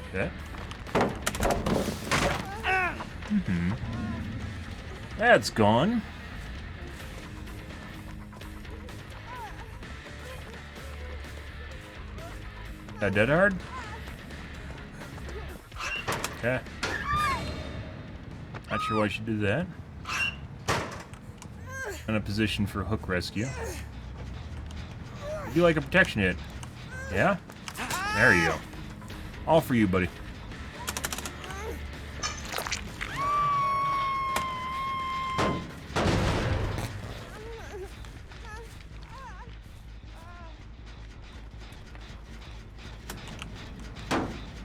Okay. Mm-hmm. That's gone. That dead hard? Okay. Not sure why I should do that. In a position for hook rescue. Would you like a protection hit? Yeah? There you go. All for you, buddy.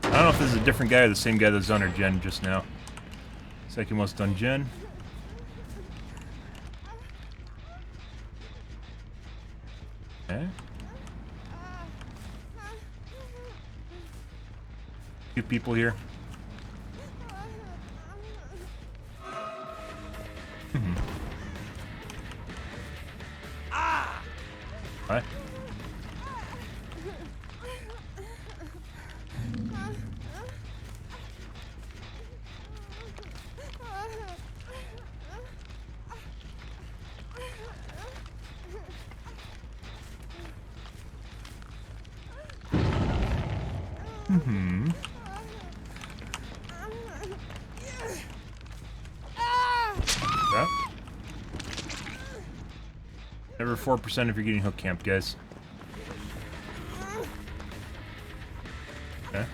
I don't know if this is a different guy or the same guy that was on our gen just now. Second most done gen. Okay. Two people here. What? Mm-hmm. Yeah. Never 4% if you're getting hook camped, guys. Okay.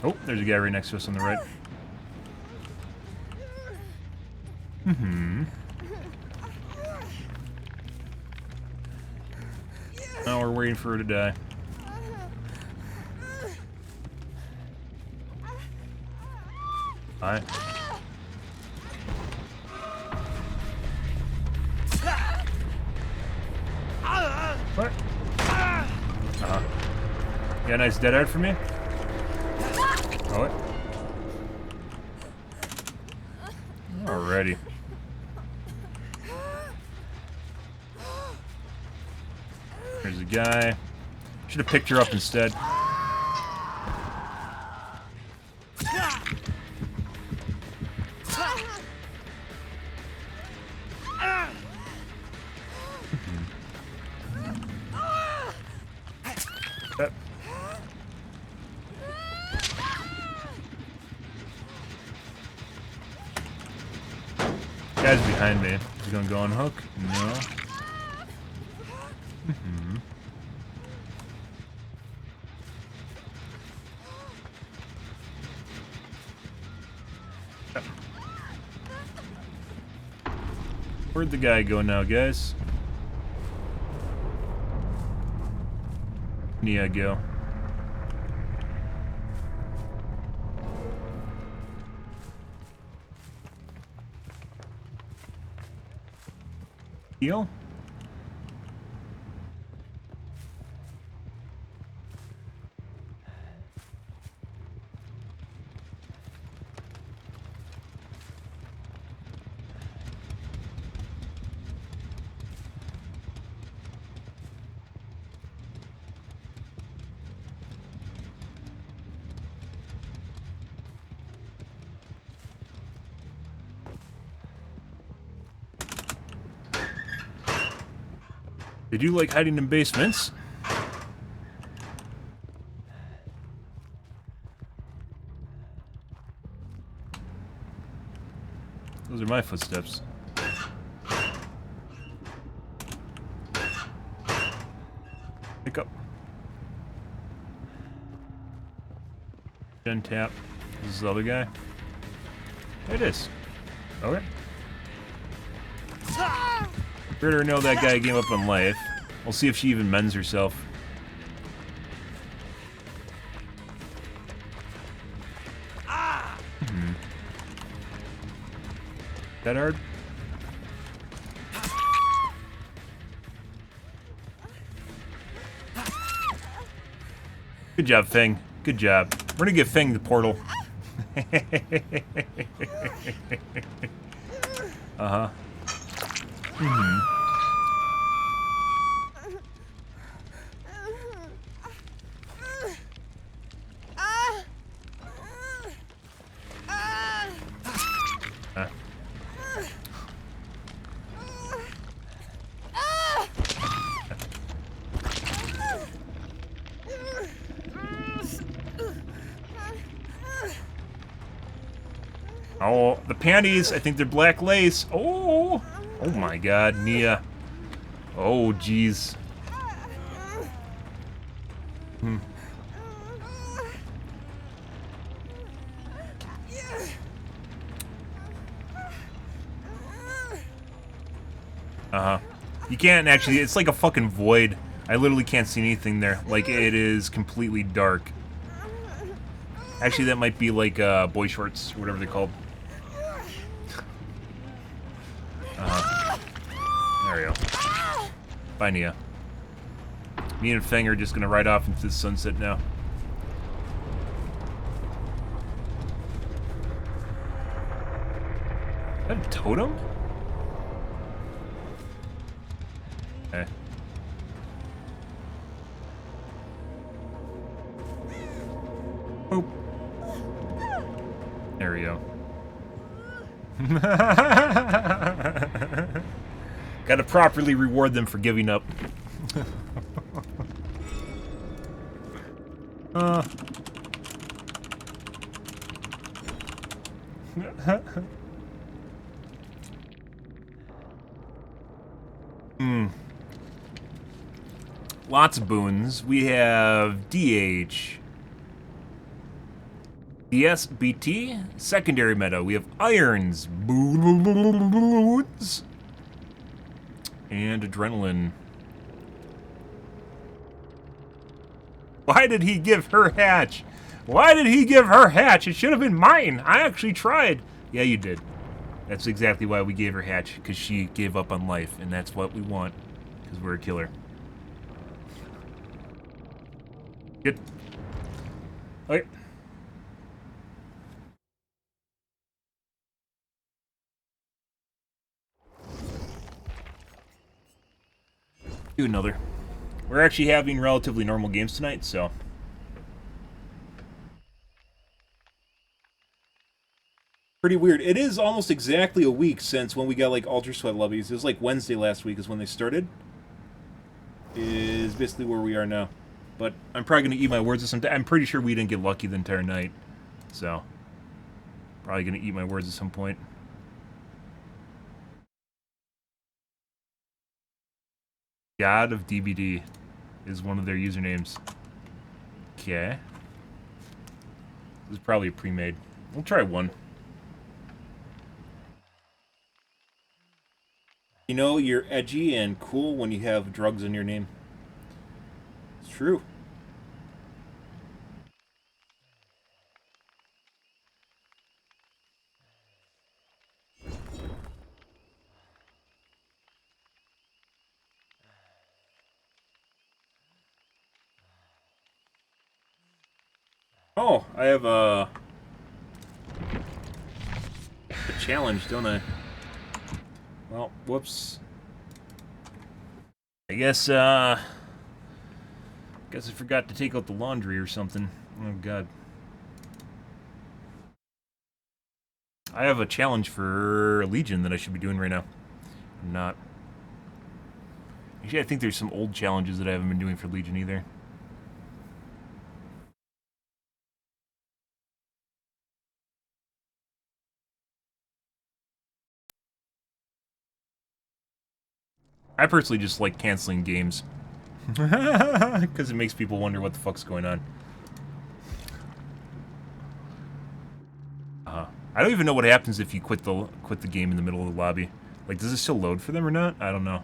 Oh, there's a guy right next to us on the right. Mm-hmm. Now we're waiting for her to die. Hi. got a nice dead art for me? Oh, it. Alrighty. There's a guy. Should have picked her up instead. Guy's behind me. Is he gonna go on hook? No. Where'd the guy go now, guys? Nia go. Heal? Did you like hiding in basements? Those are my footsteps. Pick up. Gen tap. This is the other guy. There it is. Okay. Better know that guy gave up on life. We'll see if she even mends herself. That hard? Good job, Feng. Good job. We're gonna give Feng the portal. Uh-huh. Oh, the panties, I think they're black lace. Oh! Oh my god, Nia. Oh, jeez. Uh-huh. You can't actually, it's like a fucking void. I literally can't see anything there. Like, it is completely dark. Actually, that might be like boy shorts, or whatever they're called. There we go. Bye, Nia. Me and Feng are just gonna ride off into the sunset now. Is that a totem? Okay. Boop. There we go. Gotta properly reward them for giving up. Lots of boons. We have DH. DSBT, secondary meta. We have irons, boons, and adrenaline. Why did he give her hatch? Why did he give her hatch? It should have been mine. I actually tried. Yeah, you did. That's exactly why we gave her hatch, because she gave up on life, and that's what we want, because we're a killer. Good. Okay. Do another. We're actually having relatively normal games tonight, so. Pretty weird. It is almost exactly a week since when we got like Ultra Sweat lobbies. It was like Wednesday last week is when they started. Is basically where we are now. But I'm probably going to eat my words at some time. I'm pretty sure we didn't get lucky the entire night. So, probably going to eat my words at some point. God of DBD is one of their usernames. Okay. This is probably a pre-made. We'll try one. You know, you're edgy and cool when you have drugs in your name. It's true. Oh, I have a challenge, don't I? Well, whoops. I guess I forgot to take out the laundry or something. Oh god. I have a challenge for Legion that I should be doing right now. I'm not. Actually, I think there's some old challenges that I haven't been doing for Legion either. I personally just like canceling games. Because it makes people wonder what the fuck's going on. I don't even know what happens if you quit the game in the middle of the lobby. Like, does it still load for them or not? I don't know.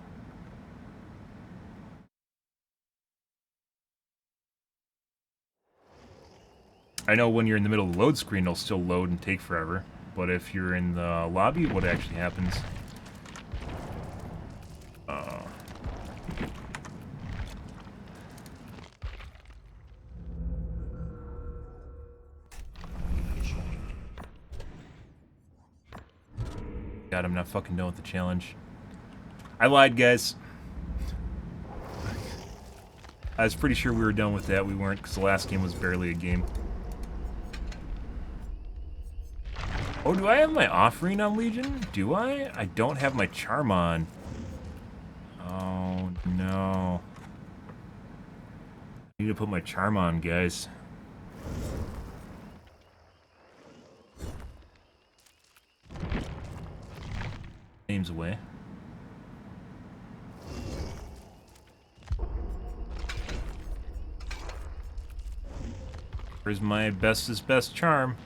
I know when you're in the middle of the load screen, it'll still load and take forever. But if you're in the lobby, what actually happens? God, I'm not fucking done with the challenge. I lied, guys. I was pretty sure we were done with that. We weren't, because the last game was barely a game. Oh, do I have my offering on Legion? Do I? I don't have my charm on. Oh, no. I need to put my charm on, guys. Name's away. Where's my bestest best charm?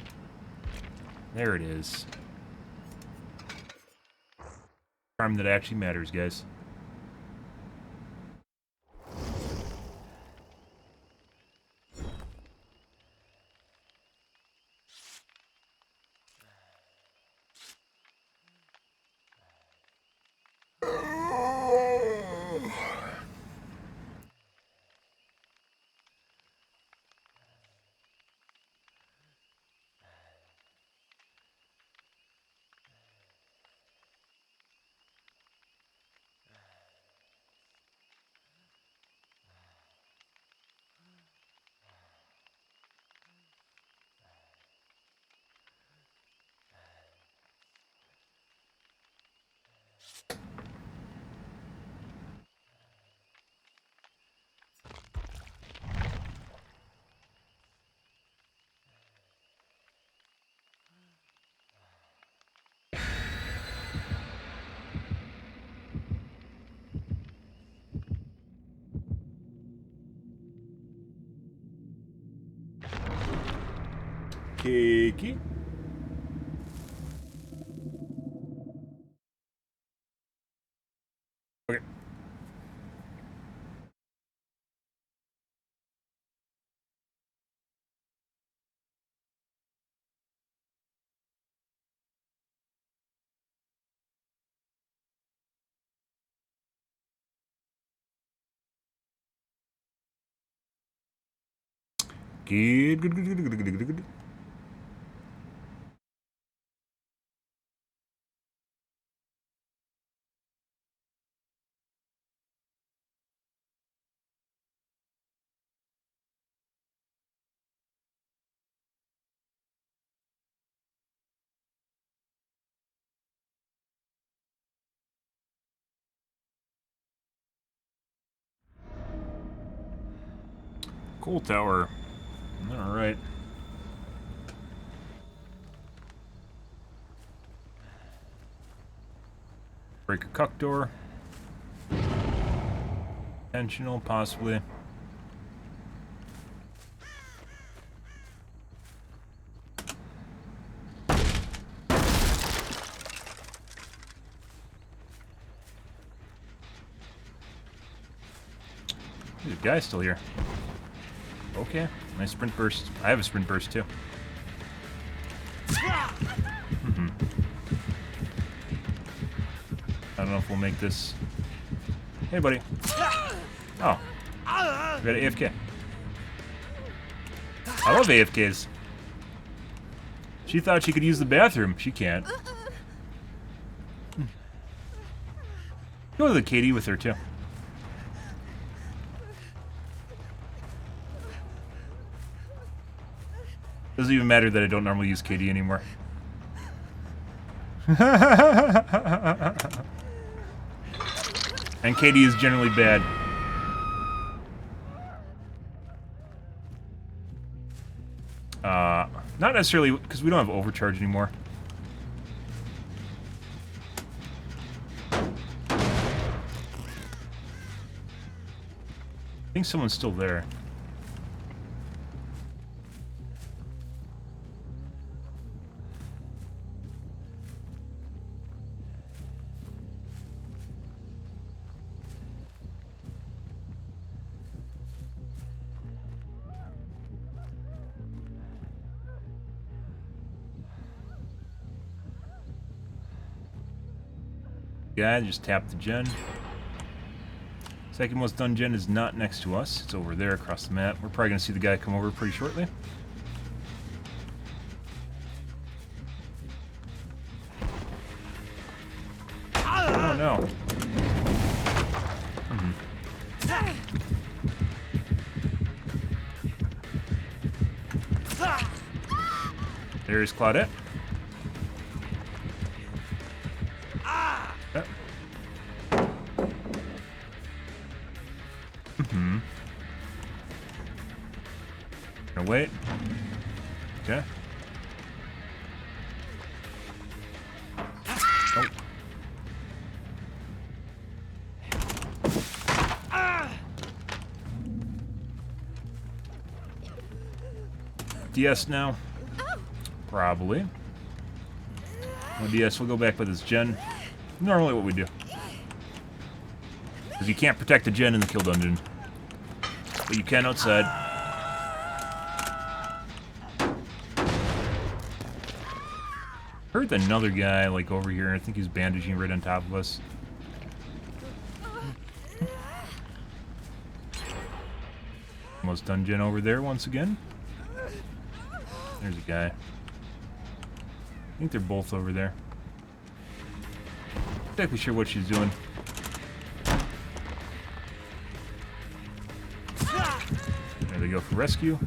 There it is. Charm that actually matters, guys. Kiki. Okay. Good, good, good, good, good, good, good, good. Coal tower. Alright. Break a cuck door. Intentional, possibly. There's a guy still here. Okay, nice sprint burst. I have a sprint burst too. I don't know if we'll make this. Hey, buddy. Oh, we got an AFK. I love AFKs. She thought she could use the bathroom. She can't. Go to the Katie with her too. Doesn't even matter that I don't normally use Katie anymore. And Katie is generally bad. Not necessarily, because we don't have overcharge anymore. I think someone's still there. Guy just tapped the gen. Second most done gen is not next to us. It's over there across the map. We're probably going to see the guy come over pretty shortly. Oh no. There's Claudette. Wait. Okay. Oh. DS now? Probably. No DS, we'll go back with this gen. Normally what we do. Because you can't protect the gen in the kill dungeon. But you can outside. Heard another guy, like, over here. I think he's bandaging right on top of us. Almost done gen over there once again. There's a guy. I think they're both over there. Not exactly sure what she's doing. There they go for rescue.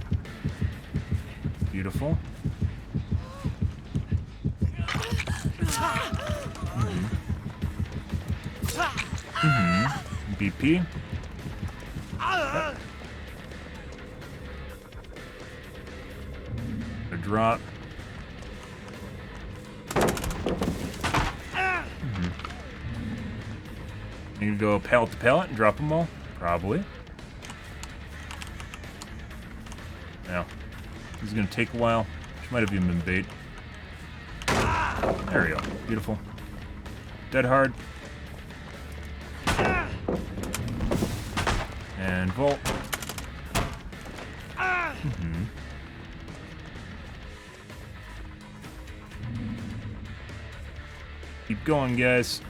Beautiful. BP. Yep. A drop. You can go pallet to pallet and drop them all? Probably. Now, this is going to take a while. She might have even been bait. There we go. Beautiful. Dead hard. And Volt. Keep going, guys.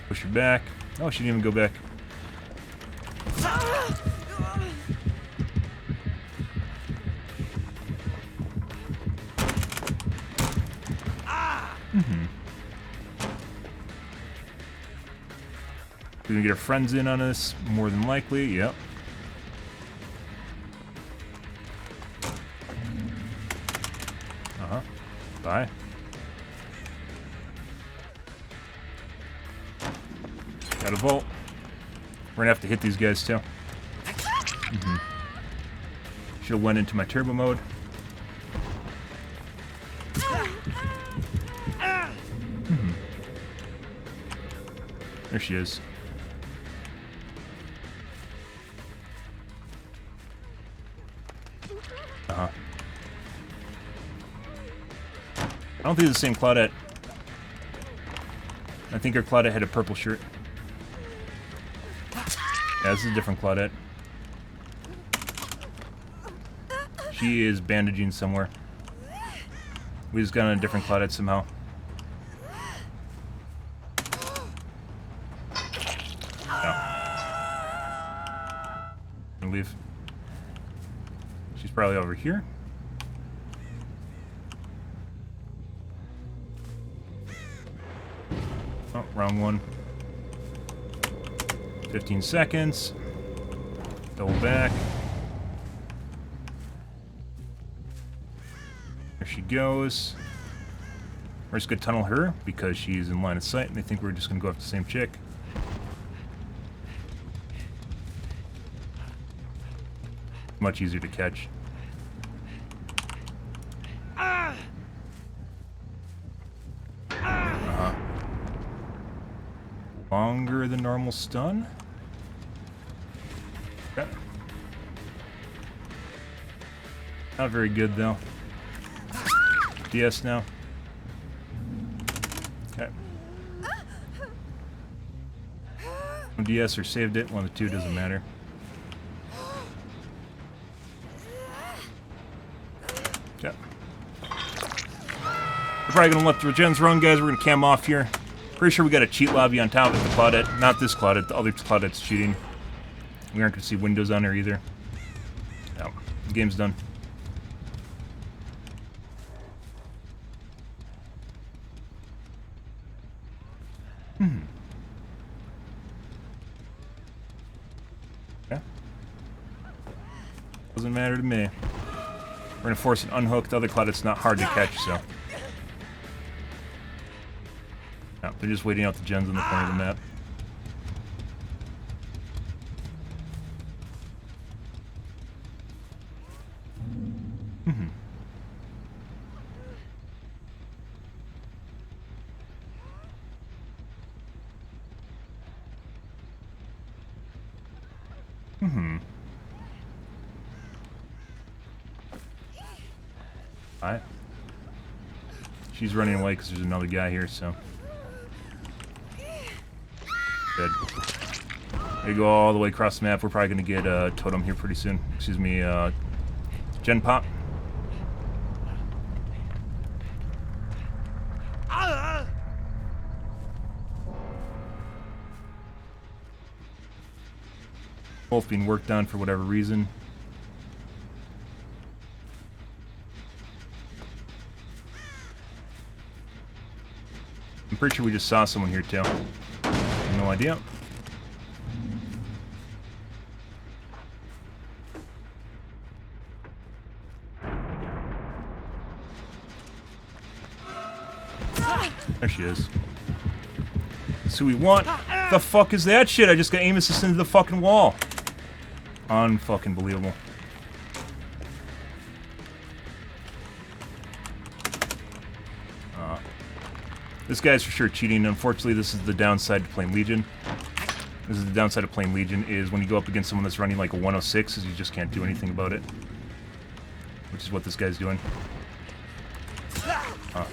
Push her back. Oh, she didn't even go back. We're gonna get our friends in on this, more than likely. Yep. Bye. Got a vault. We're gonna have to hit these guys too. Should have went into my turbo mode. There she is. I don't think it's the same Claudette. I think her Claudette had a purple shirt. Yeah, this is a different Claudette. She is bandaging somewhere. We just got on a different Claudette somehow. No. Leave. She's probably over here. Oh, wrong one. 15 seconds. Double back. There she goes. We're just gonna tunnel her because she's in line of sight and they think we're just gonna go after the same chick. Much easier to catch. Longer than normal stun. Okay. Not very good though. DS now. Okay. DS or saved it. One of the two, doesn't matter. Okay. We're probably gonna let the gens run, guys. We're gonna cam off here. Pretty sure we got a cheat lobby on top of the Claudette. Not this Claudette, the other Claudette's cheating. We aren't gonna see windows on her either. No, the game's done. Yeah. Doesn't matter to me. We're gonna force an unhook. The other Claudette's not hard to catch, so. No, they're just waiting out the gens on the corner of the map. Alright. She's running away because there's another guy here, so. Good. They go all the way across the map. We're probably going to get a totem here pretty soon. Excuse me, gen pop. Both being worked on for whatever reason. I'm pretty sure we just saw someone here too. No idea. There she is. That's who we want. The fuck is that shit? I just got aim assist into the fucking wall. Unfucking believable. This guy's for sure cheating. Unfortunately, this is the downside to playing Legion. This is the downside of playing Legion, is when you go up against someone that's running like a 106, is you just can't do anything about it. Which is what this guy's doing. Oh.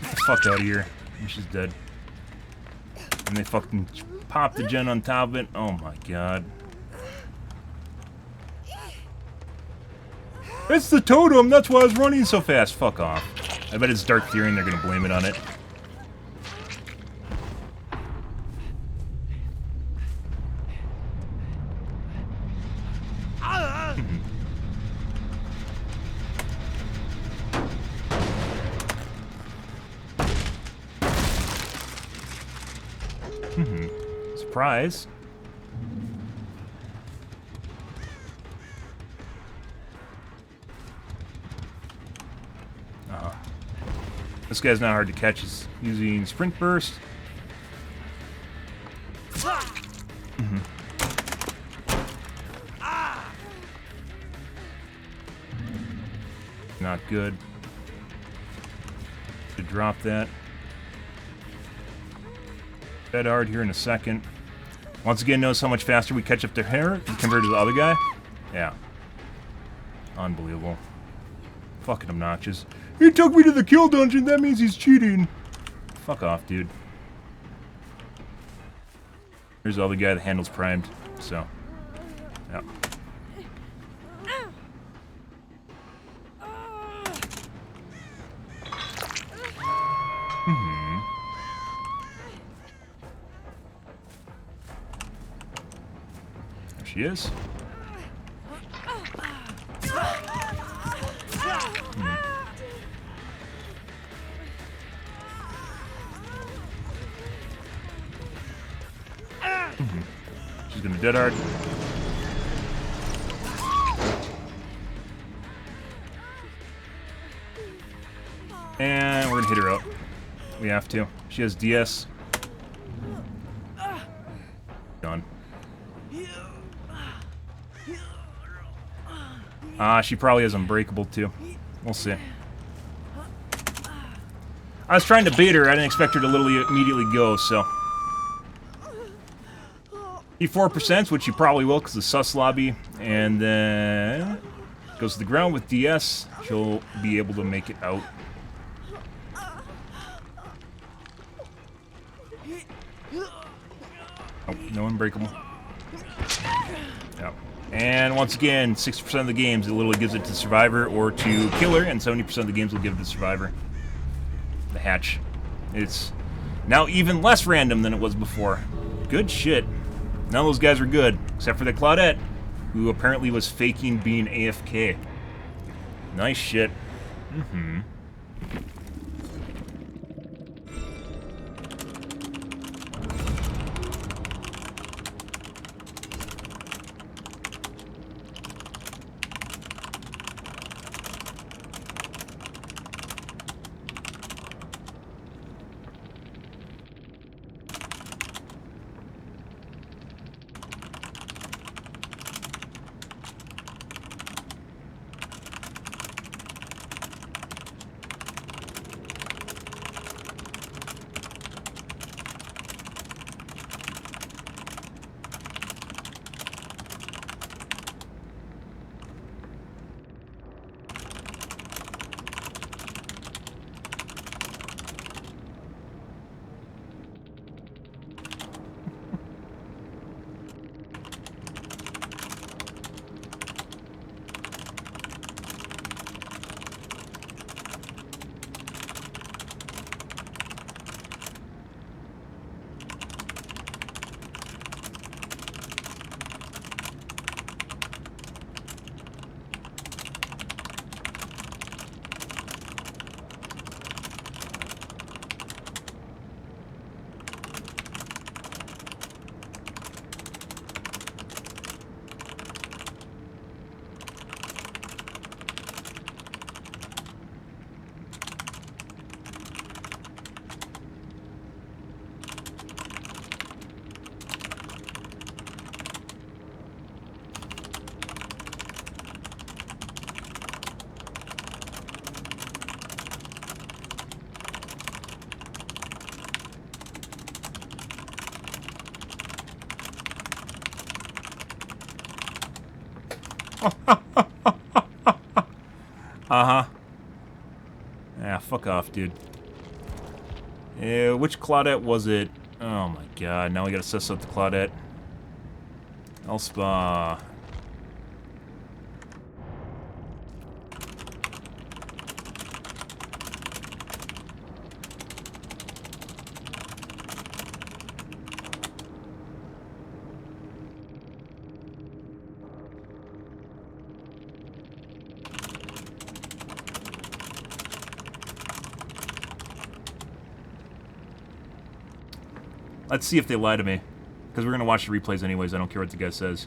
Get the fuck out of here. She's dead. And they fucking pop the gen on top of it. Oh my god. It's the totem! That's why I was running so fast. Fuck off. I bet it's Dark Theory and they're gonna blame it on it. prize. This guy's not hard to catch. He's using Sprint Burst. Not good. To drop that. Dead hard here in a second. Once again, notice how much faster we catch up to her compared to the other guy. Yeah. Unbelievable. Fucking obnoxious. He took me to the kill dungeon, that means he's cheating. Fuck off, dude. Here's the other guy that handles primed, so. Yeah. There she is. She's gonna dead hard. And we're gonna hit her out. We have to. She has DS. Done. She probably has Unbreakable too. We'll see. I was trying to bait her. I didn't expect her to literally immediately go, so. E4%, which you probably will because the sus lobby, and then goes to the ground with DS. She'll be able to make it out. Oh, no Unbreakable. Yep. And once again, 60% of the games it literally gives it to Survivor or to Killer, and 70% of the games will give it to Survivor. The hatch. It's now even less random than it was before. Good shit. None of those guys are good, except for the Claudette, who apparently was faking being AFK. Nice shit. Yeah, fuck off, dude. Which Claudette was it? Oh my god, now we gotta suss out the Claudette. Elspa. Let's see if they lie to me. Because we're going to watch the replays anyways. I don't care what the guy says.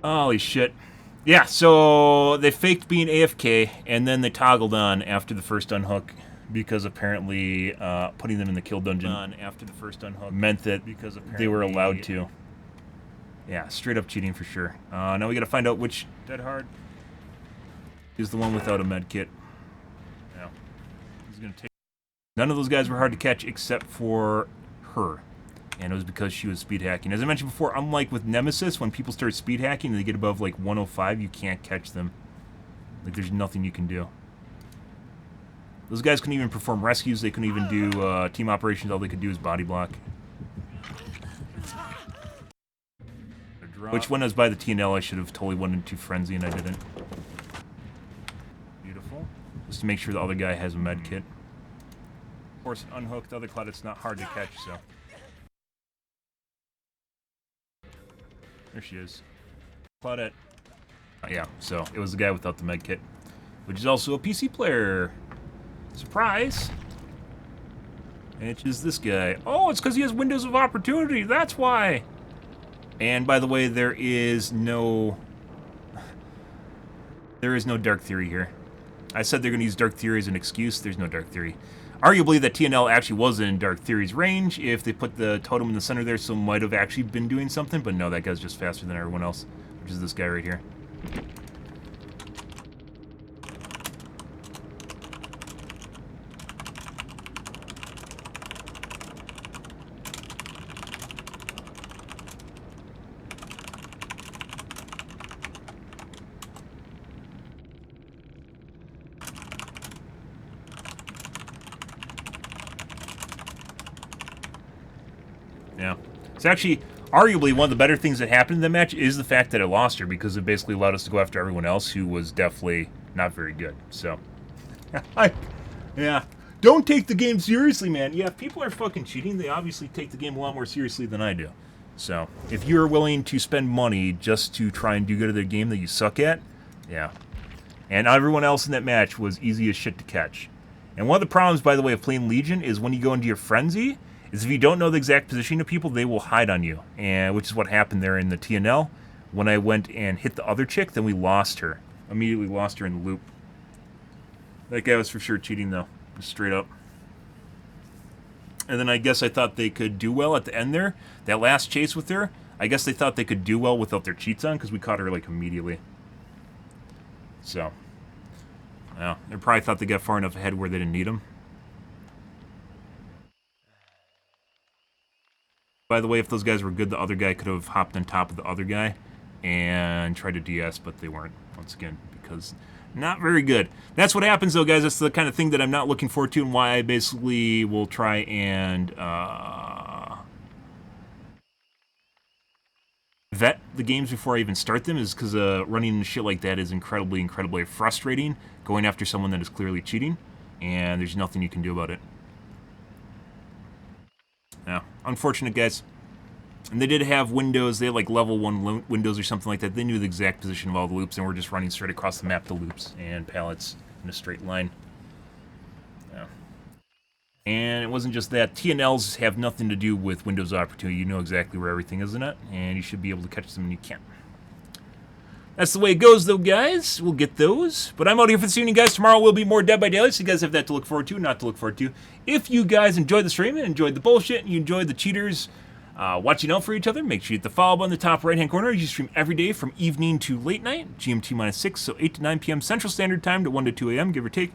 Holy shit. Yeah, so they faked being AFK, and then they toggled on after the first unhook, because apparently putting them in the kill dungeon after the first unhook meant that because they were allowed to. Yeah, straight up cheating for sure. Now we gotta find out which Dead Hard is the one without a med kit. Yeah. He's gonna take. None of those guys were hard to catch except for her. And it was because she was speed hacking. As I mentioned before, unlike with Nemesis, when people start speed hacking and they get above like 105, you can't catch them. Like, there's nothing you can do. Those guys couldn't even perform rescues. They couldn't even do team operations. All they could do is body block. Which, when I was by the TNL, I should have totally went into Frenzy, and I didn't. Beautiful. Just to make sure the other guy has a med kit. Of course, unhooked other Cloud, it's not hard to catch, so... There she is. Claudette. Yeah, so it was the guy without the med kit, which is also a PC player. Surprise! And it is this guy. Oh, it's because he has windows of opportunity. That's why. And by the way, there is no Dark Theory here. I said they're going to use Dark Theory as an excuse. There's no Dark Theory. Arguably, that TNL actually was in Dark Theory's range. If they put the totem in the center there, so might have actually been doing something. But no, that guy's just faster than everyone else, which is this guy right here. Yeah. It's actually, arguably, one of the better things that happened in the match is the fact that it lost her, because it basically allowed us to go after everyone else who was definitely not very good. So, yeah. Don't take the game seriously, man. Yeah, if people are fucking cheating, they obviously take the game a lot more seriously than I do. So, if you're willing to spend money just to try and do good at the game that you suck at, yeah. And everyone else in that match was easy as shit to catch. And one of the problems, by the way, of playing Legion is when you go into your frenzy, is if you don't know the exact position of people, they will hide on you. And which is what happened there in the TNL. When I went and hit the other chick, then we lost her. Immediately lost her in the loop. That guy was for sure cheating, though. Just straight up. And then I guess I thought they could do well at the end there. That last chase with her, I guess they thought they could do well without their cheats on, because we caught her, like, immediately. So, well, they probably thought they got far enough ahead where they didn't need them. By the way, if those guys were good, the other guy could have hopped on top of the other guy. and tried to DS, but they weren't, once again, because not very good. That's what happens, though, guys. That's the kind of thing that I'm not looking forward to, and why I basically will try and vet the games before I even start them, is because running into shit like that is incredibly frustrating, going after someone that is clearly cheating, and there's nothing you can do about it. Yeah, unfortunate, guys. And they did have windows. They had like level 1 windows or something like that. They knew the exact position of all the loops, and we're just running straight across the map to loops and pallets in a straight line. Yeah. And it wasn't just that. TNLs have nothing to do with windows of opportunity. You know exactly where everything is in it, and you should be able to catch them when you can. That's the way it goes, though, guys. We'll get those. But I'm out here for this evening, guys. Tomorrow will be more Dead by Daylight, so you guys have that to look forward to, not to look forward to. If you guys enjoyed the stream and enjoyed the bullshit and you enjoyed the cheaters watching out for each other, make sure you hit the follow button in the top right-hand corner. You stream every day from evening to late night, GMT-6, so 8 to 9 p.m. Central Standard Time to 1 to 2 a.m., give or take.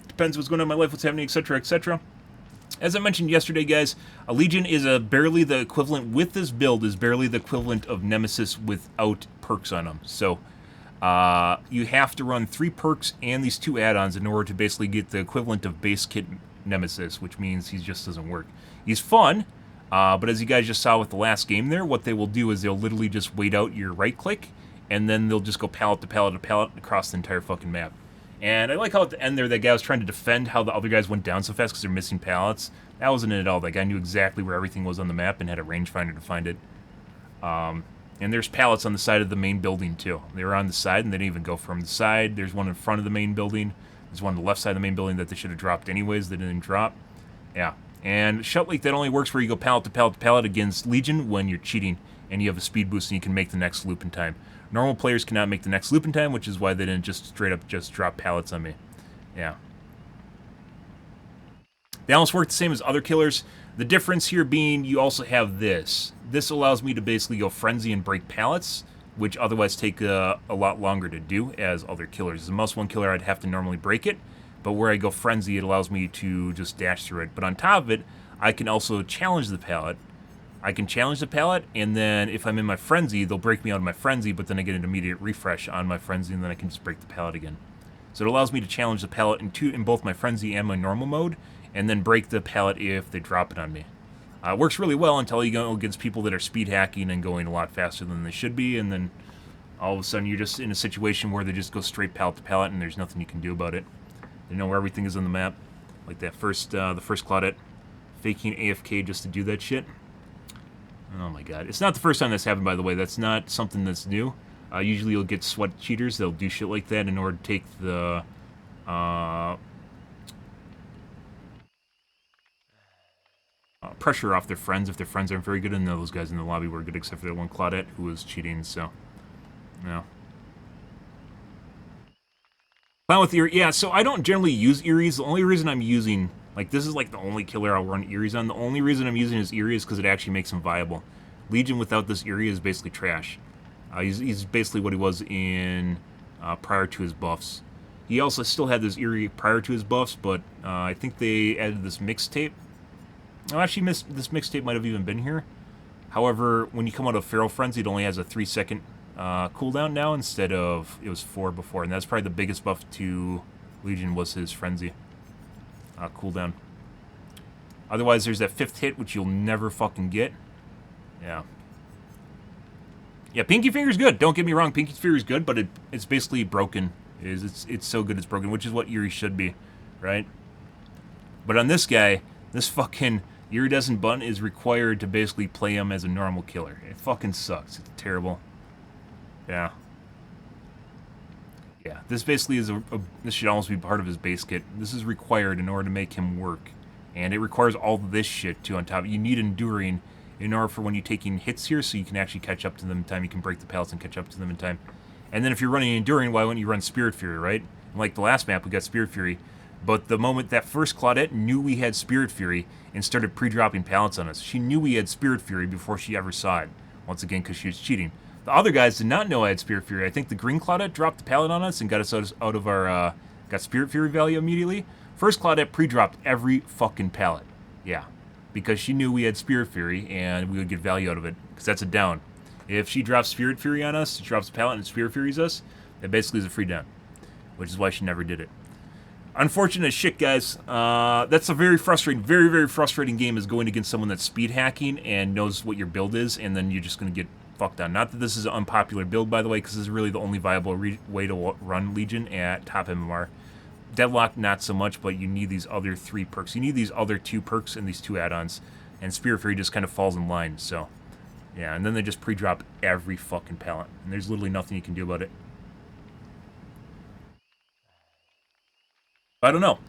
Depends what's going on in my life, what's happening, etc., etc. As I mentioned yesterday, guys, a Legion is barely the equivalent, with this build, is barely the equivalent of Nemesis without perks on them. So you have to run 3 perks and these 2 add-ons in order to basically get the equivalent of base kit Nemesis, which means he just doesn't work. He's fun, but as you guys just saw with the last game there, what they will do is they'll literally just wait out your right-click, and then they'll just go pallet to pallet to pallet across the entire fucking map. And I like how at the end there, that guy was trying to defend how the other guys went down so fast because they're missing pallets. That wasn't it at all. That guy knew exactly where everything was on the map and had a rangefinder to find it. And there's pallets on the side of the main building, too. They were on the side, and they didn't even go from the side. There's one in front of the main building. There's one on the left side of the main building that they should have dropped anyways. They didn't drop. Yeah. And Shut Leak, that only works where you go pallet to pallet to pallet against Legion when you're cheating and you have a speed boost and you can make the next loop in time. Normal players cannot make the next loop in time, which is why they didn't just straight up just drop pallets on me. Yeah. They almost work the same as other killers. The difference here being you also have this. This allows me to basically go frenzy and break pallets, which otherwise take a lot longer to do as other killers. As a Must 1 killer, I'd have to normally break it, but where I go frenzy, it allows me to just dash through it. But on top of it, I can also challenge the pallet. I can challenge the pallet, and then if I'm in my frenzy, they'll break me out of my frenzy, but then I get an immediate refresh on my frenzy, and then I can just break the pallet again. So it allows me to challenge the pallet in both my frenzy and my normal mode, and then break the pallet if they drop it on me. It works really well until you go against people that are speed hacking and going a lot faster than they should be, and then all of a sudden you're just in a situation where they just go straight pallet to pallet, and there's nothing you can do about it. They know where everything is on the map, like that the first Claudette, faking AFK just to do that shit. Oh my god. It's not the first time that's happened, by the way. That's not something that's new. Usually you'll get sweat cheaters. They'll do shit like that in order to take the pressure off their friends if their friends aren't very good. And those guys in the lobby were good except for that one Claudette who was cheating, so... No. Fine with Eerie. Yeah, so I don't generally use Eerie's. The only reason I'm using... Like, this is like the only killer I'll run Eerie's on. The only reason I'm using his Eerie is because it actually makes him viable. Legion without this Eerie is basically trash. He's basically what he was in prior to his buffs. He also still had this Eerie prior to his buffs, but I think they added this mixtape. Oh, actually, this mixtape might have even been here. However, when you come out of Feral Frenzy, it only has a 3-second cooldown now instead of... It was 4 before, and that's probably the biggest buff to Legion was his Frenzy. Cooldown. Otherwise, there's that 5th hit, which you'll never fucking get. Yeah. Yeah, Pinky Finger's good. Don't get me wrong, Pinky Finger's good, but it's basically broken. It's so good it's broken, which is what Eerie should be, right? But on this guy, this fucking iridescent button is required to basically play him as a normal killer. It fucking sucks. It's terrible. Yeah. Yeah, this basically is this should almost be part of his base kit. This is required in order to make him work. And it requires all this shit, too, on top. You need Enduring in order for when you're taking hits here so you can actually catch up to them in time. You can break the pallets and catch up to them in time. And then if you're running Enduring, why wouldn't you run Spirit Fury, right? And like the last map, we got Spirit Fury. But the moment that first Claudette knew we had Spirit Fury and started pre-dropping pallets on us, she knew we had Spirit Fury before she ever saw it. Once again, because she was cheating. The other guys did not know I had Spirit Fury. I think the green Claudette dropped the pallet on us and got us out of our, got Spirit Fury value immediately. First Claudette pre-dropped every fucking pallet. Yeah. Because she knew we had Spirit Fury and we would get value out of it. Because that's a down. If she drops Spirit Fury on us, she drops a pallet and Spirit Furies us, that basically is a free down, which is why she never did it. Unfortunate as shit, guys. That's a very frustrating, very, very frustrating game, is going against someone that's speed hacking and knows what your build is, and then you're just going to get fucked on. Not that this is an unpopular build, by the way, because this is really the only viable way to run Legion at top MMR. Deadlock, not so much, but you need these other 3 perks. You need these other 2 perks and these 2 add-ons, and Spirit Fury just kind of falls in line, so... Yeah, and then they just pre-drop every fucking pallet, and there's literally nothing you can do about it. I don't know.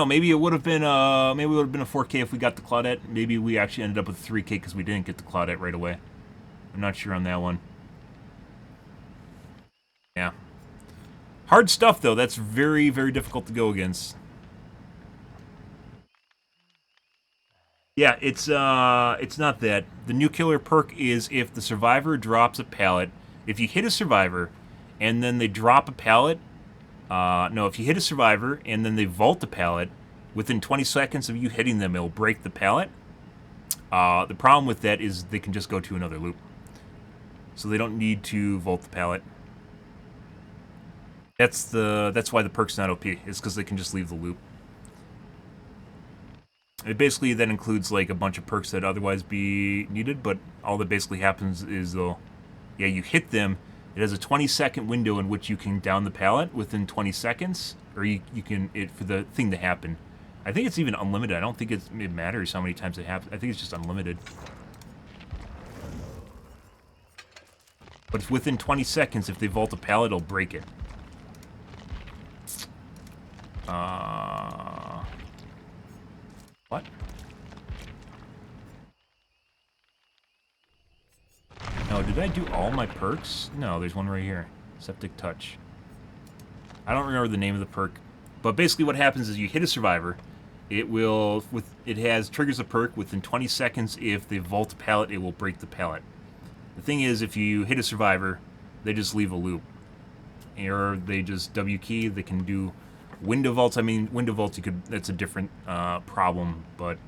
Maybe it would have been a 4K if we got the Claudette. Maybe we actually ended up with 3K because we didn't get the Claudette right away. I'm not sure on that one. Yeah. Hard stuff, though. That's very, very difficult to go against. Yeah, it's not that. The new killer perk is if the survivor drops a pallet. If you hit a survivor and then they drop a pallet, no, if you hit a survivor and then they vault a pallet, within 20 seconds of you hitting them, it'll break the pallet. The problem with that is they can just go to another loop. So they don't need to vault the pallet. That's why the perk's not OP, is because they can just leave the loop. It basically then includes like a bunch of perks that otherwise be needed, but all that basically happens is you hit them. It has a 20-second window in which you can down the pallet within 20 seconds, or you can for the thing to happen. I think it's even unlimited. I don't think it matters how many times it happens. I think it's just unlimited. But if within 20 seconds, if they vault a pallet, it'll break it. What? No, did I do all my perks? No, there's one right here. Septic Touch. I don't remember the name of the perk. But basically what happens is you hit a survivor. It triggers a perk within 20 seconds. If they vault a pallet, it will break the pallet. The thing is, if you hit a survivor, they just leave a loop. Or they just W key. They can do window vaults. I mean, window vaults, that's a different problem, but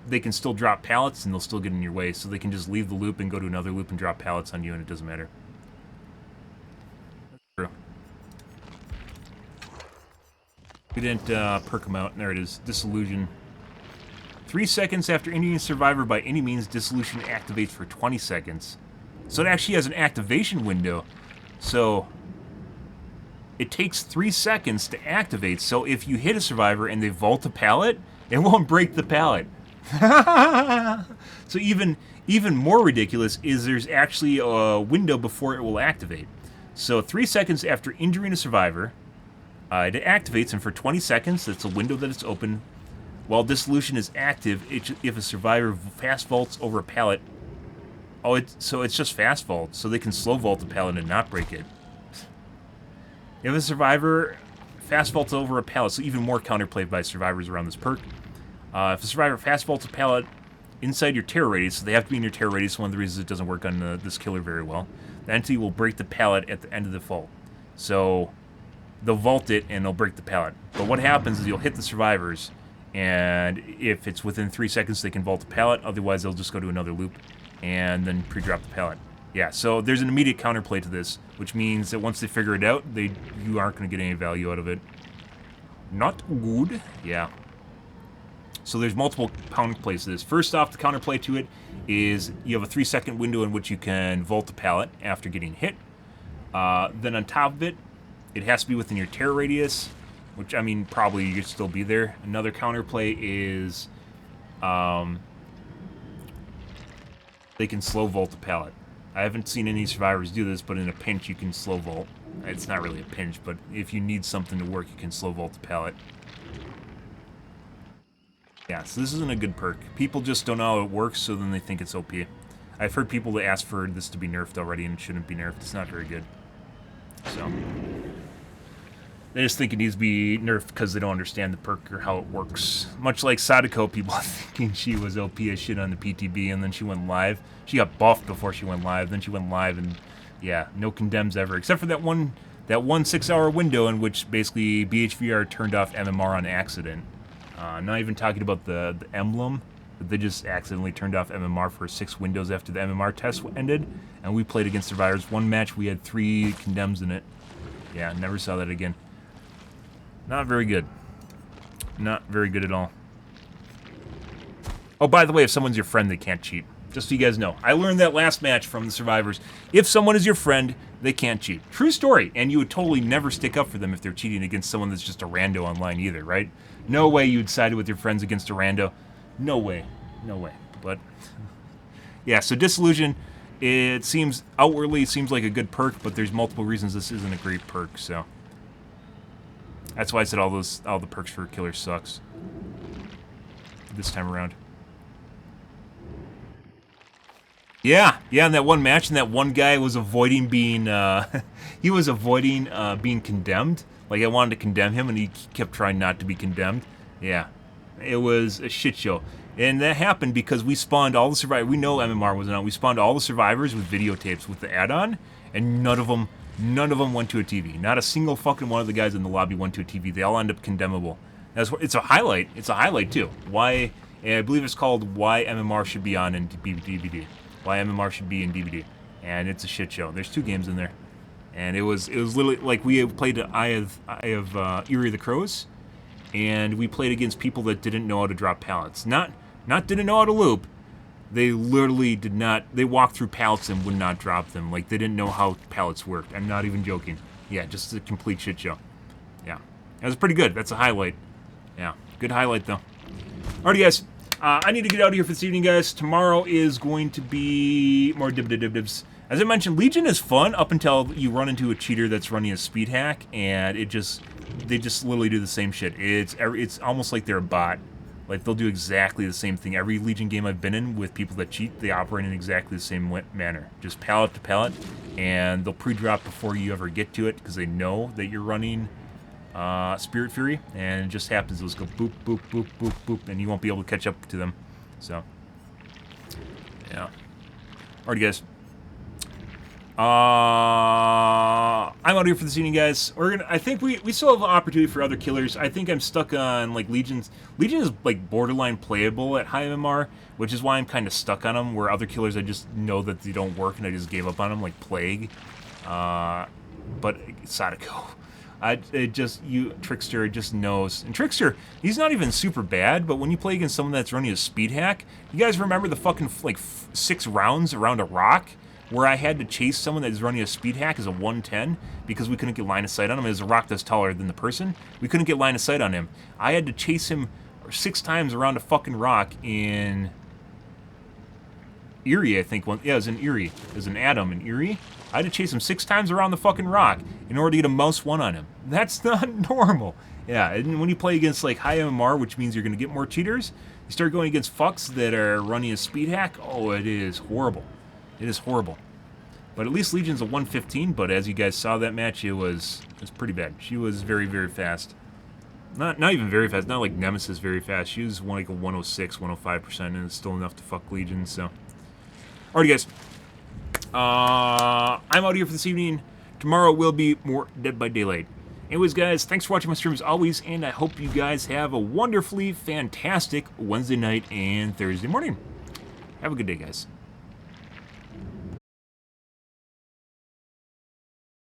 they can still drop pallets and they'll still get in your way, so they can just leave the loop and go to another loop and drop pallets on you, and it doesn't matter. That's true. We didn't perk them out. There it is. Disillusion. 3 seconds after ending a survivor by any means, Dissolution activates for 20 seconds. So it actually has an activation window. So it takes 3 seconds to activate. So if you hit a survivor and they vault a pallet, it won't break the pallet. So even more ridiculous is there's actually a window before it will activate. So 3 seconds after injuring a survivor, it activates, and for 20 seconds, that's a window that it's open. While Dissolution is active, if a survivor fast vaults over a pallet, so it's just fast vault, so they can slow vault the pallet and not break it. If a survivor fast vaults over a pallet, so even more counterplay by survivors around this perk. If a survivor fast vaults a pallet inside your terror radius, so they have to be in your terror radius, one of the reasons it doesn't work on this killer very well, the entity will break the pallet at the end of the vault. So they'll vault it and they'll break the pallet. But what happens is you'll hit the survivors, and if it's within 3 seconds, they can vault the pallet. Otherwise, they'll just go to another loop and then pre-drop the pallet. Yeah, so there's an immediate counterplay to this, which means that once they figure it out, you aren't going to get any value out of it. Not good. Yeah. So there's multiple counterplays to this. First off, the counterplay to it is you have a 3-second window in which you can vault the pallet after getting hit. Then on top of it, it has to be within your terror radius, which, I mean, probably you could still be there. Another counterplay is they can slow vault the pallet. I haven't seen any survivors do this, but in a pinch you can slow vault. It's not really a pinch, but if you need something to work, you can slow vault the pallet. Yeah, so this isn't a good perk. People just don't know how it works, so then they think it's OP. I've heard people that ask for this to be nerfed already, and it shouldn't be nerfed. It's not very good. So they just think it needs to be nerfed because they don't understand the perk or how it works. Much like Sadako, people thinking she was OP as shit on the PTB, and then she went live. She got buffed before she went live. Then she went live, and yeah, no condemns ever, except for that one 6-hour window in which basically BHVR turned off MMR on accident. Not even talking about the emblem. but they just accidentally turned off MMR for 6 windows after the MMR test ended, and we played against survivors. One match, we had 3 condemns in it. Yeah, never saw that again. Not very good. Not very good at all. Oh, by the way, if someone's your friend, they can't cheat. Just so you guys know. I learned that last match from the survivors. If someone is your friend, they can't cheat. True story. And you would totally never stick up for them if they're cheating against someone that's just a rando online either, right? No way you'd side with your friends against a rando. No way. No way. But, yeah, so Disillusion, it seems, outwardly seems like a good perk, but there's multiple reasons this isn't a great perk, so. That's why I said all the perks for Killer sucks. This time around. Yeah, in that one match, and that one guy was avoiding being, he was avoiding being condemned. Like, I wanted to condemn him, and he kept trying not to be condemned. Yeah, it was a shit show. And that happened because we spawned all the survivors. We know MMR wasn't out. We spawned all the survivors with videotapes with the add-on, and none of them went to a TV. Not a single fucking one of the guys in the lobby went to a TV. They all end up condemnable. It's a highlight. It's a highlight, too. Why, I believe it's called Why MMR Should Be On in DVD. Why MMR should be in DVD, and it's a shit show. There's 2 games in there, and it was literally like we played Eye of Eerie the Crows, and we played against people that didn't know how to drop pallets. Not didn't know how to loop. They literally did not. They walked through pallets and would not drop them. Like, they didn't know how pallets worked. I'm not even joking. Yeah, just a complete shit show. Yeah, that was pretty good. That's a highlight. Yeah, good highlight though. Alrighty, guys. I need to get out of here for this evening, guys. Tomorrow is going to be more dibs. As I mentioned, Legion is fun up until you run into a cheater that's running a speed hack, and they just literally do the same shit. It's almost like they're a bot. Like, they'll do exactly the same thing. Every Legion game I've been in with people that cheat, they operate in exactly the same manner. Just pallet to pallet, and they'll pre-drop before you ever get to it because they know that you're running Spirit Fury, and it just happens. They'll just go boop, boop, boop, boop, boop, and you won't be able to catch up to them. So, yeah. Alrighty, guys. I'm out here for this evening, guys. I think we still have an opportunity for other killers. I think I'm stuck on, like, Legions. Legion is, like, borderline playable at high MMR, which is why I'm kind of stuck on them, where other killers I just know that they don't work, and I just gave up on them, like Plague. But Sadako. Trickster just knows. And Trickster, he's not even super bad, but when you play against someone that's running a speed hack, you guys remember the fucking, like, 6 rounds around a rock where I had to chase someone that's running a speed hack as a 110 because we couldn't get line of sight on him? As a rock that's taller than the person, we couldn't get line of sight on him. I had to chase him 6 times around a fucking rock in Erie, I think. Yeah, it was in Erie. It was an Adam in Erie. I had to chase him 6 times around the fucking rock in order to get a mouse 1 on him. That's not normal. Yeah, and when you play against, like, high MMR, which means you're going to get more cheaters, you start going against fucks that are running a speed hack, oh, it is horrible. It is horrible. But at least Legion's a 115, but as you guys saw that match, it was pretty bad. She was very, very fast. Not even very fast, not like Nemesis very fast. She was like a 106, 105%, and it's still enough to fuck Legion, so. Alrighty, guys. I'm out here for this evening. Tomorrow will be more Dead by Daylight. Anyways, guys, thanks for watching my stream as always, and I hope you guys have a wonderfully fantastic Wednesday night and Thursday morning. Have a good day, guys.